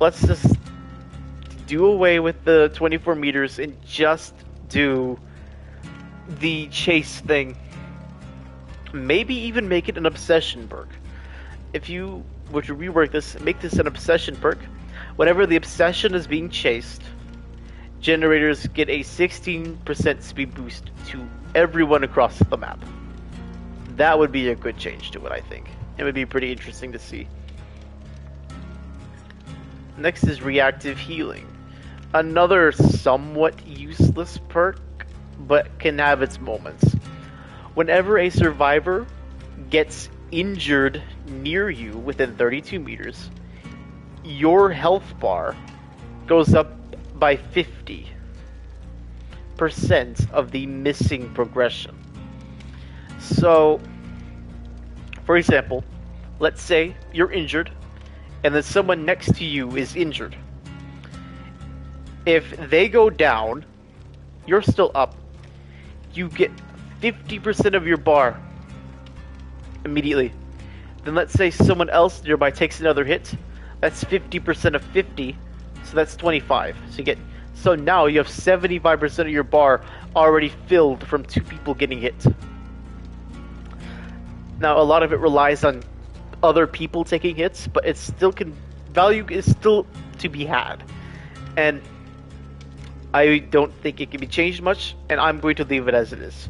Let's just do away with the 24 meters and just do the chase thing. Maybe even make it an obsession perk. If you were to rework this, make this an obsession perk. Whenever the obsession is being chased, generators get a 16% speed boost to everyone across the map. That would be a good change to it, I think. It would be pretty interesting to see. Next is reactive healing. Another somewhat useless perk, but can have its moments. Whenever a survivor gets injured near you within 32 meters, your health bar goes up by 50% of the missing progression. So, for example, let's say you're injured and then someone next to you is injured. If they go down, you're still up. You get 50% of your bar immediately. Then let's say someone else nearby takes another hit. That's 50% of 50, so that's 25. So now you have 75% of your bar already filled from 2 people getting hit. Now a lot of it relies on other people taking hits, but it's still value is still to be had. And I don't think it can be changed much, and I'm going to leave it as it is.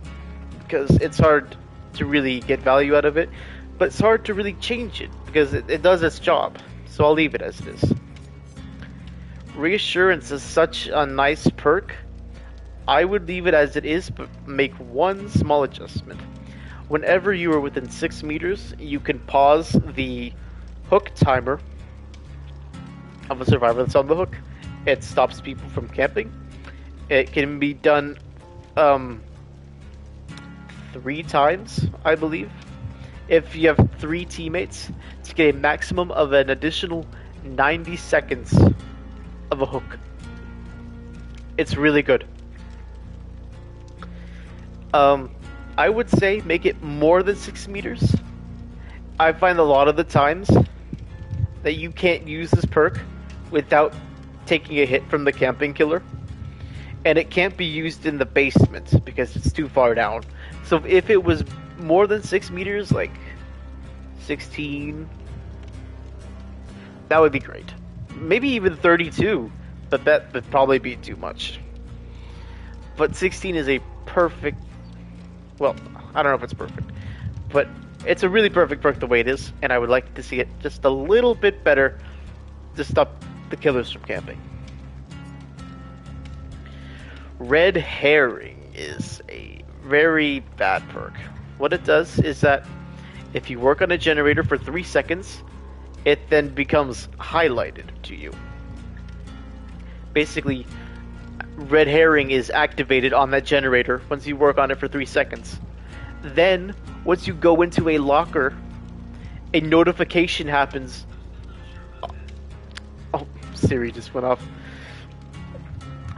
Because it's hard to really get value out of it, but it's hard to really change it, because it does its job. So I'll leave it as it is. Reassurance is such a nice perk. I would leave it as it is, but make one small adjustment. Whenever you are within 6 meters, you can pause the hook timer of a survivor that's on the hook. It stops people from camping. It can be done 3 times, I believe, if you have 3 teammates, to get a maximum of an additional 90 seconds of a hook. It's really good. I would say make it more than 6 meters. I find a lot of the times that you can't use this perk without taking a hit from the camping killer. And it can't be used in the basement because it's too far down. So if it was more than 6 meters, like 16, that would be great. Maybe even 32, but that would probably be too much. But 16 is a perfect, well, I don't know if it's perfect, but it's a really perfect perk the way it is, and I would like to see it just a little bit better to stop the killers from camping. Red Herring is a very bad perk. What it does is that if you work on a generator for 3 seconds, it then becomes highlighted to you. Basically, Red Herring is activated on that generator once you work on it for 3 seconds. Then, once you go into a locker, a notification happens. Oh, Siri just went off.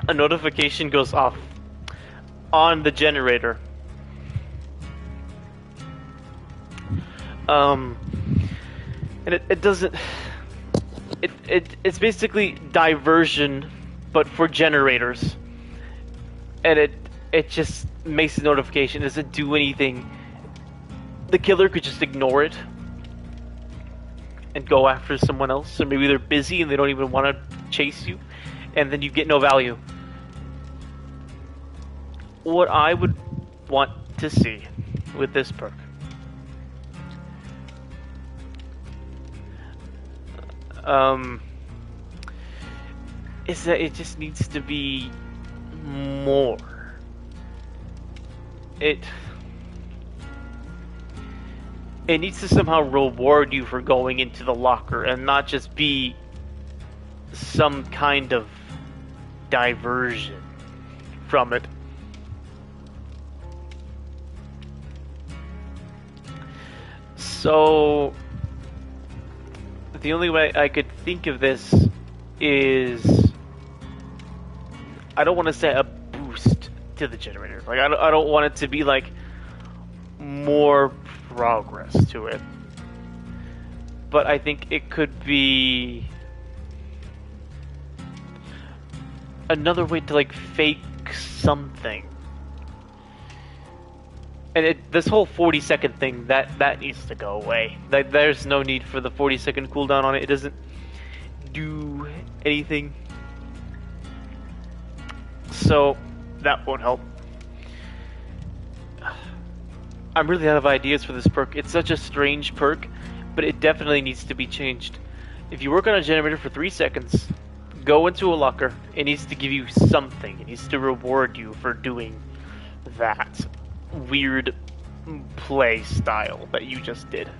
A notification goes off on the generator. And it doesn't. It's basically diversion, but for generators. And it just makes the notification. It doesn't do anything. The killer could just ignore it and go after someone else, or maybe they're busy and they don't even want to chase you, and then you get no value. What I would want to see with this perk is that it just needs to be more. It needs to somehow reward you for going into the locker and not just be some kind of diversion from it. So the only way I could think of this is, I don't want to say a boost to the generator. Like I don't want it to be like more progress to it. But I think it could be another way to like fake something. And this whole 40-second thing, that needs to go away. Like, there's no need for the 40-second cooldown on it. It doesn't do anything. So that won't help. I'm really out of ideas for this perk. It's such a strange perk, but it definitely needs to be changed. If you work on a generator for 3 seconds, go into a locker. It needs to give you something. It needs to reward you for doing that weird play style that you just did.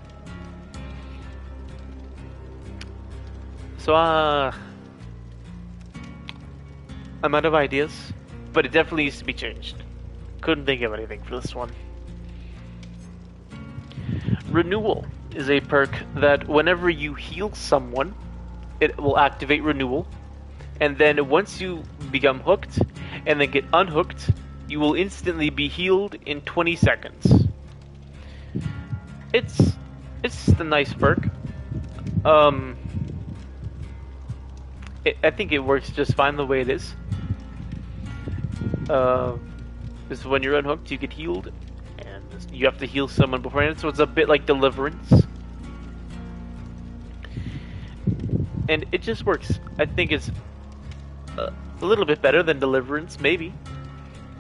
So, I'm out of ideas, but it definitely needs to be changed. Couldn't think of anything for this one. Renewal is a perk that whenever you heal someone, it will activate renewal. And then once you become hooked and then get unhooked, you will instantly be healed in 20 seconds. It's just a nice perk. I think it works just fine the way it is. Because when you're unhooked, you get healed, and you have to heal someone beforehand, so it's a bit like Deliverance. And it just works. I think it's a little bit better than Deliverance, maybe.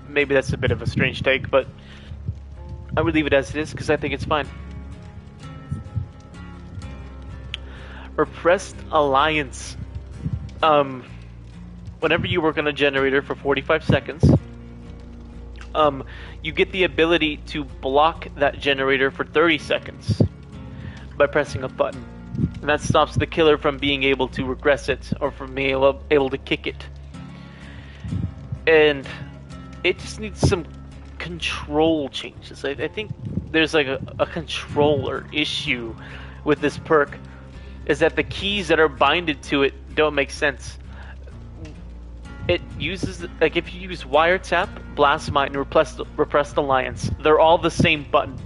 Maybe that's a bit of a strange take, but I would leave it as it is because I think it's fine. Repressed Alliance. Whenever you work on a generator for 45 seconds, you get the ability to block that generator for 30 seconds by pressing a button. And that stops the killer from being able to regress it or from being able to kick it. And it just needs some control changes. I think there's like a controller issue with this perk, is that the keys that are binded to it don't make sense. It uses, like if you use Wiretap, Blastmite, and Repressed Alliance, they're all the same button,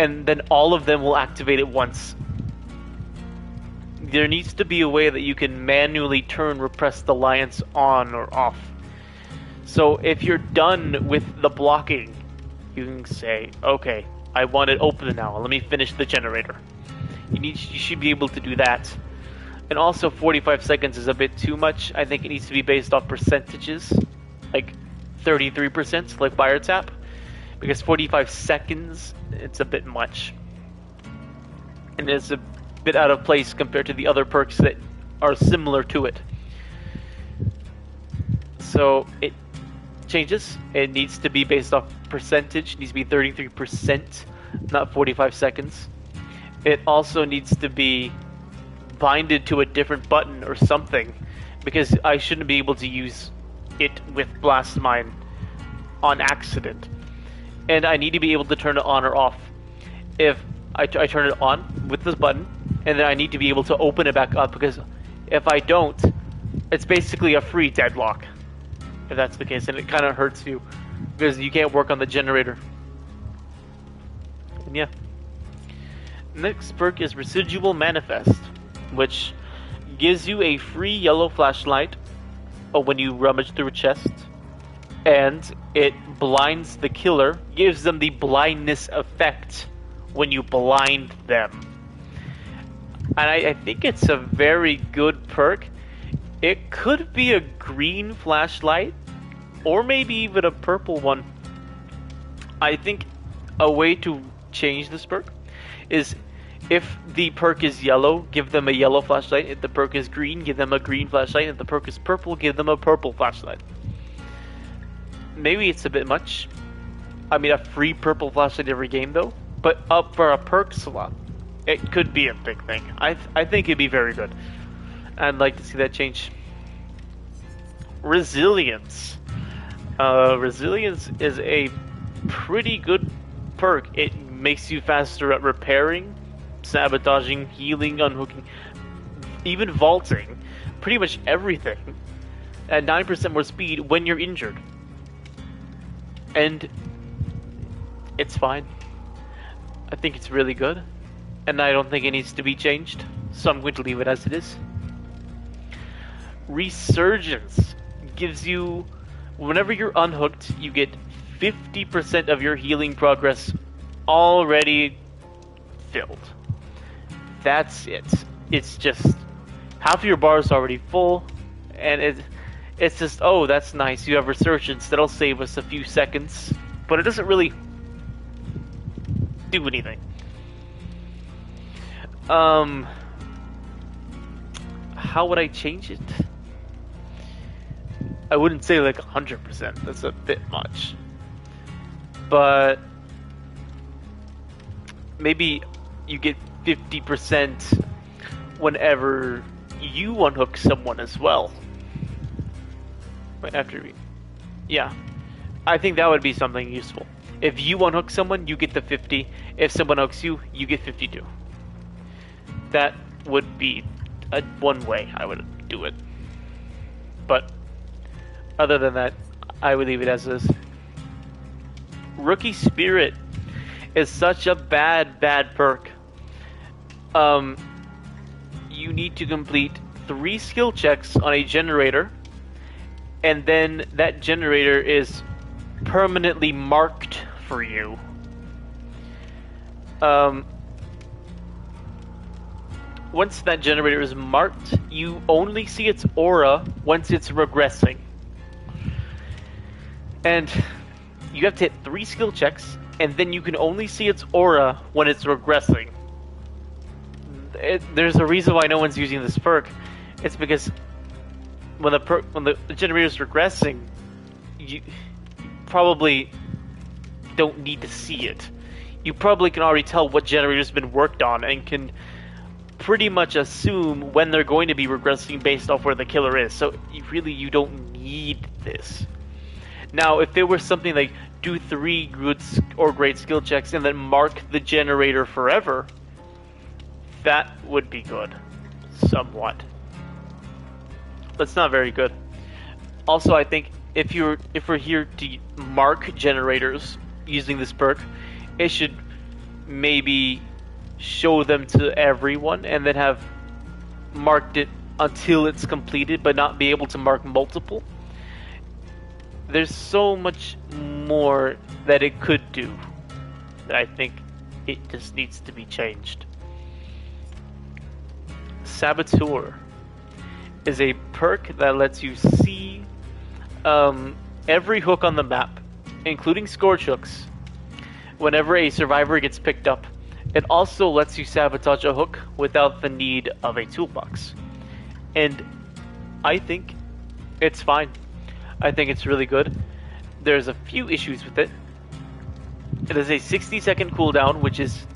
and then all of them will activate at once. There needs to be a way that you can manually turn Repressed Alliance on or off. So if you're done with the blocking, you can say, okay, I want it open now, let me finish the generator. You should be able to do that. And also 45 seconds is a bit too much. I think it needs to be based off percentages, like 33%, like Wiretap, because 45 seconds, it's a bit much. And it's a bit out of place compared to the other perks that are similar to it. So it changes. It needs to be based off percentage. It needs to be 33%, not 45 seconds. It also needs to be binded to a different button or something, because I shouldn't be able to use it with Blastmine on accident. And I need to be able to turn it on or off. If I turn it on with this button, and then I need to be able to open it back up, because if I don't, it's basically a free deadlock. If that's the case, and it kind of hurts you, because you can't work on the generator. And yeah. Next perk is Residual Manifest, which gives you a free yellow flashlight when you rummage through a chest, and it blinds the killer, gives them the blindness effect when you blind them. And I think it's a very good perk. It could be a green flashlight, or maybe even a purple one. I think a way to change this perk is, if the perk is yellow, give them a yellow flashlight. If the perk is green, give them a green flashlight. If the perk is purple, give them a purple flashlight. Maybe it's a bit much. I mean, a free purple flashlight every game though. But up for a perk slot, it could be a big thing. I think it'd be very good. I'd like to see that change. Resilience. Resilience is a pretty good perk. It makes you faster at repairing, sabotaging, healing, unhooking, even vaulting. Pretty much everything. At 9% more speed when you're injured. And it's fine. I think it's really good. And I don't think it needs to be changed. So I'm going to leave it as it is. Resurgence gives you, whenever you're unhooked, you get 50% of your healing progress already filled. That's it. It's just half of your bar is already full, and it's just, oh, that's nice. You have resurgence. That'll save us a few seconds, but it doesn't really do anything. How would I change it? I wouldn't say like 100%. That's a bit much. But maybe you get 50% whenever you unhook someone as well. Right after yeah. I think that would be something useful. If you unhook someone, you get the 50. If someone hooks you, you get 52. That would be one way I would do it. But other than that, I would leave it as is. Rookie Spirit is such a bad perk. You need to complete 3 skill checks on a generator, and then that generator is permanently marked for you. Once that generator is marked, you only see its aura once it's regressing. And you have to hit 3 skill checks, and then you can only see its aura when it's regressing. There's a reason why no one's using this perk. It's because when the generator is regressing, you probably don't need to see it. You probably can already tell what generator's been worked on and can pretty much assume when they're going to be regressing based off where the killer is. So you don't need this. Now, if it were something like do 3 good or great skill checks and then mark the generator forever, that would be good. Somewhat. That's not very good. Also, I think if we're here to mark generators using this perk, it should maybe show them to everyone and then have marked it until it's completed, but not be able to mark multiple. There's so much more that it could do that I think it just needs to be changed. Saboteur is a perk that lets you see every hook on the map, including scorch hooks, whenever a survivor gets picked up. It also lets you sabotage a hook without the need of a toolbox. And I think it's fine. I think it's really good. There's a few issues with it. It is a 60-second cooldown, which is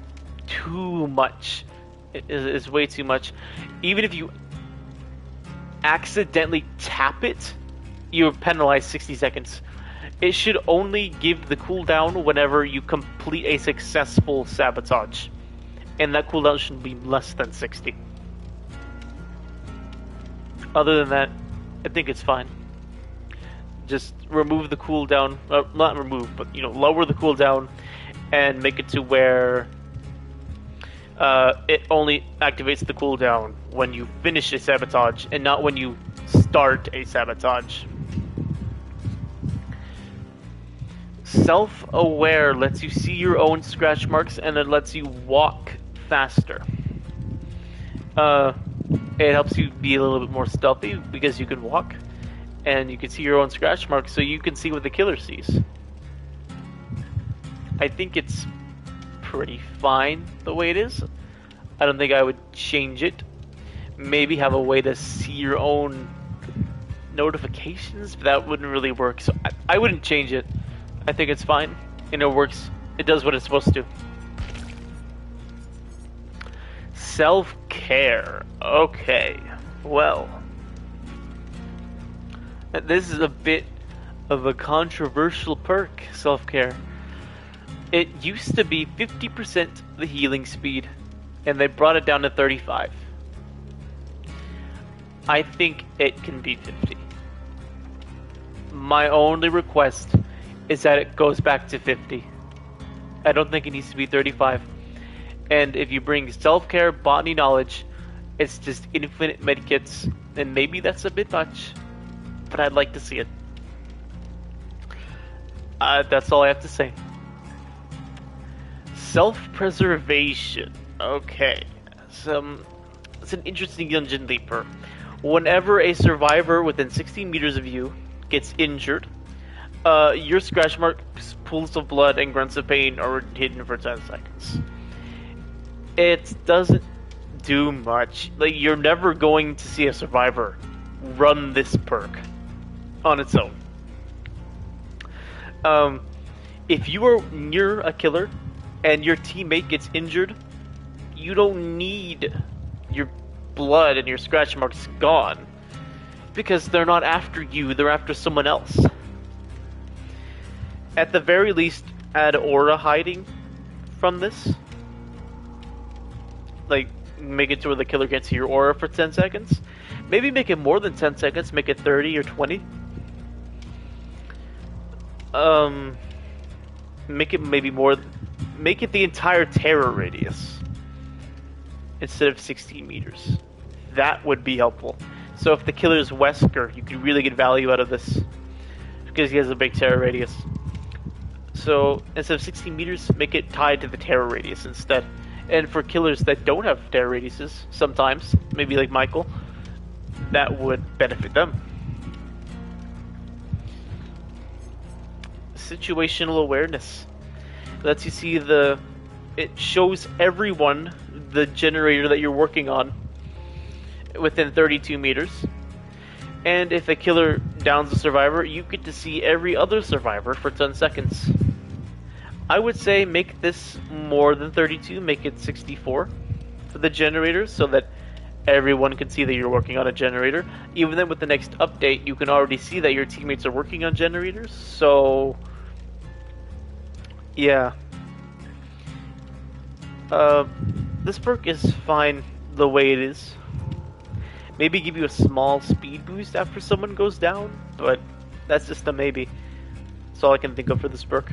too much. It is way too much. Even if you accidentally tap it, you're penalized 60 seconds. It should only give the cooldown whenever you complete a successful sabotage. And that cooldown should be less than 60. Other than that, I think it's fine. Just remove the cooldown, not remove, but lower the cooldown and make it to where it only activates the cooldown when you finish a sabotage and not when you start a sabotage. Self-aware lets you see your own scratch marks and it lets you walk faster. It helps you be a little bit more stealthy because you can walk and you can see your own scratch marks, so you can see what the killer sees. I think it's pretty fine the way it is. I don't think I would change it. Maybe have a way to see your own notifications, but that wouldn't really work. So I wouldn't change it. I think it's fine. And it works. It does what it's supposed to. Self-care. Okay. Well. This is a bit of a controversial perk, self-care. It used to be 50% the healing speed, and they brought it down to 35. I think it can be 50. My only request is that it goes back to 50. I don't think it needs to be 35. And if you bring self-care, botany knowledge, it's just infinite medkits, and maybe that's a bit much, but I'd like to see it. That's all I have to say. Self-preservation. Okay. It's an interesting dungeon leaper. Whenever a survivor within 16 meters of you gets injured, your scratch marks, pools of blood, and grunts of pain are hidden for 10 seconds. It doesn't do much. Like, you're never going to see a survivor run this perk on its own. If you are near a killer and your teammate gets injured, you don't need your blood and your scratch marks gone, because they're not after you, they're after someone else. At the very least, add aura hiding from this. Like, make it to where the killer can't see your aura for 10 seconds. Maybe make it more than 10 seconds, make it 30 or 20. Make it maybe more, make it the entire terror radius instead of 16 meters. That would be helpful. So if the killer is Wesker, you could really get value out of this, because he has a big terror radius. So instead of 16 meters, make it tied to the terror radius instead. And for killers that don't have terror radiuses, sometimes, maybe like Michael, that would benefit them. Situational awareness lets you see it shows everyone the generator that you're working on within 32 meters. And if a killer downs a survivor, you get to see every other survivor for 10 seconds. I would say make this more than 32, make it 64 for the generators, so that everyone can see that you're working on a generator. Even then, with the next update, you can already see that your teammates are working on generators, so yeah. This perk is fine the way it is. Maybe give you a small speed boost after someone goes down, but that's just a maybe. That's all I can think of for this perk.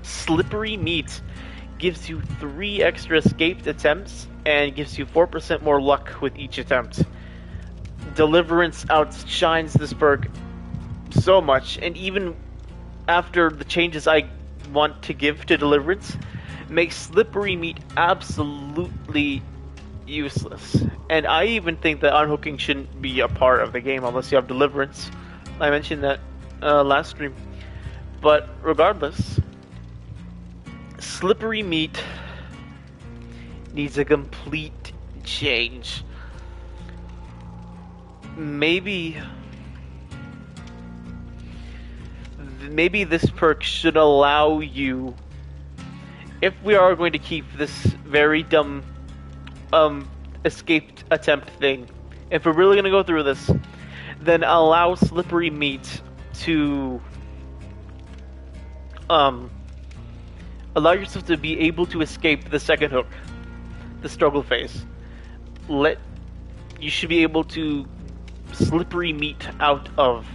Slippery Meat gives you 3 extra escaped attempts and gives you 4% more luck with each attempt. Deliverance outshines this perk so much, and even after the changes I want to give to Deliverance, makes Slippery Meat absolutely useless. And I even think that unhooking shouldn't be a part of the game unless you have Deliverance. I mentioned that last stream. But regardless, Slippery Meat needs a complete change. Maybe this perk should allow you, if we are going to keep this very dumb escaped attempt thing, if we're really going to go through this, then allow Slippery Meat to allow yourself to be able to escape the second hook, the struggle phase. You should be able to Slippery Meat out of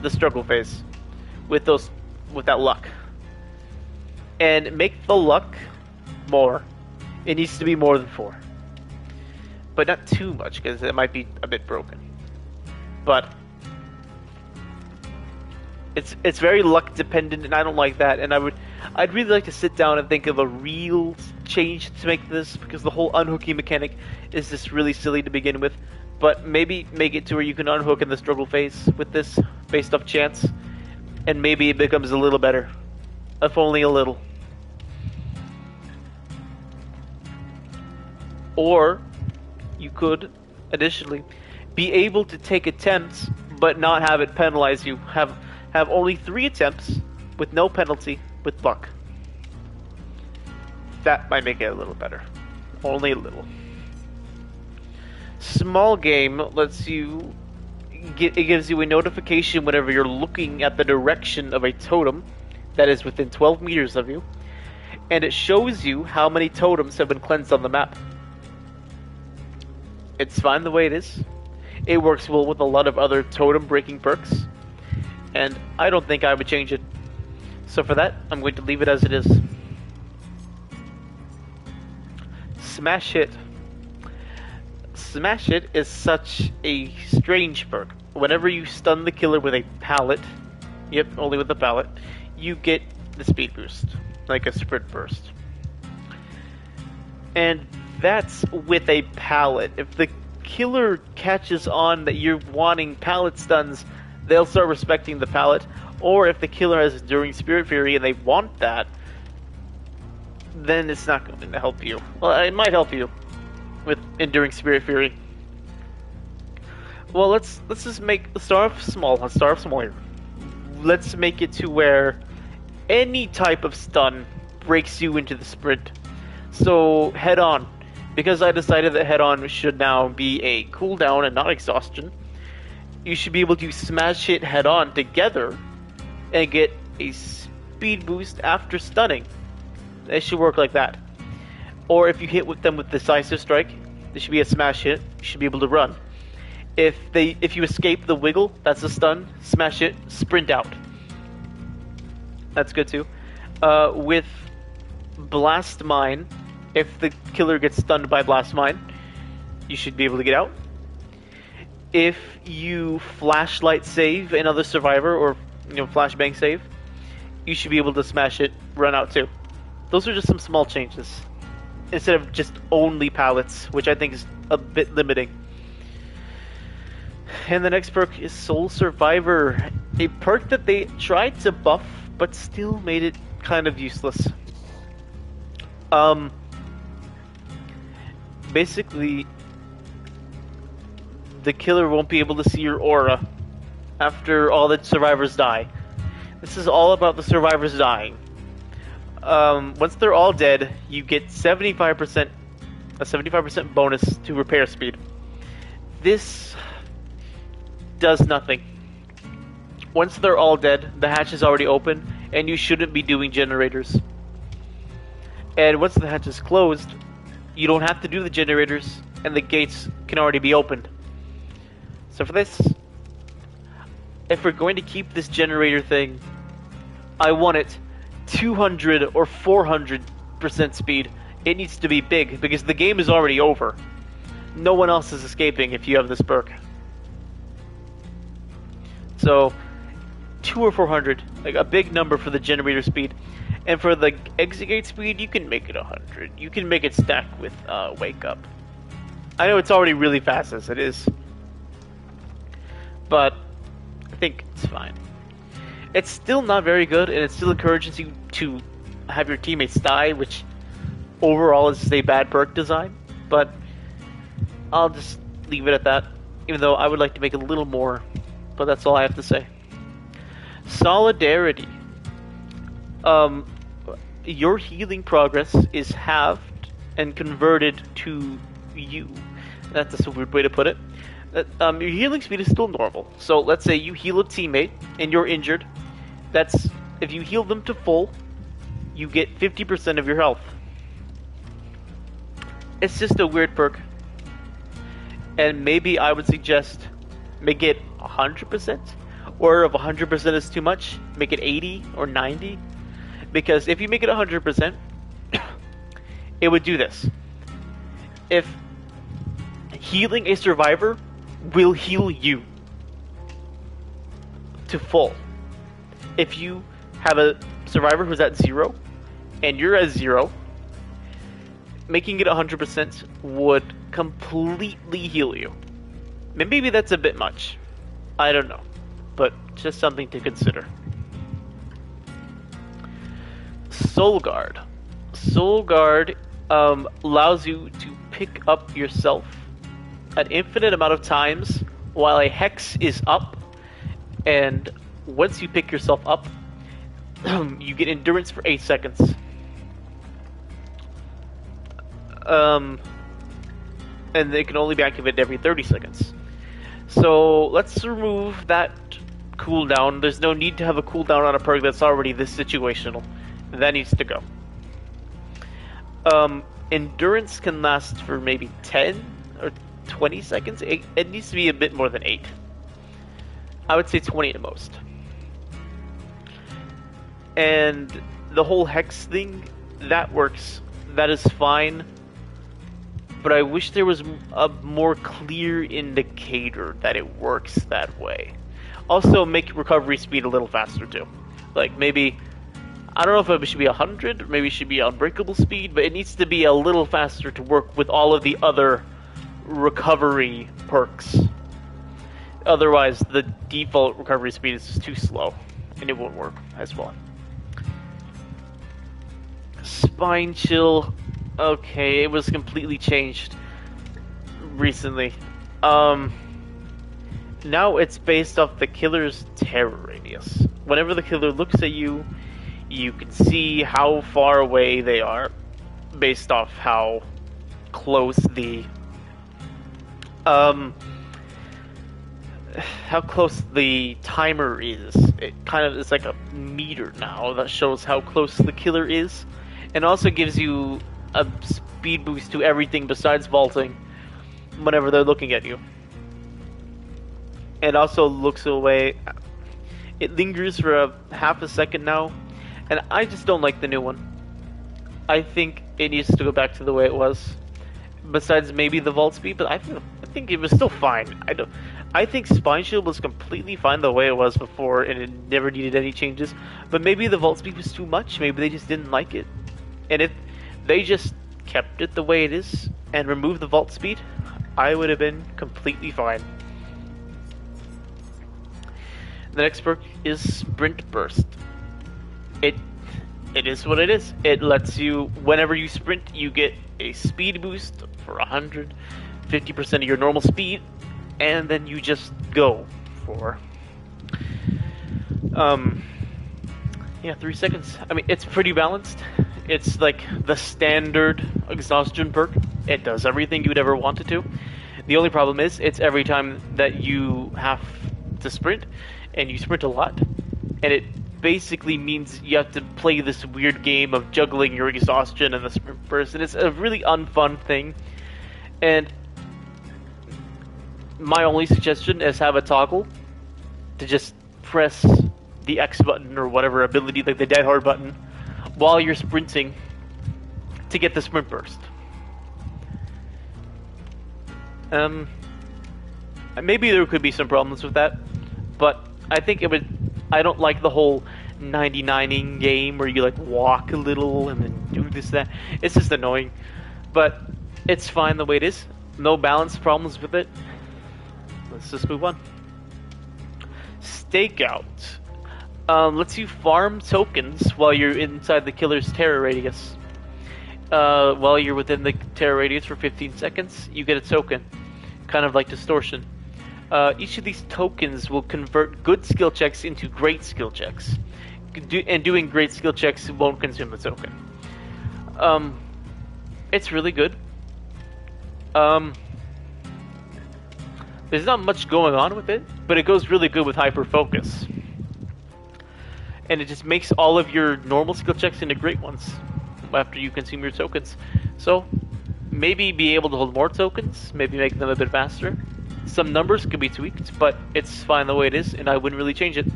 the struggle phase with that luck, and make the luck more. It needs to be more than 4, but not too much, because it might be a bit broken. But it's very luck dependent, and I don't like that. And I'd really like to sit down and think of a real change to make this, because the whole unhooking mechanic is just really silly to begin with. But maybe make it to where you can unhook in the struggle phase with this based off chance, and maybe it becomes a little better, if only a little. Or you could additionally be able to take attempts but not have it penalize you. Have only 3 attempts with no penalty with luck. That might make it a little better. Only a little. Small game lets you it gives you a notification whenever you're looking at the direction of a totem that is within 12 meters of you, and it shows you how many totems have been cleansed on the map. It's fine the way it is. It works well with a lot of other totem breaking perks, and I don't think I would change it. So for that, I'm going to leave it as it is. Smash Hit. Smash Hit is such a strange perk. Whenever you stun the killer with a pallet, yep, only with the pallet, you get the speed boost, like a sprint burst. And that's with a pallet. If the killer catches on that you're wanting pallet stuns, they'll start respecting the pallet. Or if the killer has Enduring Spirit Fury and they want that, then it's not going to help you. Well, it might help you with Enduring Spirit Fury. Well, let's just start off small. Let's start off small here. Let's make it to where any type of stun breaks you into the sprint. So head on, because I decided that head on should now be a cooldown and not exhaustion. You should be able to smash hit head on together and get a speed boost after stunning. It should work like that. Or if you hit with them with decisive strike, there should be a smash hit. You should be able to run. If you escape the wiggle, that's a stun. Smash hit, sprint out. That's good too. With Blast Mine, if the killer gets stunned by Blast Mine, you should be able to get out. If you flashlight save another survivor, or flashbang save, you should be able to smash it, run out too. Those are just some small changes, instead of just only pallets, which I think is a bit limiting. And the next perk is Soul Survivor, a perk that they tried to buff, but still made it kind of useless. Basically, the killer won't be able to see your aura after all the survivors die. This is all about the survivors dying. Once they're all dead, you get a 75% bonus to repair speed. This does nothing. Once they're all dead, the hatch is already open, and you shouldn't be doing generators. And once the hatch is closed, you don't have to do the generators, and the gates can already be opened. So for this, if we're going to keep this generator thing, I want it 200 or 400% speed. It needs to be big, because the game is already over. No one else is escaping if you have this perk. So, 2 or 400, like a big number for the generator speed. And for the exit gate speed, you can make it 100. You can make it stack with Wake Up. I know it's already really fast as it is, but I think it's fine. It's still not very good, and it still encourages you to have your teammates die, which overall is a bad perk design, but I'll just leave it at that, even though I would like to make it a little more, but that's all I have to say. Solidarity. Your healing progress is halved and converted to you. That's a weird way to put it. Your healing speed is still normal. So let's say you heal a teammate and you're injured. That's, if you heal them to full, you get 50% of your health. It's just a weird perk. And maybe I would suggest make it 100%. Or if 100% is too much, make it 80 or 90. Because if you make it 100%, it would do this. If healing a survivor will heal you to full. If you have a survivor who's at 0 and you're at 0, making it 100% would completely heal you. Maybe that's a bit much. I don't know. But just something to consider. Soul Guard. Soul Guard allows you to pick up yourself an infinite amount of times while a hex is up, and once you pick yourself up, you get endurance for 8 seconds. And it can only be activated every 30 seconds. So let's remove that cooldown. There's no need to have a cooldown on a perk that's already this situational. That needs to go. Endurance can last for maybe 10 or 20 seconds. It needs to be a bit more than 8. I would say 20 at most. And the whole hex thing, that works. That is fine. But I wish there was a more clear indicator that it works that way. Also, make recovery speed a little faster too. Like maybe, I don't know if it should be 100, or maybe it should be unbreakable speed, but it needs to be a little faster to work with all of the other recovery perks. Otherwise, the default recovery speed is just too slow, and it won't work as well. Spine chill. Okay, it was completely changed recently. Now it's based off the killer's terror radius. Whenever the killer looks at you, you can see how far away they are based off how close the timer is. It kind of is like a meter now that shows how close the killer is, and also gives you a speed boost to everything besides vaulting whenever they're looking at you. It also looks away. It lingers for a half a second now, and I just don't like the new one. I think it needs to go back to the way it was. Besides maybe the vault speed, but I think it was still fine. I think Spine Shield was completely fine the way it was before, and it never needed any changes. But maybe the vault speed was too much. Maybe they just didn't like it. And if they just kept it the way it is and removed the vault speed, I would have been completely fine. The next perk is Sprint Burst. It is what it is. It lets you, whenever you sprint, you get a speed boost for 150% of your normal speed, and then you just go for 3 seconds. I mean, it's pretty balanced. It's like the standard exhaustion perk. It does everything you would ever want it to. The only problem is, it's every time that you have to sprint, and you sprint a lot, and it basically means you have to play this weird game of juggling your exhaustion and the sprint burst, and it's a really unfun thing. And my only suggestion is have a toggle to just press the X button or whatever ability, like the Dead Hard button, while you're sprinting to get the sprint burst. Maybe there could be some problems with that, but I think it would. I don't like the whole 99ing game where you like walk a little and then do this, that. It's just annoying, but it's fine the way it is. No balance problems with it. Let's just move on. Stakeout lets you farm tokens while you're inside the killer's terror radius. While you're within the terror radius for 15 seconds, you get a token, kind of like distortion. Each of these tokens will convert good skill checks into great skill checks. And doing great skill checks won't consume the token. It's really good. There's not much going on with it, but it goes really good with hyper focus. And it just makes all of your normal skill checks into great ones after you consume your tokens. So maybe be able to hold more tokens, maybe make them a bit faster. Some numbers could be tweaked, but it's fine the way it is, and I wouldn't really change it.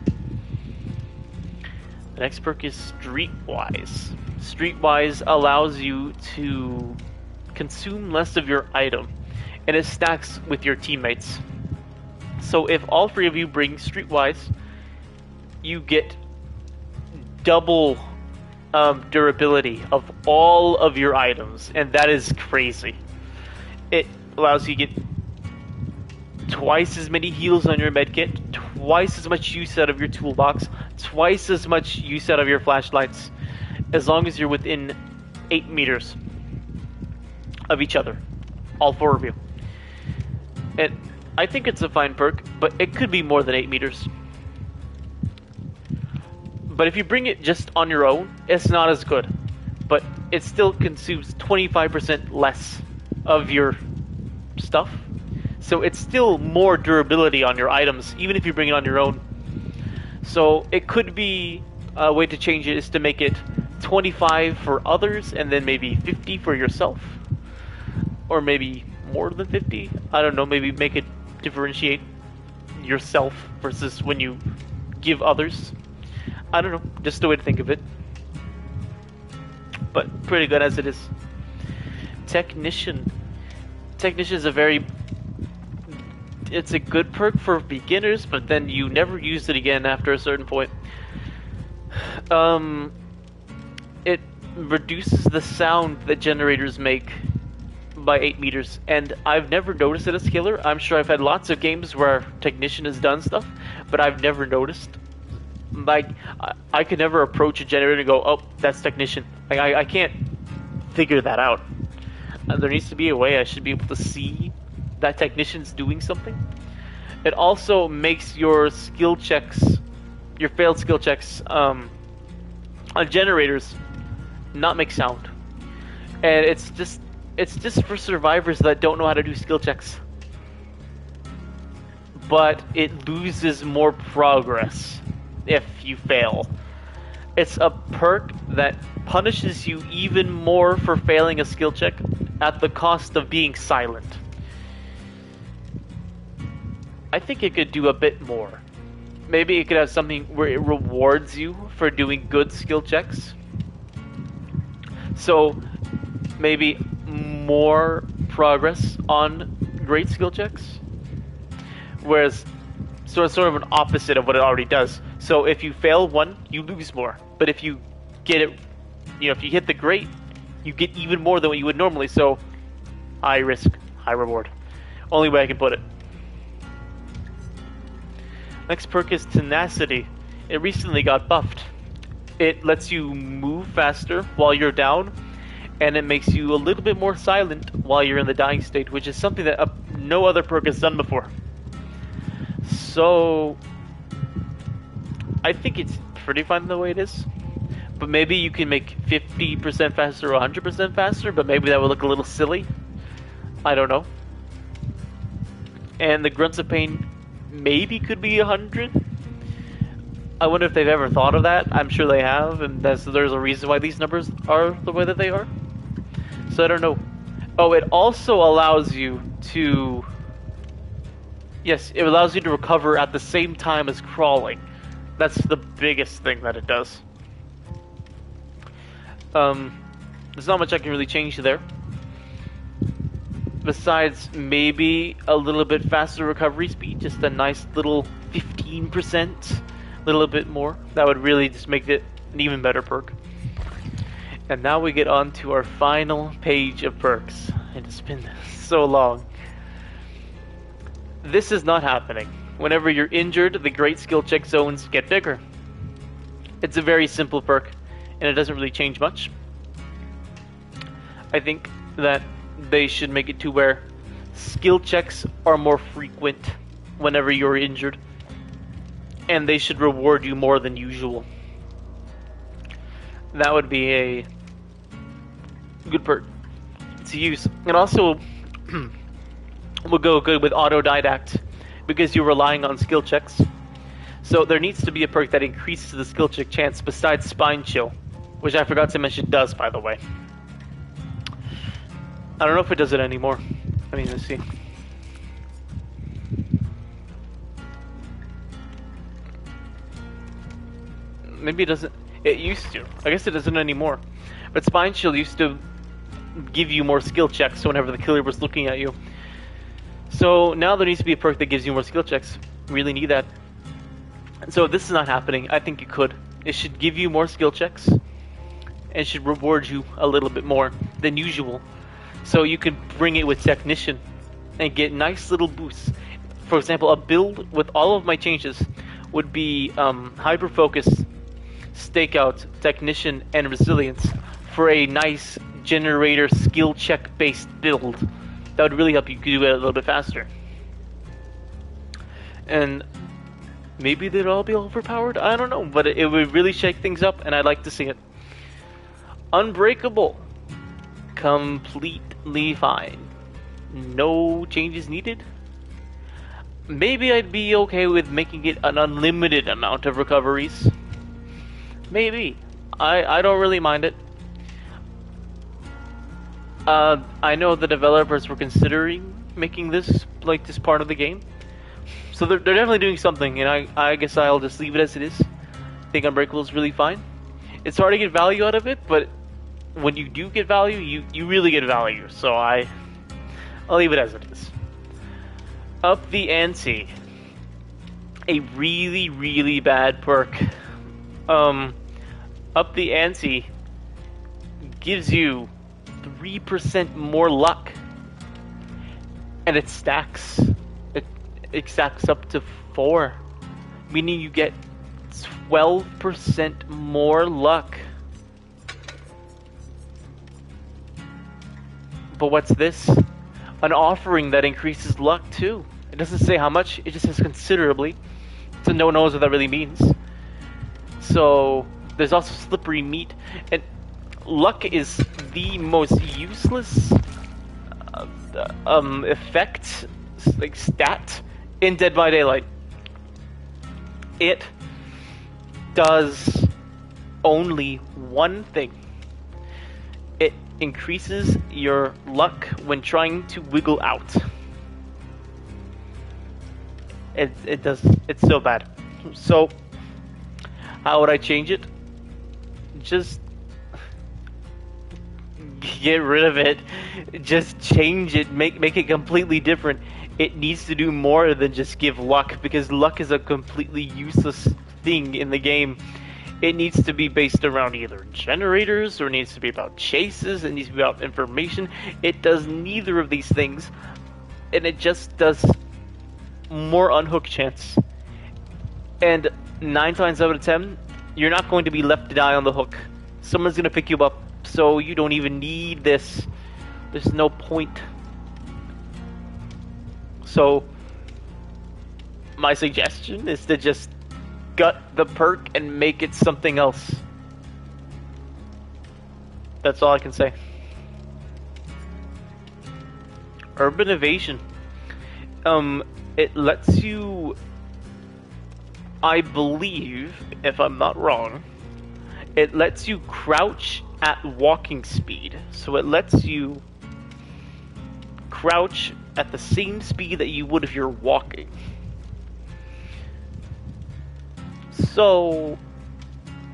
The next perk is Streetwise. Streetwise allows you to consume less of your item, and it stacks with your teammates. So if all 3 of you bring Streetwise, you get double durability of all of your items, and that is crazy. It allows you to get twice as many heals on your medkit, twice as much use out of your toolbox, twice as much use out of your flashlights, as long as you're within 8 meters of each other, all 4 of you. And I think it's a fine perk, but it could be more than 8 meters. But if you bring it just on your own, it's not as good. But it still consumes 25% less of your stuff. So it's still more durability on your items, even if you bring it on your own. So it could be a way to change it is to make it 25 for others and then maybe 50 for yourself. Or maybe more than 50. I don't know, maybe make it differentiate yourself versus when you give others. I don't know, just a way to think of it. But pretty good as it is. Technician. Technician is it's a good perk for beginners, but then you never use it again after a certain point. It reduces the sound that generators make by 8 meters, and I've never noticed it as killer. I'm sure I've had lots of games where Technician has done stuff, but I've never noticed. Like, I could never approach a generator and go, oh, that's Technician. Like, I can't figure that out. There needs to be a way I should be able to see that Technician's doing something. It also makes your skill checks, your failed skill checks, on generators not make sound. And it's just for survivors that don't know how to do skill checks. But it loses more progress if you fail. It's a perk that punishes you even more for failing a skill check at the cost of being silent. I think it could do a bit more. Maybe it could have something where it rewards you for doing good skill checks. So maybe more progress on great skill checks. Whereas, so it's sort of an opposite of what it already does. So if you fail one, you lose more. But if you get it, if you hit the great, you get even more than what you would normally. So, high risk, high reward. Only way I can put it. Next perk is Tenacity. It recently got buffed. It lets you move faster while you're down, and it makes you a little bit more silent while you're in the dying state, which is something that no other perk has done before. So, I think it's pretty fine the way it is. But maybe you can make 50% faster or 100% faster, but maybe that would look a little silly. I don't know. And the Grunts of Pain maybe could be 100. I wonder if they've ever thought of that. I'm sure they have, and there's a reason why these numbers are the way that they are. So I don't know. Oh, it also allows you to... Yes, it allows you to recover at the same time as crawling. That's the biggest thing that it does. There's not much I can really change there. Besides maybe a little bit faster recovery speed, just a nice little 15%, a little bit more. That would really just make it an even better perk. And now we get on to our final page of perks. It's been so long. This is not happening. Whenever you're injured, the great skill check zones get bigger. It's a very simple perk, and it doesn't really change much. I think that they should make it to where skill checks are more frequent whenever you're injured, and they should reward you more than usual. That would be a good perk to use. It also will go good with autodidact because you're relying on skill checks. So there needs to be a perk that increases the skill check chance besides Spine Chill, which I forgot to mention does, by the way. I don't know if it does it anymore. I mean, let's see. Maybe it doesn't. It used to. I guess it doesn't anymore. But Spine Chill used to give you more skill checks whenever the killer was looking at you. So now there needs to be a perk that gives you more skill checks. Really need that. So if this is not happening, I think it could. It should give you more skill checks and should reward you a little bit more than usual. So you can bring it with Technician and get nice little boosts. For example, a build with all of my changes would be Hyper Focus, Stakeout, Technician, and Resilience for a nice generator skill check based build. That would really help you do it a little bit faster. And maybe they'd all be overpowered? I don't know, but it would really shake things up, and I'd like to see it. Unbreakable. Completely fine. No changes needed. maybe I'd be okay with making it an unlimited amount of recoveries. Maybe. I don't really mind it. I know the developers were considering making this like this part of the game, so they're definitely doing something, and I guess I'll just leave it as it is. I think Unbreakable is really fine. It's hard to get value out of it, but when you do get value, you really get value. So I'll leave it as it is. Up the ante. A really, really bad perk. Up the ante gives you 3% more luck. And it stacks. It stacks up to 4. Meaning you get 12% more luck. But what's this? An offering that increases luck too. It doesn't say how much, it just says considerably. So no one knows what that really means. So there's also slippery meat. And luck is the most useless effect, like stat, in Dead by Daylight. It does only one thing. It increases your luck when trying to wiggle out. It's so bad. So how would I change it? Just get rid of it. Just change it. Make it completely different. It needs to do more than just give luck, because luck is a completely useless thing in the game. It needs to be based around either generators, or it needs to be about chases, it needs to be about information. It does neither of these things, and it just does more unhook chance. And 9 times out of 10, you're not going to be left to die on the hook. Someone's going to pick you up, so you don't even need this. There's no point. So, my suggestion is to just gut the perk and make it something else. That's all I can say. Urban Evasion. It lets you, I believe, if I'm not wrong, it lets you crouch at walking speed. So it lets you crouch at the same speed that you would if you're walking. So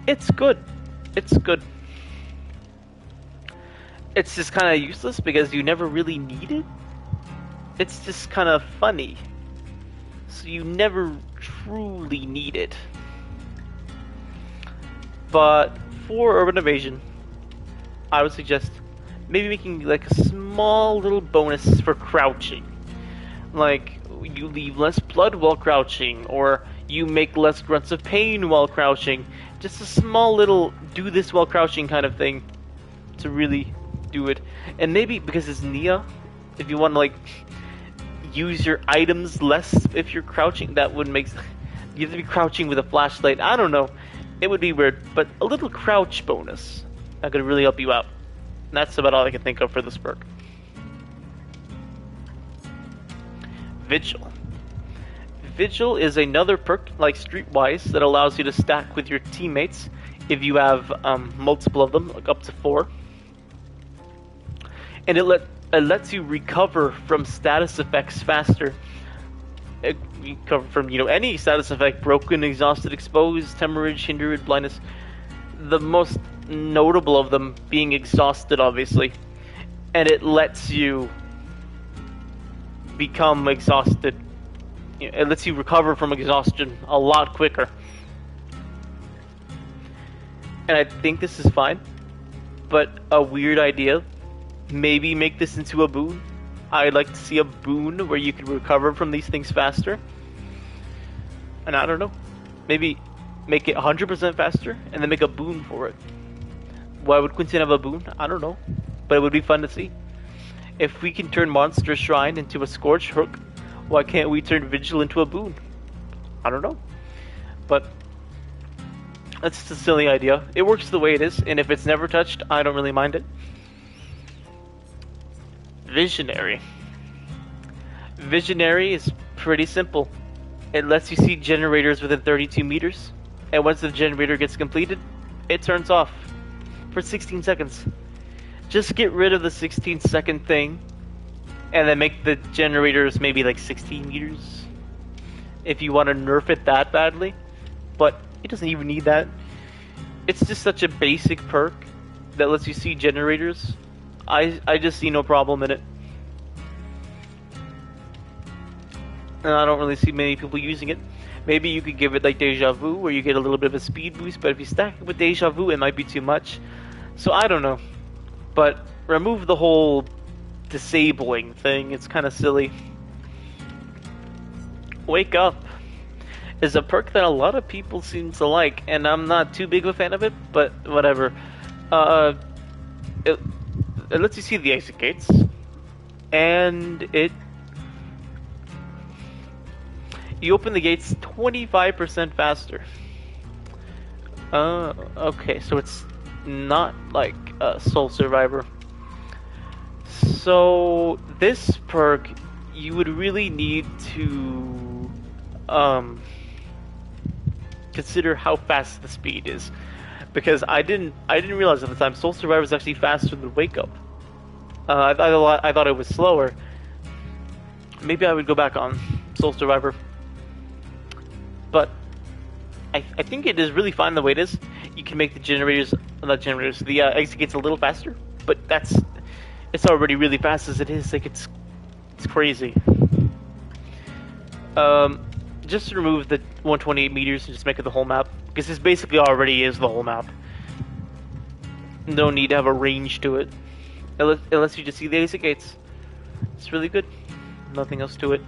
it's good. It's good. It's just kind of useless because you never really need it. It's just kind of funny. So you never truly need it. But for Urban Evasion, I would suggest maybe making like a small little bonus for crouching. Like, you leave less blood while crouching, or you make less grunts of pain while crouching. Just a small little do this while crouching kind of thing to really do it. And maybe because it's Nia, if you want to like use your items less if you're crouching, that would make you have to be crouching with a flashlight. I don't know. It would be weird, but a little crouch bonus that could really help you out. And that's about all I can think of for this perk. Vigil. Vigil is another perk like Streetwise that allows you to stack with your teammates if you have multiple of them, like up to 4. And it lets you recover from status effects faster. Recover from, any status effect: broken, exhausted, exposed, hemorrhage, hindered, blindness. The most notable of them being exhausted, obviously. And it lets you become exhausted. It lets you recover from exhaustion a lot quicker. And I think this is fine. But a weird idea. Maybe make this into a boon. I'd like to see a boon where you can recover from these things faster. And I don't know. Maybe make it 100% faster and then make a boon for it. Why would Quinton have a boon? I don't know. But it would be fun to see. If we can turn Monster Shrine into a Scorch Hook, why can't we turn Vigil into a boon? I don't know. But that's just a silly idea. It works the way it is, and if it's never touched, I don't really mind it. Visionary. Visionary is pretty simple. It lets you see generators within 32 meters, and once the generator gets completed, it turns off for 16 seconds. Just get rid of the 16-second thing, and then make the generators maybe like 16 meters, if you want to nerf it that badly. But it doesn't even need that. It's just such a basic perk that lets you see generators. I just see no problem in it. And I don't really see many people using it. Maybe you could give it like Deja Vu, where you get a little bit of a speed boost, but if you stack it with Deja Vu, it might be too much. So I don't know. But remove the whole disabling thing, it's kind of silly. Wake Up is a perk that a lot of people seem to like, and I'm not too big of a fan of it, but whatever. It lets you see the exit gates, and you open the gates 25% faster. Okay, so it's not like Soul Survivor. So this perk, you would really need to consider how fast the speed is, because I didn't realize at the time Soul Survivor is actually faster than Wake Up. I thought it was slower. Maybe I would go back on Soul Survivor, but I think it is really fine the way it is. You can make the the exit gates a little faster, but it's already really fast as it is. Like it's crazy. Just remove the 128 meters and just make it the whole map, because this basically already is the whole map. No need to have a range to it. It lets you just see the exit gates. It's really good. Nothing else to it.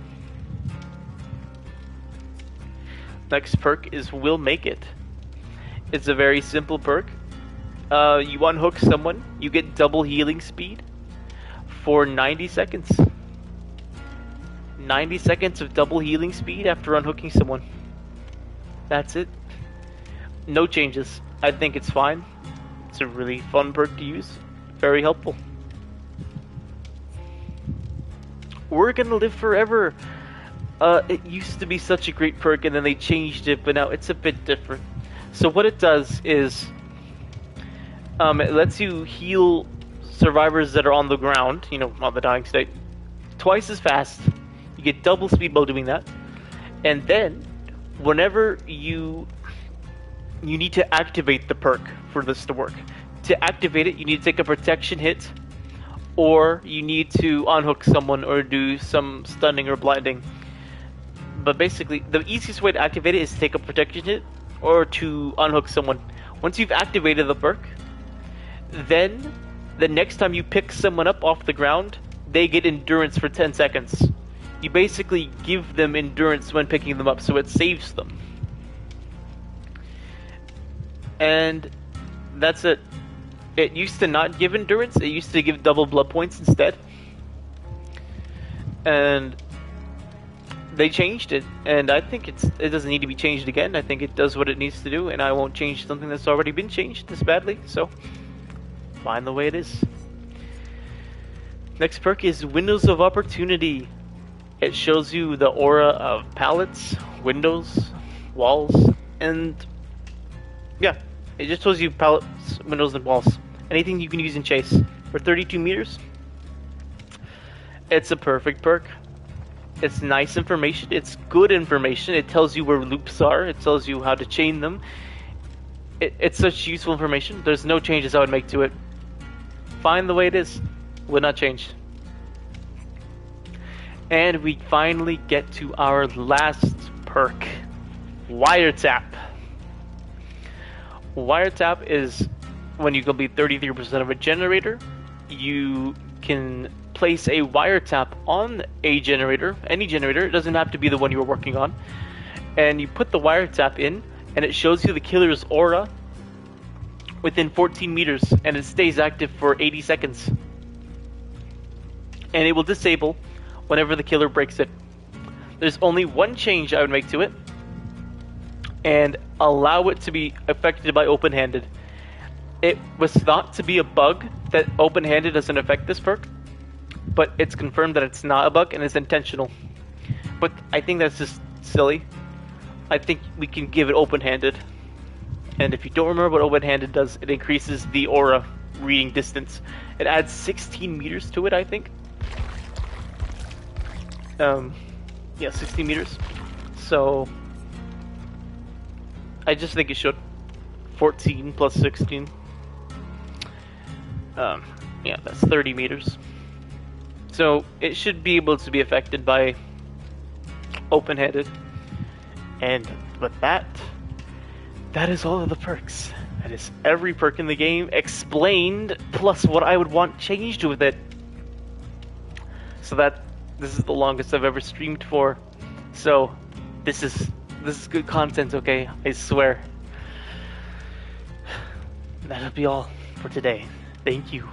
Next perk is Will Make It. It's a very simple perk. You unhook someone, you get double healing speed for 90 seconds. 90 seconds of double healing speed after unhooking someone. That's it. No changes. I think it's fine. It's a really fun perk to use. Very helpful. We're Gonna Live Forever. It used to be such a great perk, and then they changed it, but now it's a bit different. So what it does is, it lets you heal survivors that are on the ground, on the dying state, twice as fast. You get double speed while doing that. And then, whenever you need to activate the perk for this to work. To activate it, you need to take a protection hit, or you need to unhook someone or do some stunning or blinding. But basically, the easiest way to activate it is to take a protection hit or to unhook someone. Once you've activated the perk, then the next time you pick someone up off the ground, they get endurance for 10 seconds. You basically give them endurance when picking them up, so it saves them. And that's it. It used to not give endurance, it used to give double blood points instead. And they changed it, and I think it doesn't need to be changed again. I think it does what it needs to do, and I won't change something that's already been changed this badly, so fine the way it is. Next perk is Windows of Opportunity. It shows you the aura of pallets, windows, walls, and yeah, it just shows you pallets, windows, and walls. Anything you can use in chase. For 32 meters, it's a perfect perk. It's nice information, it's good information, it tells you where loops are, it tells you how to chain them. It's such useful information. There's no changes I would make to it. Fine the way it is. Would not change. And we finally get to our last perk, Wiretap. Wiretap is when you complete 33% of a generator, you can place a wiretap on a generator, any generator. It doesn't have to be the one you were working on. And you put the wiretap in, and it shows you the killer's aura within 14 meters, and it stays active for 80 seconds. And it will disable whenever the killer breaks it. There's only one change I would make to it, and allow it to be affected by open-handed. It was thought to be a bug that open-handed doesn't affect this perk, but it's confirmed that it's not a bug and it's intentional. But I think that's just silly. I think we can give it open-handed. And if you don't remember what open-handed does, it increases the aura reading distance. It adds 16 meters to it, I think. Yeah, 16 meters. So I just think it should. 14 plus 16. Yeah, that's 30 meters. So it should be able to be affected by open-handed. And with that, that is all of the perks. That is every perk in the game explained, plus what I would want changed with it. So this is the longest I've ever streamed for. So this is good content, okay? I swear. That'll be all for today. Thank you.